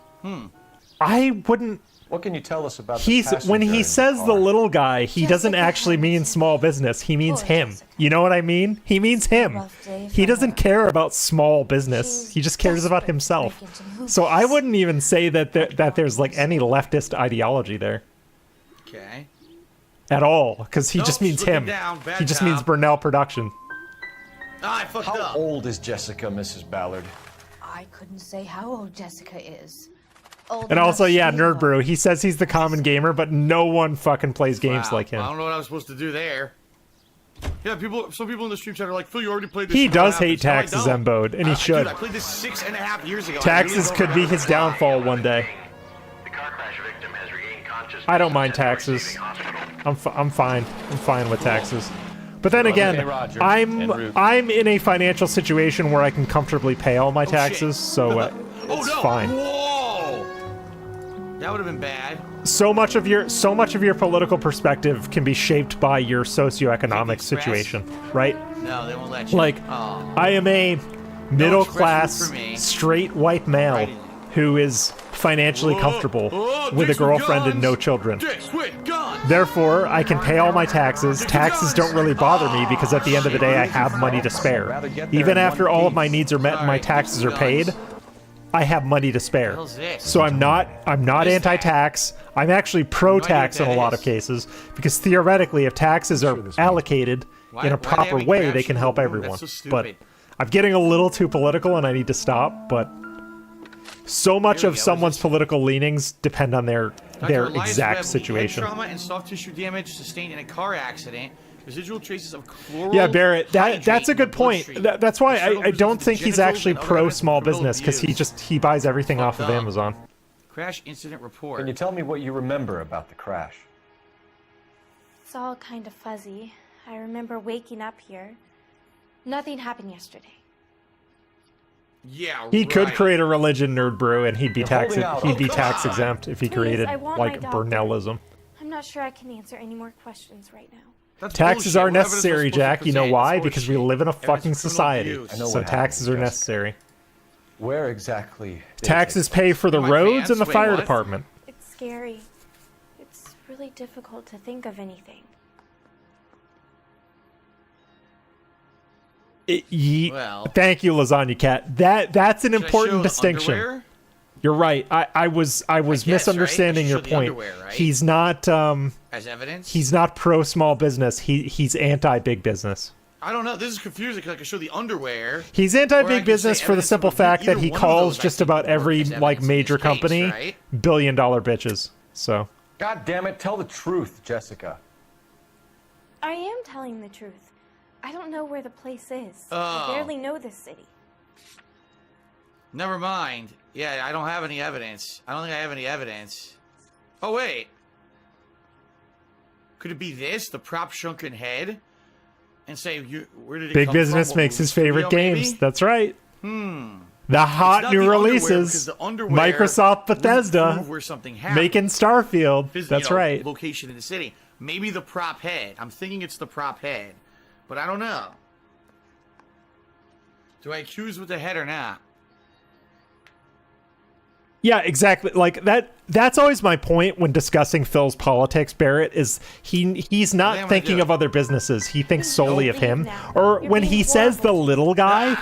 S2: wouldn't.
S11: What can you tell us about
S2: when he says the little guy, he doesn't actually mean small business. He means him. You know what I mean? He means him. He doesn't care about small business. He just cares about himself. So I wouldn't even say that there's like any leftist ideology there.
S3: Okay.
S2: at all, because he just means him. He just means Burnell Production.
S3: I fucked up.
S11: How old is Jessica, Mrs. Ballard?
S10: I couldn't say how old Jessica is. Old
S2: And also,
S10: enough
S2: yeah,
S10: to
S2: Nerd Brew. He says he's the common gamer, but no one fucking plays games like him.
S5: I don't know what I was supposed to do there. Yeah, some people in the stream chat are like, Phil, you already played this.
S2: He does hate taxes, Embode, and he should.
S5: Dude, I played this 6.5 years ago.
S2: Taxes could be his downfall one day. I don't mind taxes. I'm fine. I'm fine with taxes. But then again, I'm in a financial situation where I can comfortably pay all my taxes, so it's fine.
S3: Whoa! That would have been bad.
S2: So much of your political perspective can be shaped by your socioeconomic situation, right?
S3: No, they won't let you.
S2: Like, I am a middle class, straight white male who is financially comfortable with a girlfriend and no children. Therefore, I can pay all my taxes. Taxes don't really bother me because at the end of the day, I have money to spare. Even after all of my needs are met and my taxes are paid, I have money to spare. So I'm not anti-tax. I'm actually pro-tax in a lot of cases because theoretically, if taxes are allocated in a proper way, they can help everyone. But I'm getting a little too political and I need to stop, but so much of someone's political leanings depend on their exact situation.
S3: Head trauma and soft tissue damage sustained in a car accident. Residual traces of chloral.
S2: Yeah, Barrett, that's a good point. That's why I don't think he's actually pro small business, because he buys everything off of Amazon.
S3: Crash incident report.
S11: Can you tell me what you remember about the crash?
S4: It's all kind of fuzzy. I remember waking up here. Nothing happened yesterday.
S3: Yeah,
S2: he could create a religion, Nerd Brew, and he'd be tax exempt if he created like Burnellism.
S4: I'm not sure I can answer any more questions right now.
S2: Taxes are necessary, Jack. You know why? Because we live in a fucking society. So taxes are necessary.
S11: Where exactly?
S2: Taxes pay for the roads and the fire department.
S4: It's scary. It's really difficult to think of anything.
S2: Thank you, Lasagna Cat. That's an important distinction.
S3: Underwear?
S2: You're right. I was misunderstanding your point.
S3: Underwear, right?
S2: He's not
S3: as evidence.
S2: He's not pro small business. He's anti big business.
S3: I don't know. This is confusing because I can show the underwear.
S2: He's anti big business for the simple fact that he calls just about every major company
S3: right?
S2: billion-dollar bitches. So.
S11: God damn it! Tell the truth, Jessica.
S4: I am telling the truth. I don't know where the place is.
S3: Oh.
S4: I barely know this city.
S3: Never mind. Yeah, I don't have any evidence. I don't think I have any evidence. Oh, wait. Could it be this? The prop shrunken head? And say, where did it
S2: Big
S3: come
S2: business
S3: from?
S2: makes his favorite games.
S3: Maybe?
S2: That's right.
S3: The
S2: hot new releases. Microsoft Bethesda.
S3: Where something happened.
S2: Making Starfield. That's right.
S3: Location in the city. Maybe the prop head. I'm thinking it's the prop head. But I don't know. Do I accuse with the head or not?
S2: Yeah, exactly. Like that's always my point when discussing Phil's politics, Barrett, is he's not thinking of other businesses. He thinks solely of him. Or when he says the little guy,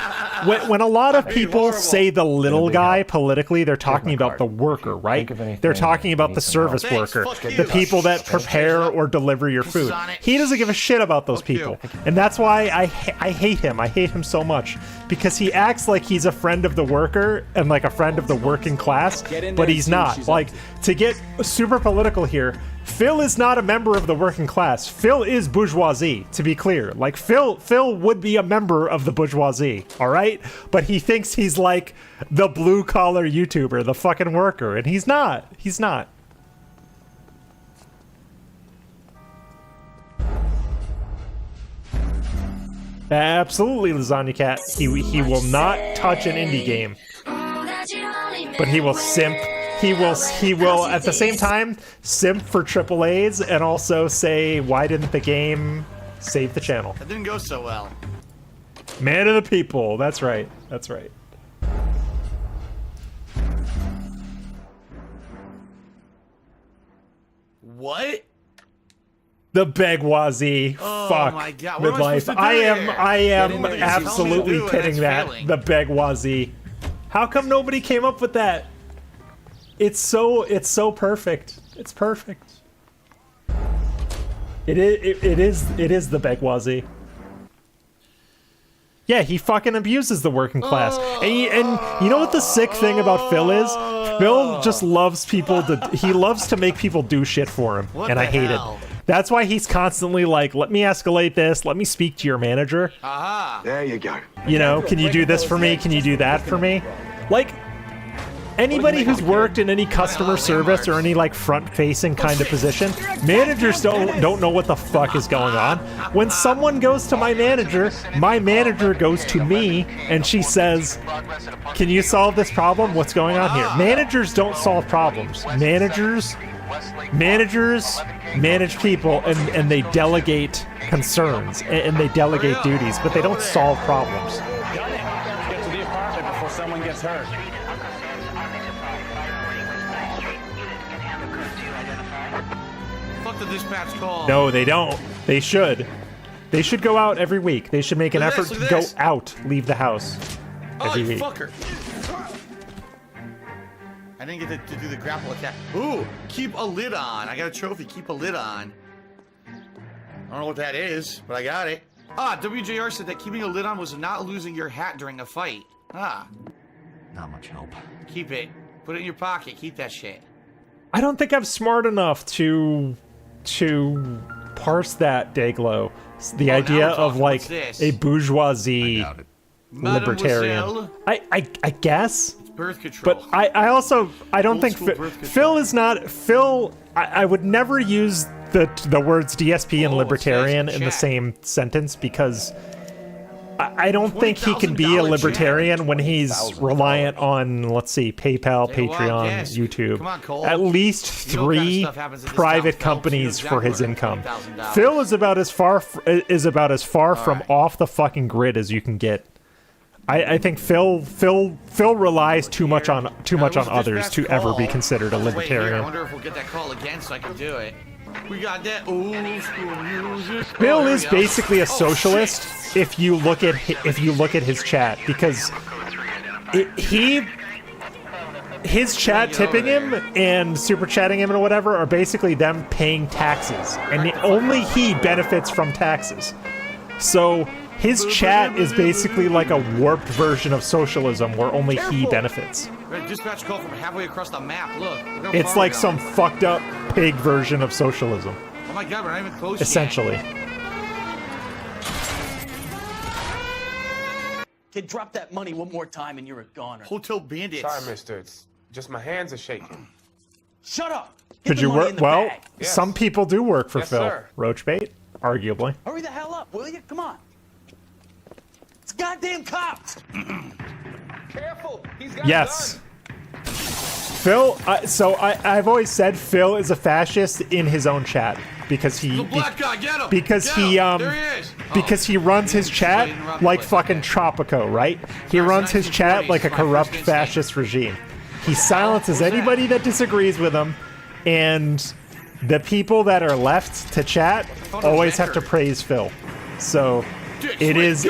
S2: when a lot of people say the little guy politically, they're talking about the worker, right? They're talking about the service worker, the people that prepare or deliver your food. He doesn't give a shit about those people. And that's why I hate him. I hate him so much because he acts like he's a friend of the worker and like a friend of the working class. But he's not. Like, to get super political here, Phil is not a member of the working class. Phil is bourgeoisie, to be clear. Like, Phil would be a member of the bourgeoisie, all right? But he thinks he's like the blue-collar YouTuber, the fucking worker, and he's not. He's not. Absolutely, Lasagna Cat. He will not touch an indie game. But he will simp. He will at the same time simp for AAAs and also say, why didn't the game save the channel?
S3: That didn't go so well.
S2: Man of the people. That's right. That's right.
S3: What?
S2: The Begwazi.
S3: Oh
S2: Fuck.
S3: my God. What
S2: Midlife. I am absolutely pitting that. The Begwazi. How come nobody came up with that? It's so perfect. It's perfect. It is the Begwazi. Yeah, he fucking abuses the working class. And you know what the sick thing about Phil is? Phil just loves people he loves to make people do shit for him. And I hate it. That's why he's constantly like, let me escalate this, let me speak to your manager.
S5: Aha!
S6: There you go.
S2: You know, can you do this for me? Can you do that for me? Like, anybody who's worked in any customer service or any like front-facing kind of position, managers don't know what the fuck is going on. When someone goes to my manager goes to me and she says, "Can you solve this problem? What's going on here?" Managers don't solve problems. Managers manage people and they delegate concerns and they delegate duties, but they don't solve problems.
S14: Get to the apartment before someone gets hurt.
S5: Fuck the dispatch call.
S2: No, they don't. They should. They should go out every week. They should make an effort to go out, leave the house every week.
S5: Fucker. I didn't get to do the grapple attack. Ooh, keep a lid on. I got a trophy, keep a lid on. I don't know what that is, but I got it. Ah, WJR said that keeping a lid on was not losing your hat during a fight. Ah.
S11: Not much help.
S5: Keep it. Put it in your pocket. Keep that shit.
S2: I don't think I'm smart enough to parse that, Dayglow. The idea of like a bourgeoisie libertarian. I guess.
S5: It's birth control.
S2: But I don't think Phil is not Phil. I would never use the words DSP and libertarian in the same sentence because I don't think he can be a libertarian when he's reliant on, let's see, PayPal, Patreon, YouTube. At least 3 private companies for his income. Phil is about as far from off the fucking grid as you can get. I think Phil relies too much on others to ever be considered a libertarian.
S5: I wonder if we'll get that call again so I can do it. We got that old school music.
S2: Phil is basically a socialist if you look at his chat, because his chat tipping him and super chatting him and whatever are basically them paying taxes, and only he benefits from taxes. So his chat is basically like a warped version of socialism where only he benefits.
S5: Dispatch call from halfway across the map. Look.
S2: It's like some fucked up pig version of socialism.
S5: Oh my god, we're not even close
S2: essentially.
S5: Yet.
S15: Kid, drop that money one more time and you're a goner.
S5: Hotel bandits.
S16: Sorry, mister. It's just my hands are shaking.
S15: Shut up!
S2: Could you work? Well, some people do work for Phil.
S16: Sir.
S2: Roachbait, arguably.
S15: Hurry the hell up, will you? Come on. It's goddamn cops!
S16: Careful! He's got
S2: yes. Phil, I've always said Phil is a fascist in his own chat because he because he runs his chat like fucking Tropico, right? He runs his chat like a corrupt fascist regime. He silences anybody that disagrees with him, and the people that are left to chat always have to praise Phil. So it is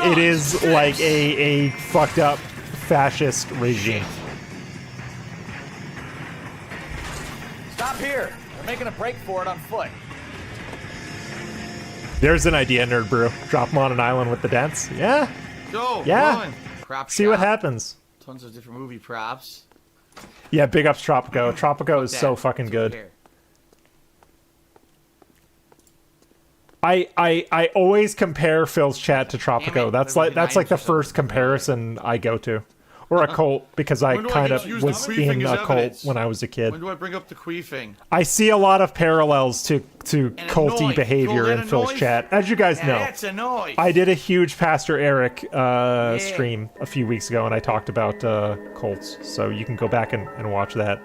S2: like a fucked up fascist regime.
S21: Stop here. We're making a break for it on foot.
S2: There's an idea, Nerd Brew. Drop them on an island with the dents. Yeah.
S5: Go.
S2: Yeah.
S5: Prop
S2: See what happens.
S5: Tons of different movie props.
S2: Yeah, big ups Tropico. Tropico is so fucking good. I always compare Phil's chat to Tropico. That's like the first comparison I go to. Or a cult, because I kind of was in a cult when I was a kid.
S5: When do I bring up the queefing?
S2: I see a lot of parallels to culty behavior in Phil's chat. As you guys know, I did a huge Pastor Eric stream a few weeks ago, and I talked about cults. So you can go back and watch that.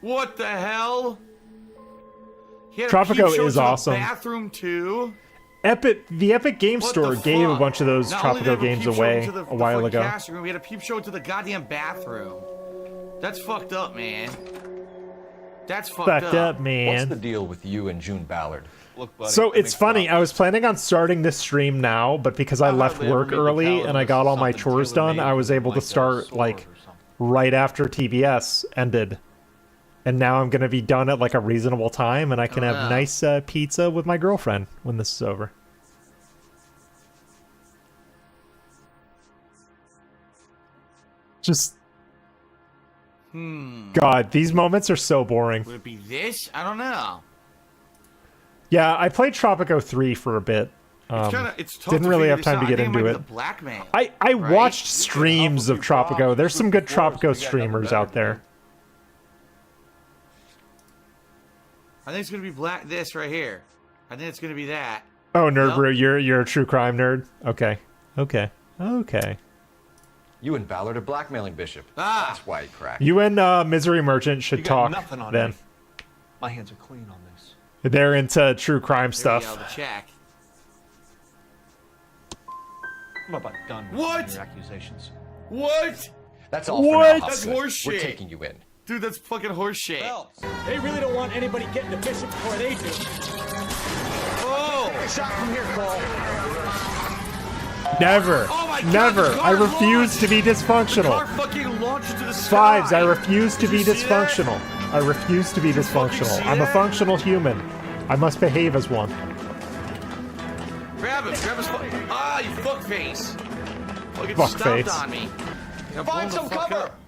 S5: What the hell?
S2: Tropico is awesome.
S5: Bathroom too.
S2: The Epic Game Store gave a bunch of those Tropico games away a while ago.
S5: We had a peep show into the goddamn bathroom. That's fucked up, man. That's fucked up,
S2: man.
S11: What's the deal with you and June Ballard?
S16: Look, buddy,
S2: so it's funny. I was planning on starting this stream now, but because I left work early and I got all my chores done, I was able to start like right after TBS ended. And now I'm going to be done at like a reasonable time, and I can have nice pizza with my girlfriend when this is over. Just... God, these moments are so boring.
S3: Would it be this? I don't know.
S2: Yeah, I played Tropico 3 for a bit.
S3: It's tough
S2: didn't
S3: to
S2: really
S3: figure
S2: have
S3: this
S2: time
S3: out.
S2: to get
S3: I think it
S2: into
S3: might be
S2: it.
S3: the blackmail,
S2: I
S3: right?
S2: watched streams of Tropico. There's some good Tropico streamers out there.
S3: I think it's gonna be this right here. I think it's gonna be that.
S2: Oh, Nerd Brew, you're a true crime nerd? Okay.
S11: You and Ballard are blackmailing Bishop. That's why he cracked.
S2: You and Misery Merchant should talk
S18: nothing on
S2: then.
S18: me. My hands are clean on this.
S2: They're into true crime
S3: There
S2: stuff.
S3: we go, the check.
S18: I'm about done
S3: What?
S18: with your accusations.
S3: What?
S11: That's all
S2: What?
S11: for now,
S3: That's
S11: Hopgood.
S3: horse
S11: We're
S3: shit.
S11: taking you in.
S3: Dude, that's fucking horse shit.
S15: They really don't want anybody getting to Bishop before they do.
S3: Oh!
S15: Take a shot from here, Cole.
S2: Never.
S3: Oh my God,
S2: Never.
S3: the
S2: I
S3: car
S2: refuse to be
S3: The
S2: dysfunctional.
S3: car fucking launched into the sky.
S2: Fives, I refuse to be
S3: Did you see that?
S2: dysfunctional. I refuse to be dysfunctional.
S3: see
S2: I'm a
S3: that?
S2: functional human. I must behave as one.
S3: Grab him. Grab his Ah, you fuckface. Fucking
S2: Fuck
S3: stomped
S2: face.
S3: on me. Now blow
S9: Find
S3: the
S9: some
S3: fuck
S9: cover.
S3: up.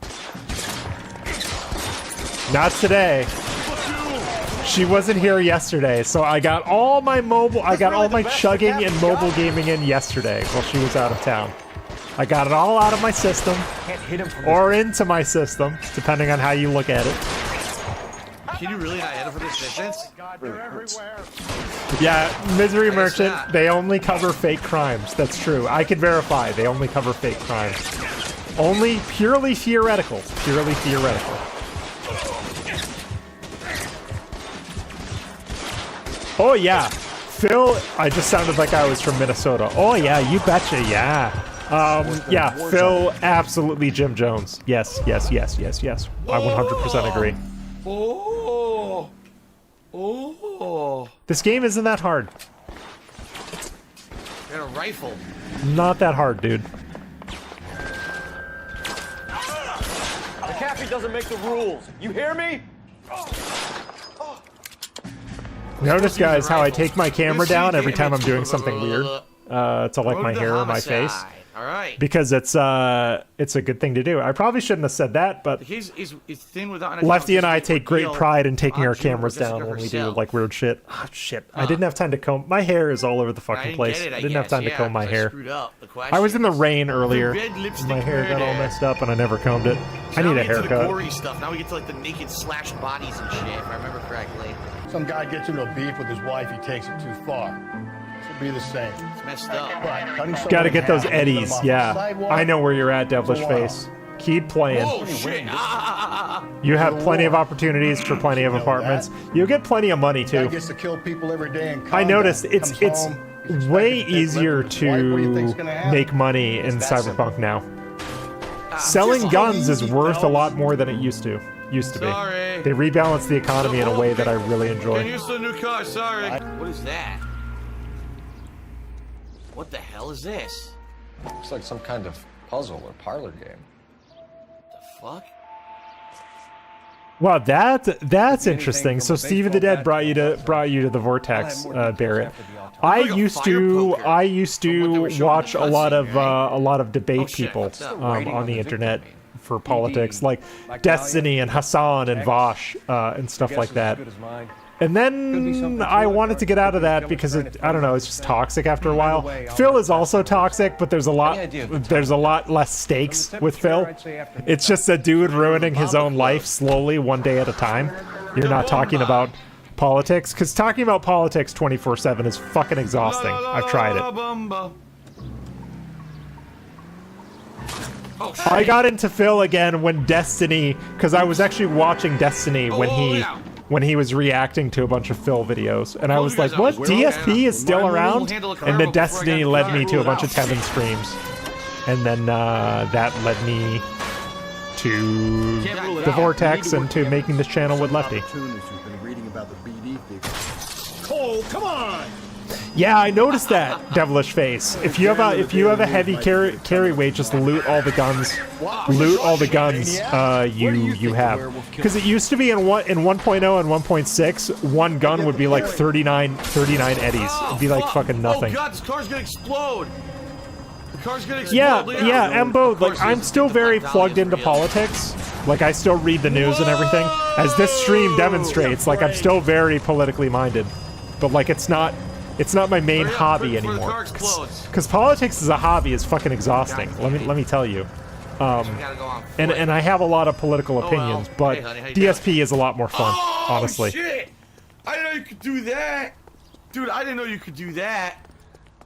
S2: Not today. She wasn't here yesterday, so I got all my chugging and mobile gaming in yesterday while she was out of town. I got it all out of my system,
S18: Can't hit him from
S2: or into my system, depending on how you look at it.
S3: Can you really not hit him from this distance?
S2: Yeah, Misery
S3: guess
S2: Merchant,
S3: not.
S2: they only cover fake crimes. That's true. I can verify they only cover fake crimes. Only purely theoretical. Purely theoretical. Oh yeah, Phil, I just sounded like I was from Minnesota. Oh yeah, you betcha, yeah. Yeah, Phil, absolutely Jim Jones. Yes. I 100% agree.
S3: Oh.
S2: This game isn't that hard.
S3: Got a rifle.
S2: Not that hard, dude.
S9: The Cappy doesn't make the rules. You hear me?
S2: Notice, guys, how I take my camera down every time I'm doing something weird to like my hair or my face.
S3: All right.
S2: Because it's a good thing to do. I probably shouldn't have said that, but
S3: He's thin without
S2: Lefty and I take great pride in taking our
S3: Aljamal
S2: cameras
S3: Jessica
S2: down when we do
S3: herself.
S2: like weird shit. Oh shit! I didn't have time to comb. My hair is all over the fucking place. I didn't have time to comb my hair. I was in the rain earlier. My hair got all messed up and I never combed it. I need a
S3: The
S2: haircut.
S3: gory stuff. Now we get to like the naked slashed bodies and shit. If I remember correctly.
S22: Some guy gets into a beef with his wife, he takes it too far. Should be the same.
S3: It's messed up.
S22: But cutting someone
S2: Gotta
S22: in
S2: get those
S22: half and putting
S2: eddies.
S22: them off the
S2: Yeah,
S22: sidewalk,
S2: I know where you're at, Devilish
S22: Wow.
S2: Face. Keep playing.
S3: Oh shit!
S2: You have plenty of opportunities for plenty of apartments. You'll get plenty of money
S22: Guy
S2: too.
S22: gets to kill people every day in
S2: I
S22: combat.
S2: noticed it's
S22: Comes home, he's
S2: way
S22: expected to take
S2: easier
S22: live with his wife. What do you think's
S2: to
S22: gonna happen?
S2: make money in
S22: It's that
S2: Cyberpunk
S22: simple.
S2: now. Selling guns is worth a lot more than it used to be.
S3: Sorry.
S2: They rebalanced the economy in a way that I really
S3: Can
S2: enjoy.
S3: use the new car. Sorry. What is that? What the hell is this?
S11: Looks like some kind of puzzle or parlor game.
S3: The fuck?
S2: Wow, that's interesting. So Steve the Dead brought you to the Vortex, Barrett. I used to watch a lot of debate people on the internet for politics, like Destiny and Hassan and Vosh and stuff like that. And then I wanted to get out of that because I don't know, it's just toxic after a while. Phil is also toxic, but there's a lot less stakes with Phil. It's just a dude ruining his own life slowly, one day at a time. You're not talking about politics, because talking about politics 24/7 is fucking exhausting. I've tried it.
S3: Oh,
S2: I got into Phil again when Destiny, because I was actually watching Destiny when he was reacting to a bunch of Phil videos, and I was like, what, DSP is still around? And then Destiny led me to a bunch of Tevin streams, and then that led me to the Vortex and to making this channel with Lefty.
S22: Cole, come on!
S2: Yeah, I noticed that, Devilish Face. If you have a heavy carry weight, just loot all the guns. Loot all the guns you have. Because it used to be in 1.0 and 1.6, one gun would be like 39 eddies. It'd be like fucking nothing.
S3: Oh god, this car's gonna explode. The car's gonna explode.
S2: Yeah, Embo, like I'm still very plugged into politics. Like I still read the news and everything. As this stream demonstrates, like I'm still very politically minded. But like it's not my main hobby anymore. Because politics as a hobby is fucking exhausting. Let me tell you. And I have a lot of political opinions, but DSP is a lot more fun, honestly.
S3: Shit! I didn't know you could do that, dude. I didn't know you could do that.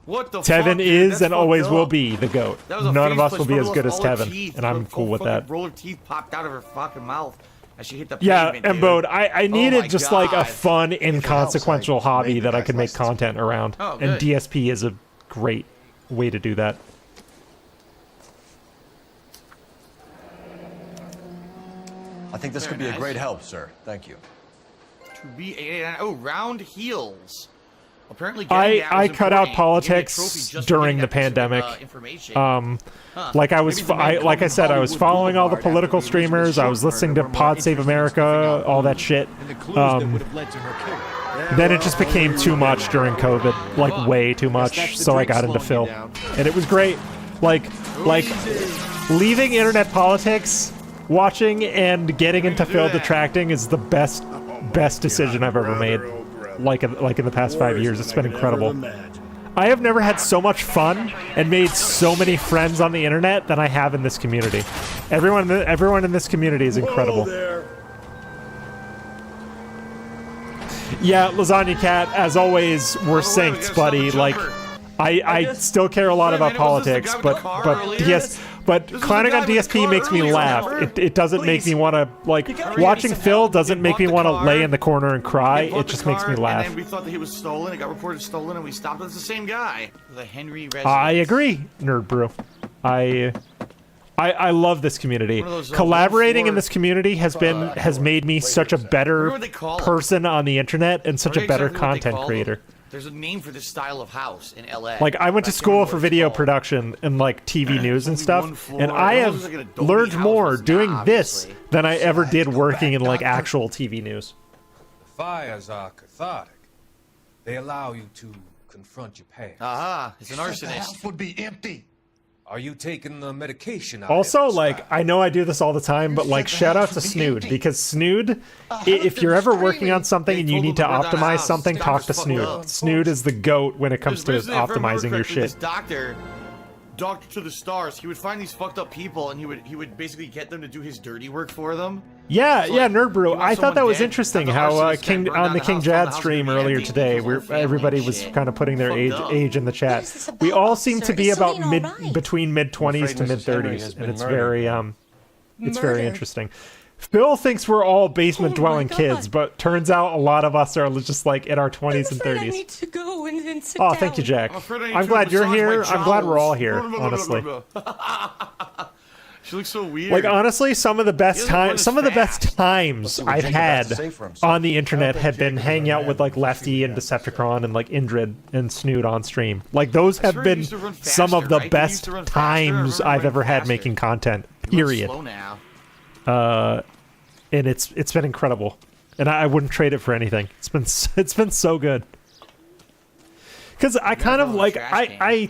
S3: What the
S2: Tevin
S3: fuck, dude?
S2: is
S3: That's
S2: and always
S3: fucked
S2: will
S3: up.
S2: be the GOAT.
S3: That was a
S2: None of
S3: face
S2: us will
S3: punch,
S2: be as
S3: one
S2: good
S3: of
S2: as
S3: those all
S2: Tevin,
S3: teeth,
S2: and I'm cool with
S3: fucking
S2: that.
S3: Roller teeth popped out of her fucking mouth as she hit the
S2: Yeah,
S3: pavement,
S2: Embode,
S3: dude.
S2: I needed just like a
S3: God.
S2: fun, inconsequential hobby that I could make content around.
S3: Oh,
S2: And
S3: good.
S2: DSP is a great way to do that.
S11: I think this could be a great help, sir. Thank you.
S3: To be round heels. Apparently,
S2: I cut out politics during the pandemic. Like I said, I was following all the political streamers. I was listening to Pod Save America, all that shit. Then it just became too much during COVID, like way too much. So I got into Phil, and it was great. Like leaving internet politics, watching and getting into Phil detracting is the best decision I've ever made. Like in the past 5 years, it's been incredible. I have never had so much fun and made so many friends on the internet than I have in this community. Everyone in this community is incredible. Yeah, Lasagna Cat, as always, we're synced, buddy. Like, I still care a lot about politics, but clowning on DSP makes me laugh. It doesn't make me want to, like, watching Phil doesn't make me want to lay in the corner and cry. It just makes me laugh.
S3: And then we thought that he was stolen. It got reported stolen, and we stopped. It's the same guy. The Henry resident.
S2: I agree, Nerd Brew. I love this community. Collaborating in this community has made me such a better person on the internet and such a better content creator.
S3: There's a name for this style of house in LA.
S2: Like, I went to school for video production and like TV news and stuff, and I have learned more doing this than I ever did working in like actual TV news.
S8: The fires are cathartic. They allow you to confront your past.
S3: Aha, it's an arsonist.
S8: The house would be empty. Are you taking the medication?
S2: Also, like, I know I do this all the time, but like, shout out to Snood, because Snood, if you're ever working on something and you need to optimize something, talk to Snood. Snood is the GOAT when it comes to optimizing your shit.
S3: This doctor to the stars, he would find these fucked up people, and he would basically get them to do his dirty work for them.
S2: Yeah,
S3: So,
S2: yeah,
S3: like,
S2: Nerd Brew.
S3: you want
S2: I thought that was
S3: someone dead,
S2: interesting
S3: have the
S2: how
S3: arsonist
S2: King
S3: burn
S2: on
S3: down
S2: the
S3: the
S2: King
S3: house,
S2: Jad
S3: the house
S2: stream
S3: would be
S2: earlier
S3: empty,
S2: today,
S3: people's
S2: where
S3: whole family
S2: everybody
S3: and
S2: was
S3: shit.
S2: kind of putting their age in the chat. We all seem to be about between mid-20s to mid-30s, and it's very interesting. Phil thinks we're all basement-dwelling kids, but turns out a lot of us are just like in our 20s and 30s.
S17: I need to go and sit
S2: Oh,
S17: down.
S2: thank you, Jack. I'm glad you're here. I'm glad we're all here, honestly.
S3: She looks so weird.
S2: Like, honestly, some of the best times I've had on the internet have been hanging out with like Lefty and Decepticon and like Indrid and Snood on stream. Like, those have been some of the best times I've ever had making content. Period. And it's been incredible, and I wouldn't trade it for anything. It's been so good. Because I kind of like I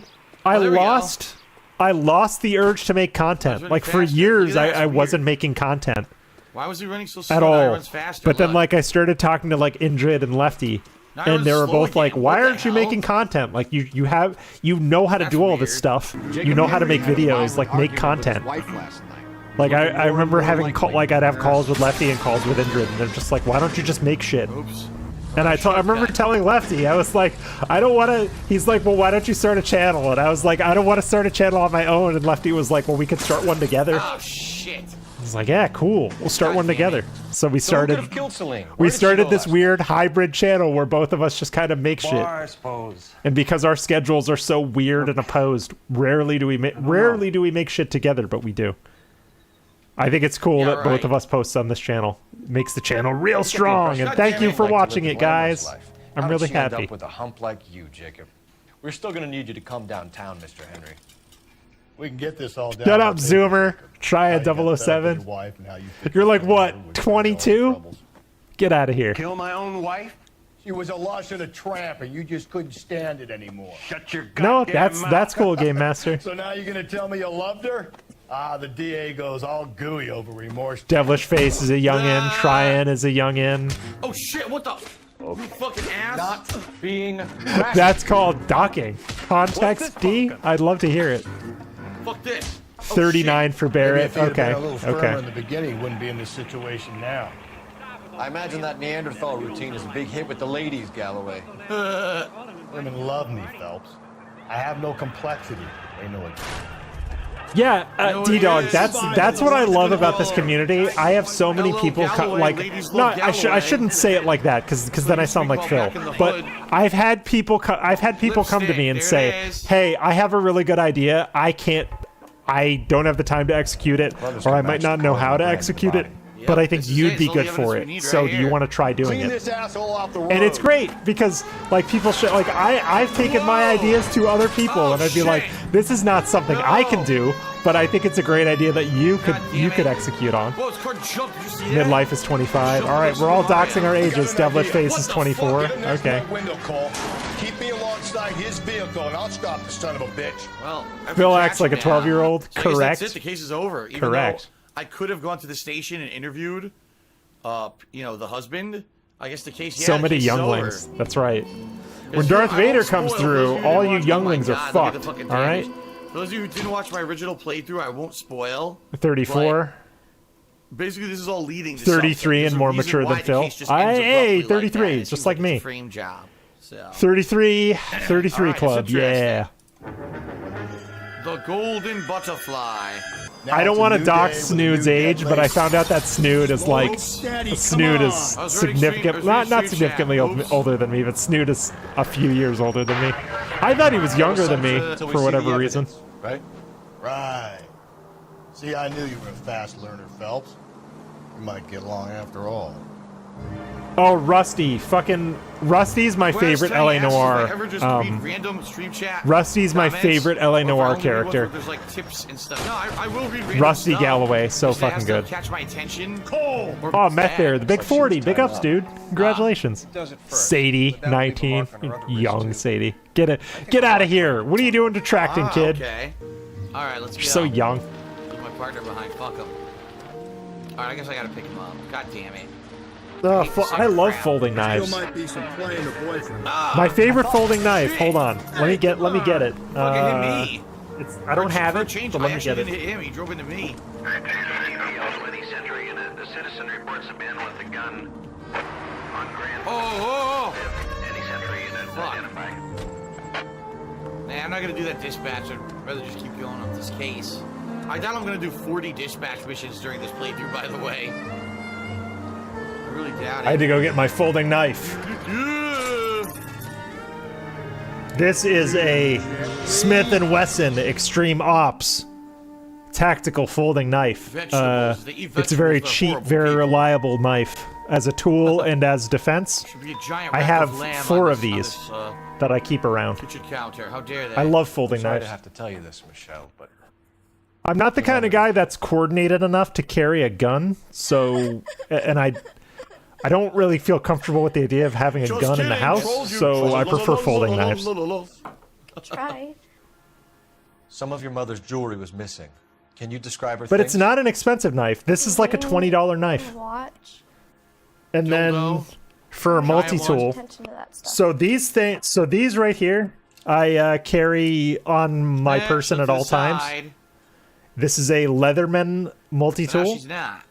S2: lost the urge to make content. Like, for years I wasn't making content
S3: Why was he running so slow?
S2: at
S3: Now he
S2: all.
S3: runs faster.
S2: But then
S3: Look.
S2: like I started talking to like Indrid and Lefty,
S3: Now he
S2: and
S3: runs
S2: they were
S3: slow
S2: both like,
S3: again.
S2: "Why
S3: What the
S2: aren't you
S3: hell?
S2: making content? Like you know how to do all this stuff. You know how to make videos. Like, make content." Like, I remember having I'd have calls with Lefty and calls with Indrid, and they're just like, "Why don't you just make shit?" And I remember telling Lefty, I was like, "I don't want to." He's like, "Well, why don't you start a channel?" And I was like, "I don't want to start a channel on my own." And Lefty was like, "Well, we could start one together."
S3: Oh shit!
S2: I was like, "Yeah, cool. We'll start one together." So we started.
S9: could've killed Celine? Where
S2: We
S9: did she
S2: started
S9: go
S2: this
S9: last
S2: weird hybrid channel where both of us just kind of make shit.
S9: I suppose.
S2: And because our schedules are so weird and opposed, rarely do we make shit together, but we do. I think it's cool that both of us post on this channel. It makes the channel real strong, and thank you for watching it, guys.
S11: How
S2: really
S11: did she end
S2: happy.
S11: up with a hump like you, Jacob? We're still gonna need you to come downtown, Mr. Henry.
S22: We can get this all down.
S2: Shut up, Zoomer. Try a 007. You're like, what, 22? Get out of here.
S22: Kill my own wife? She was a lush and a tramp, and you just couldn't stand it anymore. Shut your
S2: No,
S22: goddamn mouth.
S2: that's cool, Game Master.
S22: So now you're gonna tell me you loved her? Ah, the DA goes all gooey over remorse.
S2: Devilish Face is a youngin. Tryan is a youngin.
S5: Oh shit, what the? You fucking ass.
S22: Not being
S2: That's called docking. Context D? I'd love to hear it.
S5: Fuck this.
S2: 39 for Barrett.
S22: Maybe if you'd
S2: Okay.
S22: been a little firmer
S2: Okay.
S22: in the beginning, you wouldn't be in this situation now.
S11: I imagine that Neanderthal routine is a big hit with the ladies, Galloway.
S22: Women love me, Phelps. I have no complexity. They know it.
S2: Yeah, D-Dog, that's what I love about this community. I have so many people I shouldn't say it like that because then I sound like Phil. But I've had people come to me and say, "Hey, I have a really good idea. I don't have the time to execute it, or I might not know how to execute it, but I think you'd be good for it. So do you want to try doing
S22: Clean
S2: it?"
S22: this asshole off the road.
S2: And it's great because like people should like I've taken my ideas to other people and I'd be like, this is not something I can do, but I think it's a great idea that you could execute on.
S5: Whoa, it's called jump. Did you see that?
S2: Midlife is 25. All right, we're all doxing our ages. Devilish Face is 24. Okay.
S22: Window call. Keep me alongside his vehicle, and I'll stop the son of a bitch.
S5: Well,
S2: Phil acts like a 12-year-old.
S5: So I guess
S2: Correct.
S5: that's it. The case is over. Even
S2: Correct.
S5: though I could have gone to the station and interviewed, the husband. I guess the case. Yeah,
S2: So
S5: the
S2: many
S5: case is
S2: younglings.
S5: over.
S2: That's right. When
S5: Because
S2: Darth
S5: I won't
S2: Vader comes
S5: spoil
S2: through,
S5: those of
S2: all
S5: who
S2: you
S5: didn't watch-
S2: younglings
S5: oh
S2: are
S5: my God, look at
S2: fucked.
S5: the fucking
S2: All right.
S5: damage. For those of you who didn't watch my original playthrough, I won't spoil.
S2: 34.
S5: Basically, this is all leading to
S2: 33
S5: something. There's
S2: and
S5: a
S2: more
S5: reason
S2: mature
S5: why
S2: than
S5: the
S2: Phil.
S5: case just ends
S2: Hey,
S5: abruptly like that.
S2: 33,
S5: It
S2: just
S5: seems
S2: like
S5: it's
S2: me.
S5: a frame job. So
S2: 33
S5: All right,
S2: club.
S5: it's
S2: Yeah.
S5: The Golden Butterfly.
S2: I don't want to dox Snood's age, but I found out that Snood is like Snood is significant, not significantly older than me, but Snood is a few years older than me. I thought he was younger than me for whatever reason.
S22: Right? Right. See, I knew you were a fast learner, Phelps. You might get along after all.
S2: Oh, Rusty, fucking Rusty's my favorite LA Noire. Rusty's my favorite LA Noire character.
S5: There's like tips and stuff. No, I will read random
S2: Rusty
S5: stuff.
S2: Galloway, so
S5: Just to
S2: fucking
S5: ask
S2: good.
S5: to Catch my attention.
S2: Oh, Meth Bear, the big 40, big ups, dude. Congratulations. Sadie, 19, young Sadie. Get out of here. What are you doing detracting, kid?
S5: Okay. All right, let's go.
S2: You're so young.
S5: Leave my partner behind. Fuck him. All right, I guess I gotta pick him up. God damn it.
S2: I love folding knives.
S22: might be some playing a boyfriend.
S2: My favorite folding knife. Hold on. Let me get it.
S5: Fucking hit me.
S2: I don't have it, but let
S5: I
S2: me get
S5: actually
S2: it.
S5: didn't hit him. He drove into me.
S12: The citizen reports a man with a gun on Grand.
S5: Oh!
S12: Any Sentry unit identify.
S5: Nah, I'm not gonna do that dispatch. I'd rather just keep going on this case. I doubt I'm gonna do 40 dispatch missions during this playthrough, by the way. I really doubt it.
S2: I had to go get my folding knife. This is a Smith & Wesson Extreme Ops tactical folding knife. It's a very cheap, very reliable knife as a tool and as defense. I have 4 of these that I keep around.
S5: Kitchen counter. How dare they?
S2: I love folding
S11: Sorry
S2: knives.
S11: to have to tell you this, Michelle, but
S2: I'm not the kind of guy that's coordinated enough to carry a gun, so and I don't really feel comfortable with the idea of having a gun in the house, so I prefer folding knives.
S4: Try.
S11: some of your mother's jewelry was missing. Can you describe her
S2: But
S11: things?
S2: it's not an expensive knife. This is like a $20 knife.
S4: Watch.
S2: And then for a multi-tool, so these things, so these right here, I carry on my person at all times. This is a Leatherman multi-tool.
S5: She's not.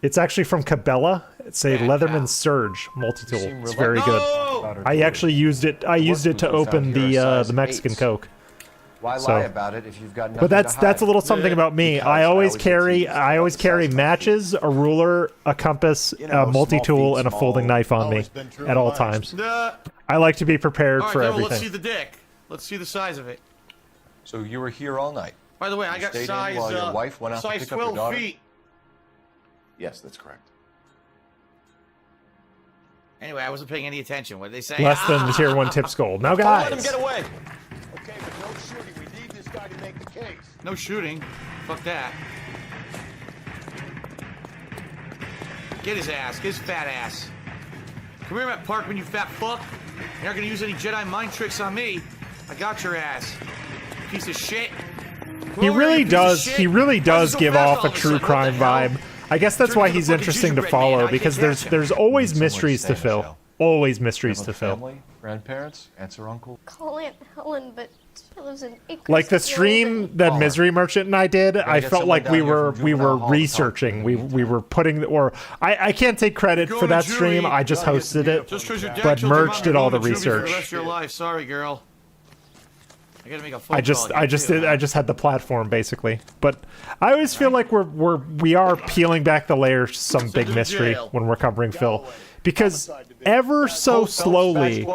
S2: It's actually from Cabela. It's a Leatherman Surge multi-tool. It's very good. I actually used it. I used it to open the Mexican Coke.
S11: Why lie about it if you've got nothing
S2: But that's
S11: to hide?
S2: a little something about me. I always carry matches, a ruler, a compass, a multi-tool, and a folding knife on me at all times. I like to be prepared
S5: All right,
S2: for
S5: Devil,
S2: everything.
S5: let's see the dick. Let's see the size of it.
S11: So you were here all night.
S5: By the way, I
S11: You
S5: got
S11: stayed in
S5: size
S11: while your wife went out to
S5: size
S11: pick up your
S5: 12
S11: daughter?
S5: feet.
S6: Yes, that's correct.
S3: Anyway, I wasn't paying any attention. What did they say?
S2: Less than the tier 1 tips gold. Now, guys.
S22: Let him get away. Okay, but no shooting. We need this guy to make the case.
S3: No shooting. Fuck that. Get his ass. Get his fat ass. Come here, Matt Parkman, you fat fuck. You're not gonna use any Jedi mind tricks on me. I got your ass. Piece of shit.
S2: He really does. He really does give off a true crime vibe. I guess that's why he's interesting to follow, because there's always mysteries to fill. Always mysteries to fill.
S11: Family, grandparents, aunts or uncle.
S4: Call Aunt Helen, but she lives in acres.
S2: Like the stream that Misery Merchant and I did, I felt like we were researching. We were putting, or I can't take credit for that stream. I just hosted it, but Merch did all the research.
S3: The rest of your life. Sorry, girl. I gotta make a phone
S2: I just had the platform basically, but I always feel like we are peeling back the layers to some big mystery when we're covering Phil, because ever so slowly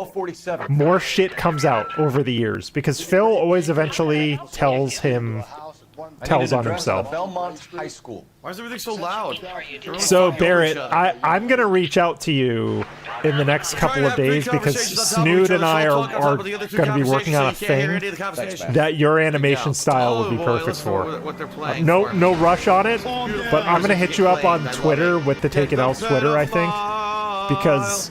S2: more shit comes out over the years, because Phil always eventually tells on himself.
S11: Belmont High School.
S3: Why is everything so loud?
S2: So Barrett, I'm gonna reach out to you in the next couple of days, because Snood and I are gonna be working on a thing that your animation style would be perfect for. No rush on it, but I'm gonna hit you up on Twitter with the Take It Out Twitter, I think, because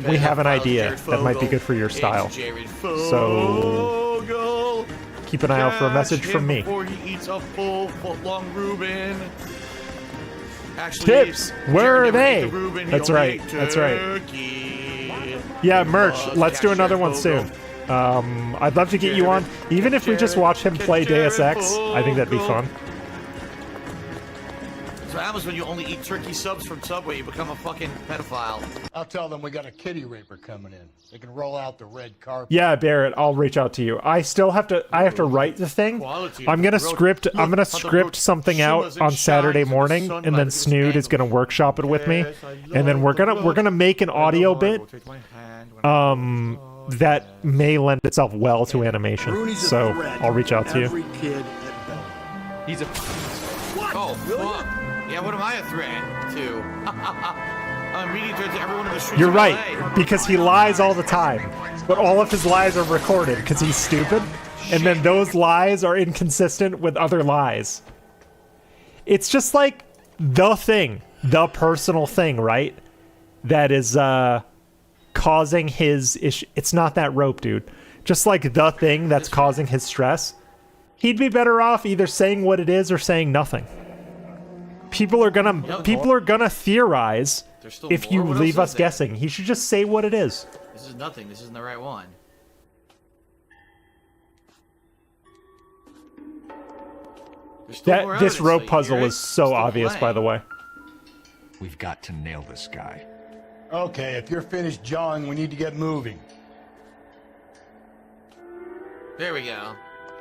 S2: we have an idea that might be good for your style. So keep an eye out for a message from me.
S3: Before he eats a full foot-long Reuben. Actually,
S2: Tips, where are they? That's right. That's right. Yeah, Merch. Let's do another one soon. I'd love to get you on, even if we just watch him play Deus Ex. I think that'd be fun.
S3: So what happens when you only eat turkey subs from Subway? You become a fucking pedophile.
S22: I'll tell them we got a kitty raper coming in. They can roll out the red carpet.
S2: Yeah, Barrett, I'll reach out to you. I have to write the thing. I'm gonna script something out on Saturday morning, and then Snood is gonna workshop it with me, and then we're gonna make an audio bit that may lend itself well to animation. So I'll reach out to you.
S3: He's a Oh, fuck. Yeah, what am I a threat to? I'm meeting to everyone in the streets.
S2: You're
S3: of
S2: right,
S3: LA.
S2: because he lies all the time, but all of his lies are recorded because he's stupid, and then those lies are inconsistent with other lies. It's just like the thing, the personal thing, right? That is causing his issue. It's not that rope, dude. Just like the thing that's causing his stress. He'd be better off either saying what it is or saying nothing. People are gonna theorize if you leave us guessing. He should just say what it is.
S3: This is nothing. This isn't the right one.
S2: This rope puzzle is so obvious, by the way.
S22: We've got to nail this guy. Okay, if you're finished jawing, we need to get moving.
S3: There we go.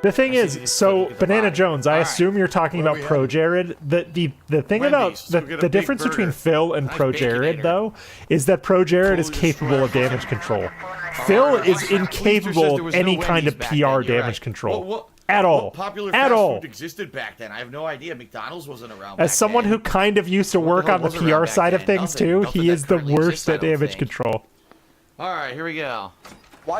S2: The thing is, so Banana Jones, I assume you're talking about Pro Jared. The thing about the difference between Phil and Pro Jared, though, is that Pro Jared is capable of damage control. Phil is incapable of any kind of PR damage control. At all.
S3: Popular
S2: At
S3: fast
S2: all.
S3: food existed back then. I have no idea. McDonald's wasn't around.
S2: As someone who kind of used to work on the PR side of things too, he is the worst at damage control.
S3: All right, here we go.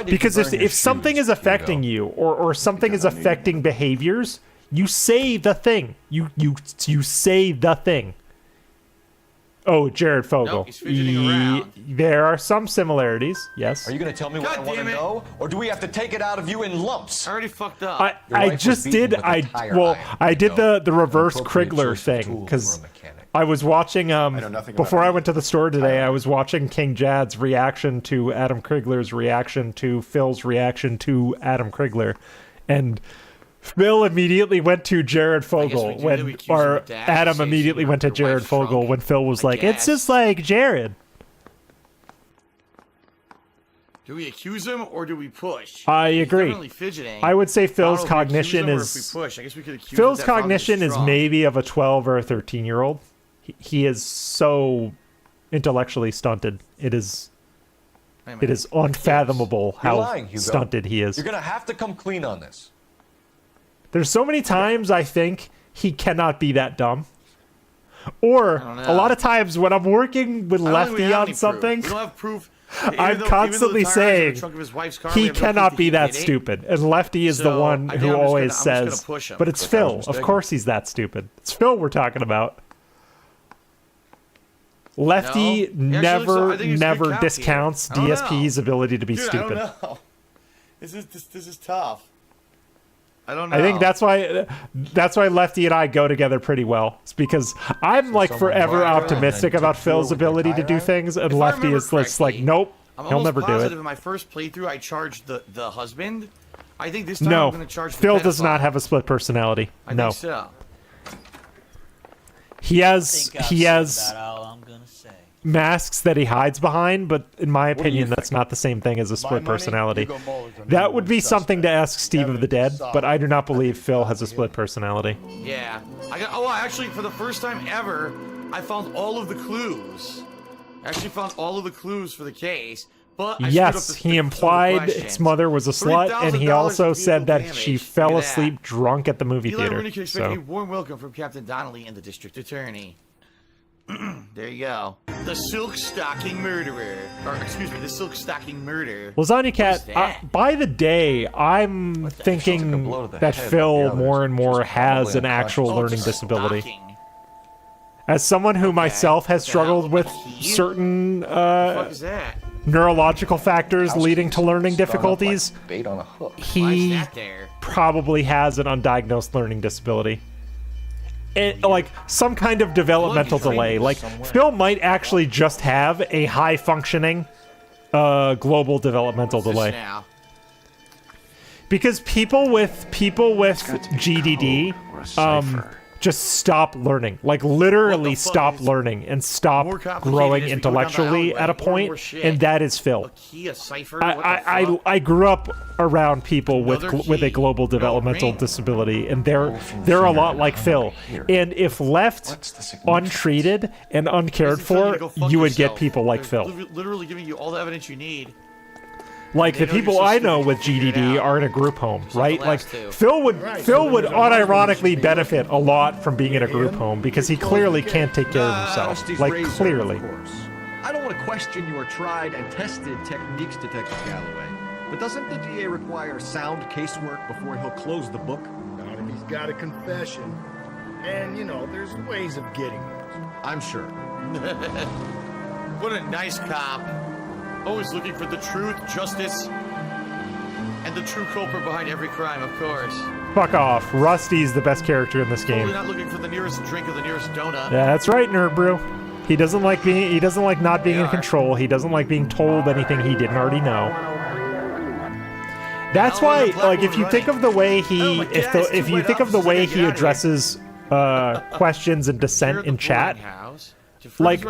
S2: Because if something is affecting you, or something is affecting behaviors, you say the thing. You say the thing. Oh, Jared Fogle.
S3: Nope, he's fidgeting around.
S2: There are some similarities, yes.
S11: Are you going to tell me what I want to know, or do we have to take it out of you in lumps?
S3: I already fucked up.
S2: I did the reverse Krigler thing, because I was watching before I went to the store today. I was watching King Jad's reaction to Adam Krigler's reaction to Phil's reaction to Adam Krigler, and Phil immediately went to Jared Fogle or Adam immediately went to Jared Fogle when Phil was like, "It's just like Jared."
S3: Do we accuse him or do we push?
S2: I agree.
S3: He's definitely fidgeting.
S2: I would say Phil's
S3: I don't know if we
S2: cognition
S3: accuse him or
S2: is
S3: if we push. I guess we could accuse
S2: Phil's
S3: him that probably
S2: cognition is
S3: strong.
S2: maybe of a 12 or a 13-year-old. He is so intellectually stunted. It is unfathomable
S11: You're
S2: how
S11: lying, Hugo.
S2: stunted he is.
S11: You're going to have to come clean on this.
S2: There's so many times I think he cannot be that dumb. Or a lot of times when I'm working with Lefty on something,
S5: we don't have proof.
S2: I'm constantly saying he cannot be that stupid, and Lefty is the one who always says, "But it's Phil. Of course he's that stupid. It's Phil we're talking about." Lefty never discounts DSP's ability to be stupid.
S3: I don't know. This is tough. I don't know.
S2: I think that's why Lefty and I go together pretty well. It's because I'm like forever optimistic about Phil's ability to do things, and Lefty is just like, nope, he'll never do it.
S5: In my first playthrough, I charged the husband. I think this time I'm going to charge the
S2: Phil does not have a split personality.
S5: I think so.
S2: He has masks that he hides behind, but in my opinion, that's not the same thing as a split personality. That would be something to ask Steve of the Dead, but I do not believe Phil has a split personality.
S5: Yeah. Actually, for the first time ever, I found all of the clues. I actually found all of the clues for the case. But
S2: yes, he implied his mother was a slut, and he also said that she fell asleep drunk at the movie theater.
S5: Rooney can expect a warm welcome from Captain Donnelly and the district attorney. There you go. The silk stocking murderer. Or, excuse me, the silk stocking murder.
S2: Lasagna Cat, by the day, I'm thinking that Phil more and more has an actual learning disability. As someone who myself has struggled with certain neurological factors leading to learning difficulties, he probably has an undiagnosed learning disability. Like some kind of developmental delay. Like Phil might actually just have a high functioning global developmental delay. Because people with GDD just stop learning, like literally stop learning and stop growing intellectually at a point, and that is Phil. I grew up around people with a global developmental disability, and they're a lot like Phil. And if left untreated and uncared for, you would get people like Phil.
S5: Literally giving you all the evidence you need.
S2: Like the people I know with GDD are in a group home, right? Like Phil would unironically benefit a lot from being in a group home because he clearly can't take care of himself. Like clearly.
S18: I don't want to question your tried and tested techniques, Detective Galloway, but doesn't the DA require sound casework before he'll close the book?
S22: Not if he's got a confession. And, you know, there's ways of getting it.
S18: I'm sure.
S5: What a nice cop. Always looking for the truth, justice, and the true culprit behind every crime, of course.
S2: Fuck off. Rusty's the best character in this game.
S5: Totally not looking for the nearest drink or the nearest donut.
S2: Yeah, that's right, Nerd Brew. He doesn't like not being in control. He doesn't like being told anything he didn't already know. That's why, like, if you think of the way he addresses questions and dissent in chat, like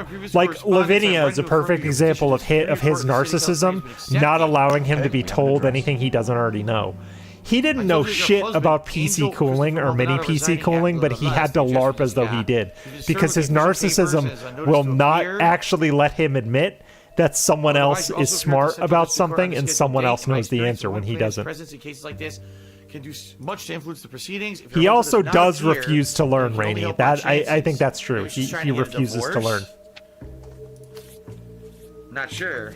S2: Lavinia is a perfect example of his narcissism not allowing him to be told anything he doesn't already know. He didn't know shit about PC cooling or mini PC cooling, but he had to LARP as though he did, because his narcissism will not actually let him admit that someone else is smart about something and someone else knows the answer when he doesn't.
S5: Can do much to influence the proceedings.
S2: He also does refuse to learn, Rainey. That I think that's true. He refuses to learn.
S5: Not sure.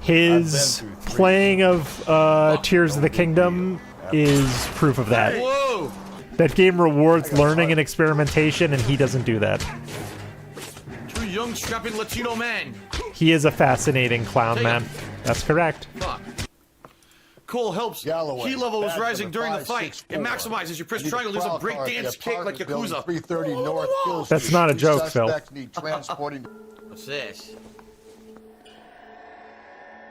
S2: His playing of Tears of the Kingdom is proof of that.
S5: Whoa!
S2: That game rewards learning and experimentation, and he doesn't do that.
S5: Two young, strapping Latino men.
S2: He is a fascinating clown man. That's correct.
S5: Fuck. Cole helps.
S22: Galloway,
S5: Key level is
S22: bad
S5: rising
S22: for
S5: during the
S22: 564.
S5: fight. It maximizes. You press triangle, there's a breakdance kick like Yakuza.
S22: 330 North Hill
S2: That's
S22: Street.
S2: not a
S22: Two
S2: joke, Phil.
S22: suspects need transporting.
S5: What's this?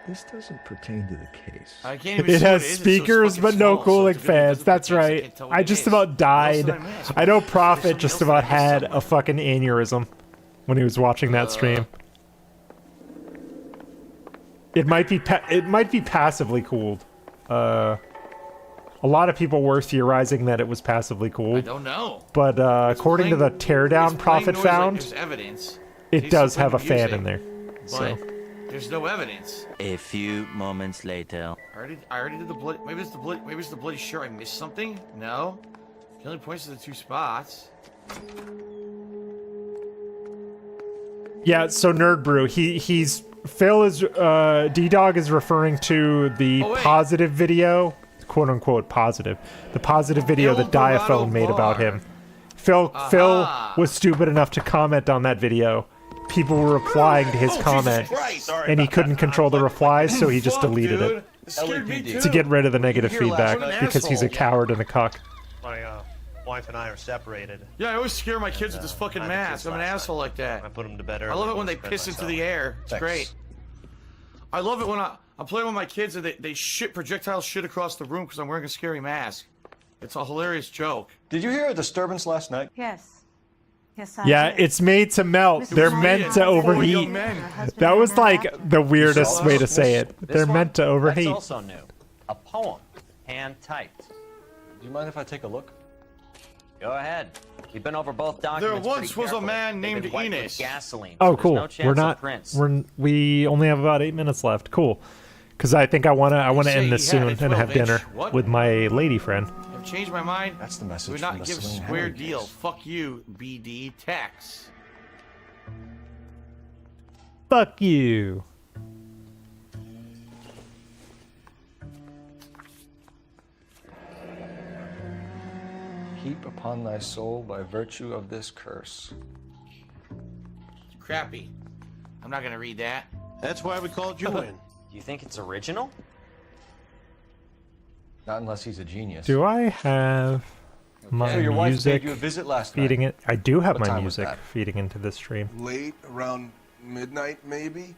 S17: This doesn't pertain to the case.
S5: I can't even
S2: It
S5: see
S2: has
S5: what it is.
S2: speakers
S5: It's so
S2: but no
S5: small,
S2: cooling
S5: so it's a good thing it
S2: fans.
S5: doesn't
S2: That's
S5: fix it. I
S2: right.
S5: can't tell what
S2: I
S5: it
S2: just
S5: is.
S2: about died.
S5: What else did I miss?
S2: I know Prophet
S5: There's
S2: just
S5: something
S2: about
S5: else I missed
S2: had a fucking aneurysm when he was watching that stream. It might be passively cooled. A lot of people were theorizing that it was passively cooled.
S5: I don't know.
S2: But according to the teardown Prophet found,
S5: There's evidence.
S2: it does have a fan in there. So.
S5: There's no evidence.
S19: A few moments later.
S5: I already did the blood. Maybe it's the blood. Maybe it's the bloody shirt. I missed something. No. He only points to the two spots.
S2: Yeah, so Nerd Brew, he's Phil is D-Dog is referring to the positive video, quote unquote positive. The positive video that Diaphone made about him. Phil was stupid enough to comment on that video. People were replying to his comment, and he couldn't control the replies, so he just deleted it to get rid of the negative feedback because he's a coward and a cuck.
S1: My wife and I are separated.
S5: Yeah, I always scare my kids with this fucking mask. I'm an asshole like that.
S1: I put them to bed early.
S5: I love it when they piss into the air. It's great. I love it when I'm playing with my kids and they shit projectile shit across the room because I'm wearing a scary mask. It's a hilarious joke.
S11: Did you hear a disturbance last night?
S10: Yes. Yes,
S2: Yeah, it's made to melt. They're meant to overheat. That was like the weirdest way to say it. They're meant to overheat.
S20: That's also new. A poem, hand typed.
S11: Do you mind if I take a look?
S20: Go ahead. We've been over both documents.
S5: There once was a man named Enos.
S20: Gasoline.
S2: Oh, cool. We only have about 8 minutes left. Cool. Because I think I wanna end this soon and have dinner with my lady friend.
S5: I've changed my mind.
S11: That's the message.
S5: Do not give square deal. Fuck you, BD Tex.
S2: Fuck you.
S11: Heap upon thy soul by virtue of this curse.
S5: Crappy. I'm not gonna read that.
S1: That's why we called you in.
S20: You think it's original?
S11: Not unless he's a genius.
S2: Do I have my
S11: So your wife
S2: music
S11: paid you a visit last
S2: feeding
S11: night.
S2: it? I do have
S11: What
S2: my
S11: time was
S2: music
S11: that?
S2: feeding into this stream.
S8: Late, around midnight, maybe?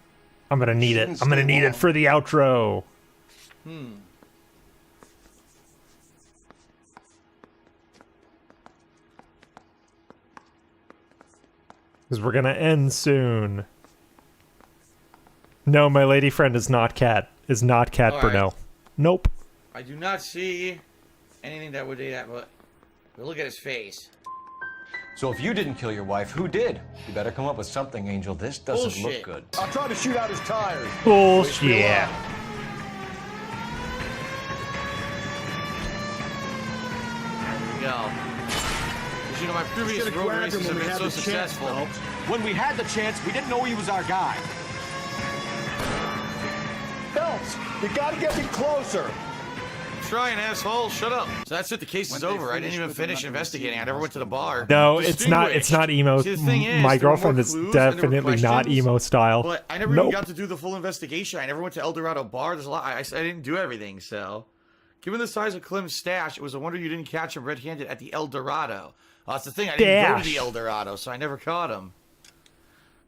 S2: I'm gonna need it. I'm gonna need it for the outro. Because we're gonna end soon. No, my lady friend is not Cat. Is not Cat
S5: All right.
S2: Bruno. Nope.
S5: I do not see anything that would do that, but look at his face.
S11: So if you didn't kill your wife, who did? You better come up with something, Angel. This doesn't look
S5: Bullshit.
S11: good.
S22: I'll try to shoot out his tires.
S2: Bullshit.
S5: There we go. Because, you know, my previous road races have been so successful.
S18: When we had the chance, we didn't know he was our guy. Phelps, you gotta get me closer.
S5: Trying, asshole. Shut up. So that's it. The case is over. I didn't even finish investigating. I never went to the bar.
S2: No, it's not. It's not emo.
S5: See, the thing is,
S2: My
S5: there were
S2: girlfriend
S5: more
S2: is
S5: clues and there were
S2: definitely not
S5: questions,
S2: emo style.
S5: But I never
S2: Nope.
S5: even got to do the full investigation. I never went to El Dorado Bar. There's a lot. I didn't do everything. So, given the size of Clem's stash, it was a wonder you didn't catch him red-handed at the El Dorado. That's the thing. I didn't go to the El Dorado, so I never caught him.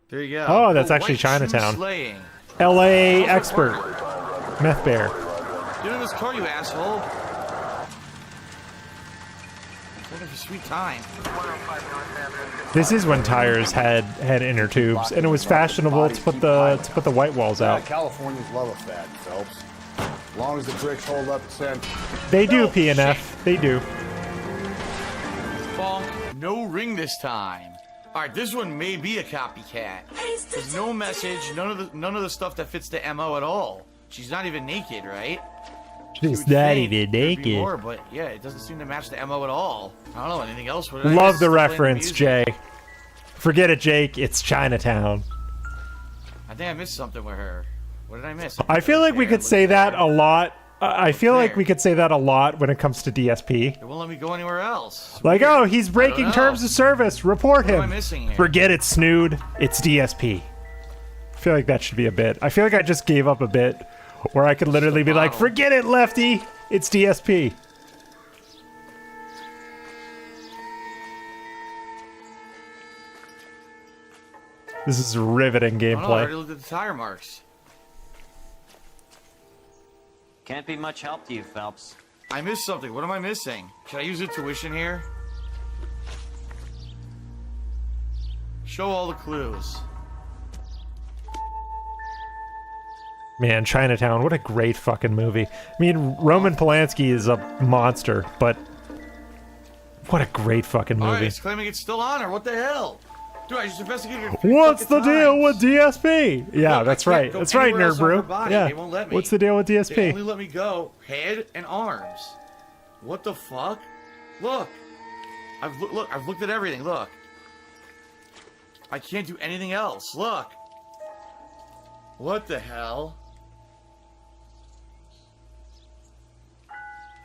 S5: There you go.
S2: Oh, that's actually
S5: White shoe
S2: Chinatown.
S5: slaying.
S2: L.A. expert. Meth bear.
S5: Get in this car, you asshole. Looking for sweet time.
S2: This is when tires had inner tubes, and it was fashionable to put the white walls out.
S22: Californians love a fat, Phelps. As long as the bricks hold up the scent.
S2: They do, PNF. They do.
S5: Bonk. No ring this time. All right, this one may be a copycat. There's no message, none of the stuff that fits the MO at all. She's not even naked, right?
S2: She's not even
S5: There'd be
S2: naked.
S5: more, but yeah, it doesn't seem to match the MO at all. I don't know anything else. What did I
S2: Love
S5: miss?
S2: the
S5: Playing
S2: reference,
S5: music.
S2: Jay. Forget it, Jake. It's Chinatown.
S5: I think I missed something with her. What did I miss?
S2: I feel like we could say that a lot. I feel like we could say that a lot when it comes to DSP.
S5: It won't let me go anywhere else.
S2: Like, oh, he's breaking terms of service. Report
S5: What am I
S2: him.
S5: missing here?
S2: Forget it, Snood. It's DSP. I feel like that should be a bit. I feel like I just gave up a bit where I could literally be like, forget it, Lefty. It's DSP. This is riveting
S5: Oh, no, I
S2: gameplay.
S5: already looked at the tire marks.
S20: Can't be much help to you, Phelps.
S5: I missed something. What am I missing? Should I use intuition here? Show all the clues.
S2: Man, Chinatown, what a great fucking movie. I mean, Roman Polanski is a monster, but what a great fucking
S5: All right,
S2: movie.
S5: it's claiming it's still on, or what the hell? Dude, I just investigated it.
S2: What's the deal with DSP? Yeah,
S5: Look,
S2: that's
S5: I can't
S2: right.
S5: go
S2: That's right,
S5: anywhere else
S2: Nerd
S5: on her
S2: Brew.
S5: body.
S2: Yeah.
S5: They won't let me.
S2: What's the deal with
S5: They
S2: DSP?
S5: only let me go head and arms. What the fuck? Look. I've looked at everything. Look.
S3: I can't do anything else. Look. What the hell?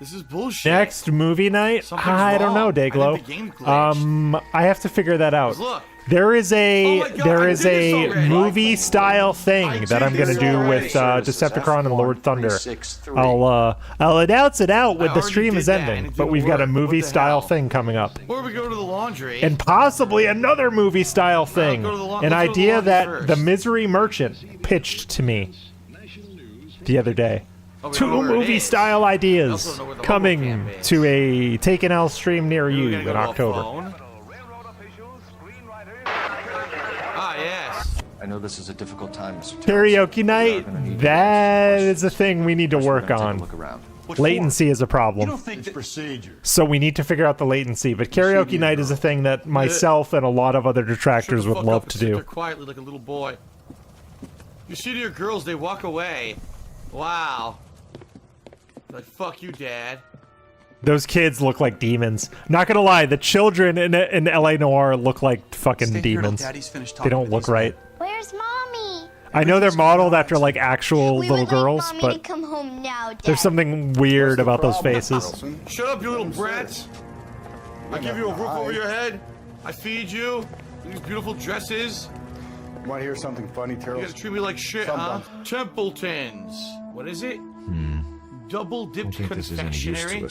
S3: This is bullshit.
S2: Next movie night?
S3: Something's
S2: I don't know,
S3: wrong. I
S2: Dayglow.
S3: think the game glitched.
S2: I have to figure that out.
S3: Look.
S2: There is a
S3: Oh my God,
S2: movie style thing that I'm gonna do with Decepticon and Lord Thunder. I'll announce it out when the stream is ending, but we've got a movie style thing coming up.
S3: Or we go to the laundry.
S2: And possibly another movie style thing. An idea that the Misery Merchant pitched to me the other day. Two movie style ideas coming to a Taken L stream near you in October.
S3: Ah, yes.
S11: I know this is a difficult time, Mr.
S2: Karaoke night? That is a thing we need to work on. Latency is a problem. So we need to figure out the latency. But karaoke night is a thing that myself and a lot of other detractors would love to do.
S3: Quietly like a little boy. You see to your girls, they walk away. Wow. Like, fuck you, Dad.
S2: Those kids look like demons. Not gonna lie, the children in LA Noire look like fucking demons. They don't look right.
S7: Where's Mommy?
S2: I know they're modeled after like actual little girls,
S7: Mommy
S2: but
S7: to come home now, Dad.
S2: there's something weird about those faces.
S3: Shut up, you little brats. I give you a roof over your head. I feed you. These beautiful dresses.
S22: Want to hear something funny, Terrell?
S3: You gotta treat me like shit, huh? Templetons. What is it? Double dipped confectionery.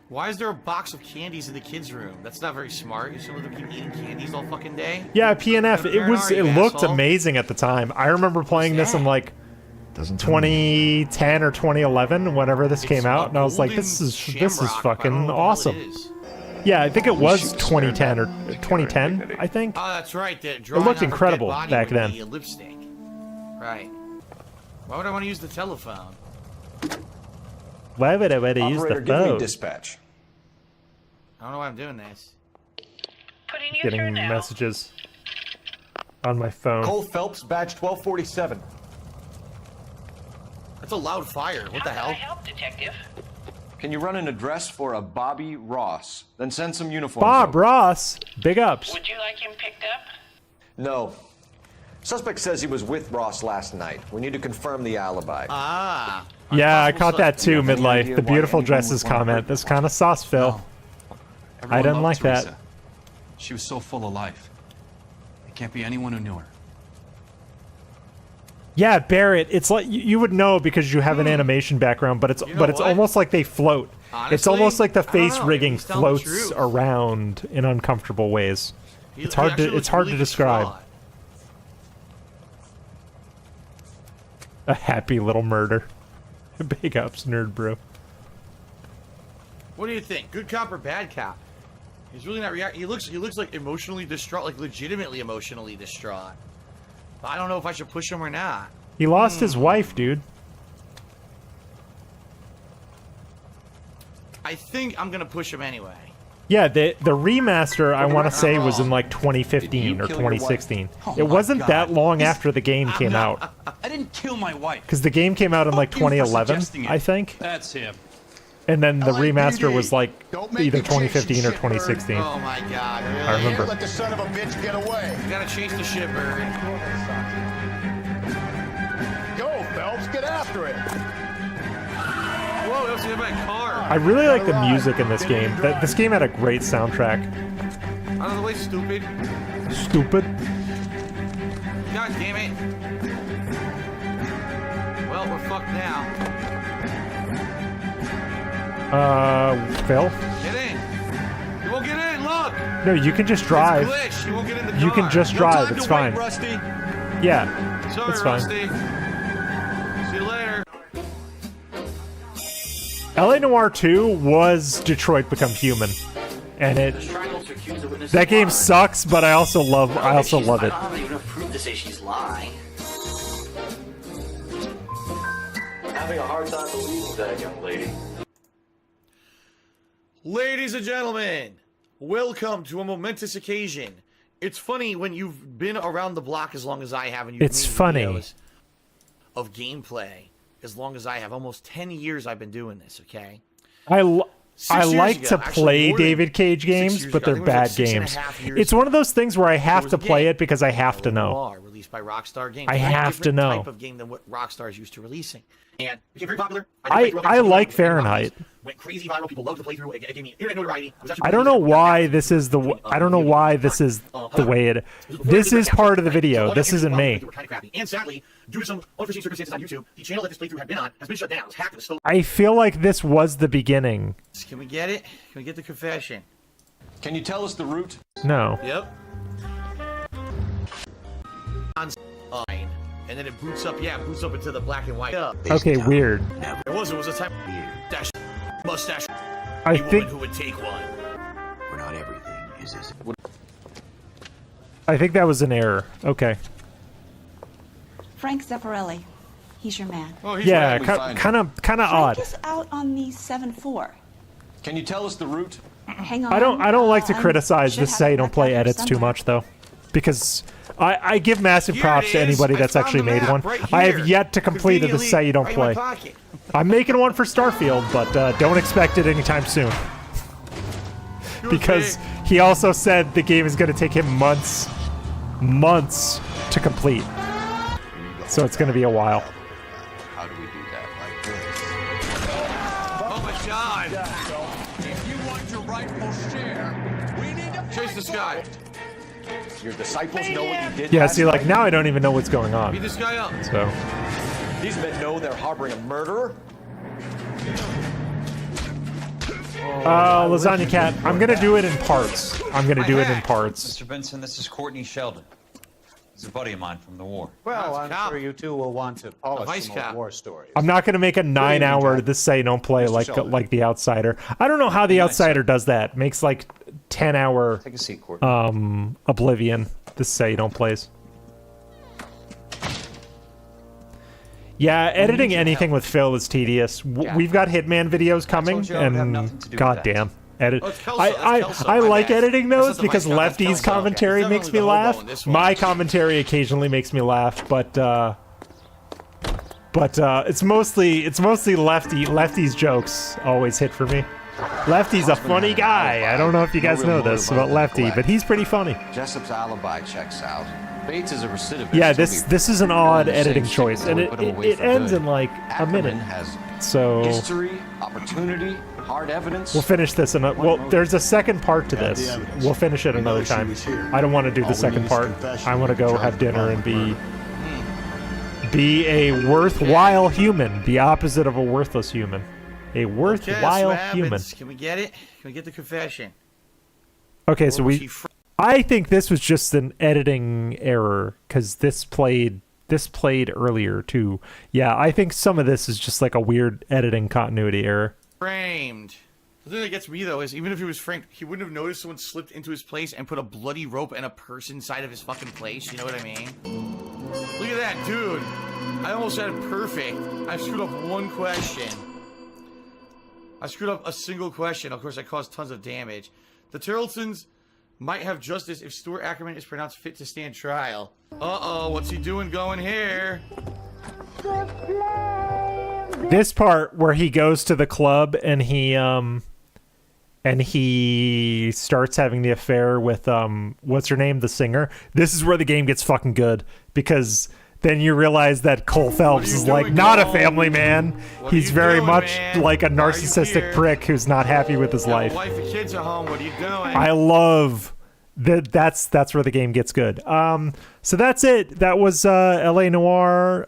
S3: Why is there a box of candies in the kids' room? That's not very smart. You should let them keep eating candies all fucking day.
S2: Yeah, PNF. It looked amazing at the time. I remember playing this in like 2010 or 2011, whenever this came out, and I was like, this is fucking awesome. Yeah, I think it was 2010 or 2010. I think.
S3: Oh, that's right.
S2: It looked incredible back then.
S3: Lipstick. Right. Why would I want to use the telephone?
S2: Why would I want to use the
S11: Give me
S2: phone?
S11: dispatch.
S3: I don't know why I'm doing this.
S2: Getting messages on my phone.
S11: Cole Phelps, badge 1247.
S3: That's a loud fire. What the hell?
S13: Can I help, Detective?
S11: Can you run an address for a Bobby Ross? Then send some uniforms.
S2: Bob Ross, big ups.
S13: Would you like him picked up?
S11: No. Suspect says he was with Ross last night. We need to confirm the alibi.
S3: Ah.
S2: Yeah, I caught that too, midlife. The beautiful dresses comment. This kind of sauce, Phil. I didn't like that.
S23: She was so full of life. It can't be anyone who knew her.
S2: Yeah, Barrett. It's like you would know because you have an animation background, but it's almost like they float.
S3: Honestly,
S2: it's almost like the face
S3: know,
S2: rigging
S3: he's telling the
S2: floats
S3: truth.
S2: around in uncomfortable ways. It's hard to
S3: really
S2: describe.
S3: distraught.
S2: A happy little murder. Big ups, nerd bro.
S3: What do you think? Good cop or bad cop? He's really not reacting. He looks like emotionally distraught, like legitimately emotionally distraught. But I don't know if I should push him or not.
S2: He lost his wife, dude.
S3: I think I'm gonna push him anyway.
S2: Yeah, the remaster I want to say was in like 2015 or 2016. It wasn't that long after the game came out.
S23: I didn't kill my wife.
S2: Because the game came out in like 2011, I think.
S23: That's him.
S2: And then the remaster was like either 2015 or 2016.
S3: Oh my god, really?
S2: I remember.
S22: Let the son of a bitch get away.
S3: You gotta change the shit, Bird.
S22: Go, Phelps, get after it.
S3: Whoa, that was in my car.
S2: I really like the music in this game. This game had a great soundtrack.
S3: Out of the way, stupid.
S2: Stupid.
S3: God damn it. Well, we're fucked now.
S2: Phil?
S3: Get in. You won't get in, look.
S2: No, you can just drive.
S3: It's a glitch. You won't get in the car.
S2: You can just drive. It's fine.
S3: Rusty.
S2: Yeah,
S3: Sorry,
S2: it's fine.
S3: Rusty. See you later.
S2: LA Noire 2 was Detroit Become Human, and that game sucks, but I also love it.
S5: I don't have even enough proof to say she's lying.
S12: Having a hard time believing that, young lady.
S3: Ladies and gentlemen, welcome to a momentous occasion. It's funny when you've been around the block as long as I have, and you've made videos of gameplay as long as I have. Almost 10 years I've been doing this, okay?
S2: I like
S3: ago.
S2: to
S3: Actually,
S2: play
S3: more than
S2: David Cage
S3: 6
S2: games,
S3: years
S2: but
S3: ago. I
S2: they're
S3: think it was
S2: bad
S3: like 6.5
S2: games.
S3: years
S2: It's one
S3: ago.
S2: of those things where I have to
S3: There was a
S2: play
S3: game.
S2: it because I have to know.
S3: Noire, released by Rockstar Games.
S2: I
S3: Very
S2: have to
S3: different
S2: know.
S3: Type of game than what Rockstar is used to releasing.
S5: And became very popular.
S2: I like Fahrenheit.
S5: Went crazy viral. People loved the playthrough. It gave me internet notoriety. It was actually
S2: I don't know why this is the I don't know why this is the way it. This is part of the video. This isn't me.
S5: Kind of crappy. And sadly, due to some unforeseen circumstances on YouTube, the channel that this playthrough had been on has been shut down. It was hacked and stolen.
S2: I feel like this was the beginning.
S3: Can we get it? Can we get the confession?
S11: Can you tell us the route?
S2: No.
S3: Yep. Online, and then it boots up. Yeah, it boots up into the black and white.
S2: Okay, weird.
S3: It was a type dash mustache.
S2: I
S3: a
S2: think
S3: woman who would take one.
S12: We're not everything, is this?
S2: I think that was an error. Okay.
S10: Frank Zeffirelli. He's your man.
S11: Oh, he's
S2: Yeah,
S11: right.
S2: kind of odd.
S10: Frank is out on the 7-4.
S11: Can you tell us the route?
S10: Hang on.
S2: I don't like to
S10: I
S2: criticize
S10: should
S2: this
S10: have
S2: say
S10: it
S2: don't
S10: back
S2: play
S10: out here
S2: edits too
S10: somewhere.
S2: much though, because I give massive
S3: Here
S2: props
S3: it
S2: to
S3: is.
S2: anybody
S3: I
S2: that's
S3: found
S2: actually
S3: the
S2: made
S3: map
S2: one.
S3: right
S2: I have
S3: here.
S2: yet to complete the
S3: Conveniently
S2: say you don't
S3: right in my
S2: play.
S3: pocket.
S2: I'm making one for Starfield, but don't expect it anytime soon. Because he also said the game is going to take him months to complete. So it's going to be a while.
S11: How do we do that? Like this.
S3: Oh my God!
S9: If you want your rightful share, we need to
S3: Chase this guy.
S11: Your disciples know what you did.
S2: Yeah,
S11: last
S2: see, like
S11: night?
S2: now I don't even know what's going on.
S3: Beat this guy up.
S2: So
S11: These men know they're harboring a murderer.
S2: Lasagna Cat, I'm going to do it in parts. I'm going to do it in parts.
S14: Mr. Benson, this is Courtney Sheldon. He's a buddy of mine from the war.
S16: Well, I'm sure you two will want to polish some more war stories.
S2: I'm not going to make a 9-hour this say don't play like The Outsider. I don't know how The Outsider does that. Makes like 10-hour
S14: Take a seat, Courtney.
S2: Oblivion. This say don't plays. Yeah, editing anything with Phil is tedious. We've got Hitman videos coming, and goddamn, edit. I like editing those because Lefty's commentary makes me laugh. My commentary occasionally makes me laugh, but it's mostly Lefty's jokes always hit for me. Lefty's a funny guy. I don't know if you guys know this about Lefty, but he's pretty funny.
S11: Jessup's alibi checks out. Bates is a recidivist.
S2: Yeah, this is an odd editing choice, and it ends in like a minute. So
S11: history, opportunity, hard evidence.
S2: we'll finish this in well, there's a second part to this. We'll finish it another time. I don't want to do the second part. I want to go have dinner and be a worthwhile human, the opposite of a worthless human. A worthwhile human.
S3: Can we get it? Can we get the confession?
S2: Okay, so I think this was just an editing error because this played earlier too. Yeah, I think some of this is just like a weird editing continuity error.
S3: Framed. The thing that gets me though is even if he was framed, he wouldn't have noticed someone slipped into his place and put a bloody rope and a purse inside of his fucking place. You know what I mean? Look at that, dude. I almost had it perfect. I screwed up one question. I screwed up a single question. Of course, I caused tons of damage. The Turtletons might have justice if Stuart Ackerman is pronounced fit to stand trial. Uh-oh, what's he doing going here?
S2: This part where he goes to the club and he starts having the affair with what's her name, the singer. This is where the game gets fucking good because then you realize that Cole Phelps is like not a family man. He's very much like a narcissistic prick who's not happy with his life.
S3: Wife and kids are home. What are you doing?
S2: I love that. That's where the game gets good. So that's it. That was LA Noire.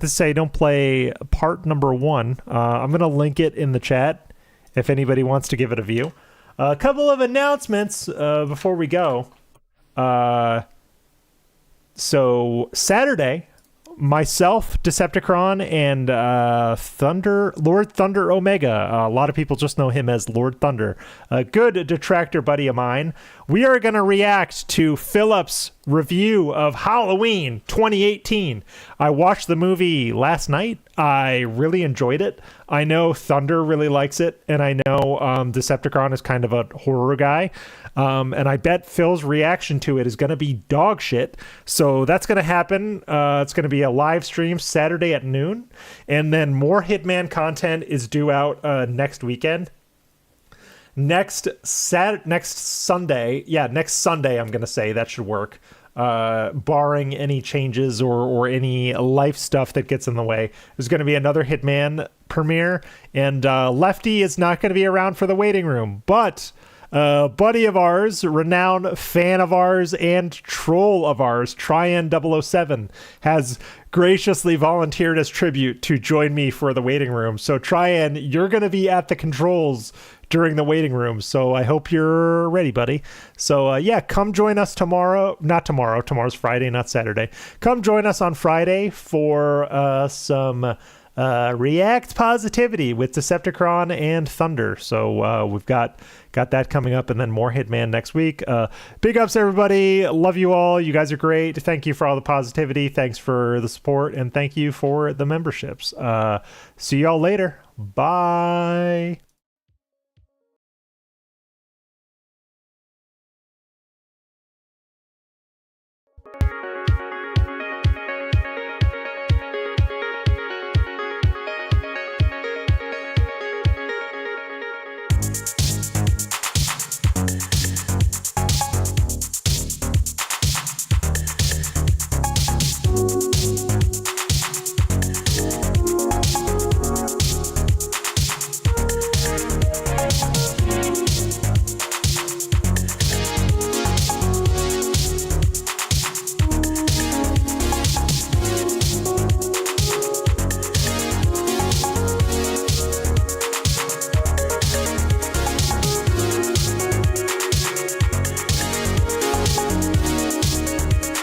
S2: This say don't play part number 1. I'm gonna link it in the chat if anybody wants to give it a view. A couple of announcements before we go. So Saturday, myself, Decepticon, and Lord Thunder Omega. A lot of people just know him as Lord Thunder. A good detractor buddy of mine. We are going to react to Philip's review of Halloween 2018. I watched the movie last night. I really enjoyed it. I know Thunder really likes it, and I know Decepticon is kind of a horror guy. And I bet Phil's reaction to it is going to be dog shit. So that's going to happen. It's going to be a live stream Saturday at noon. And then more Hitman content is due out next weekend. next Sunday. Yeah, next Sunday. I'm gonna say that should work. Barring any changes or any life stuff that gets in the way, there's going to be another Hitman premiere, and Lefty is not going to be around for the waiting room, but buddy of ours, renowned fan of ours, and troll of ours, Tryan007, has graciously volunteered as tribute to join me for the waiting room. So Tryan, you're going to be at the controls during the waiting room, so I hope you're ready, buddy. So yeah, come join us tomorrow. Not tomorrow, tomorrow's Friday, not Saturday. Come join us on Friday for some React Positivity with Decepticon and Thunder. So we've got that coming up, and then more Hitman next week. Big ups, everybody. Love you all. You guys are great. Thank you for all the positivity. Thanks for the support, and thank you for the memberships. See y'all later. Bye.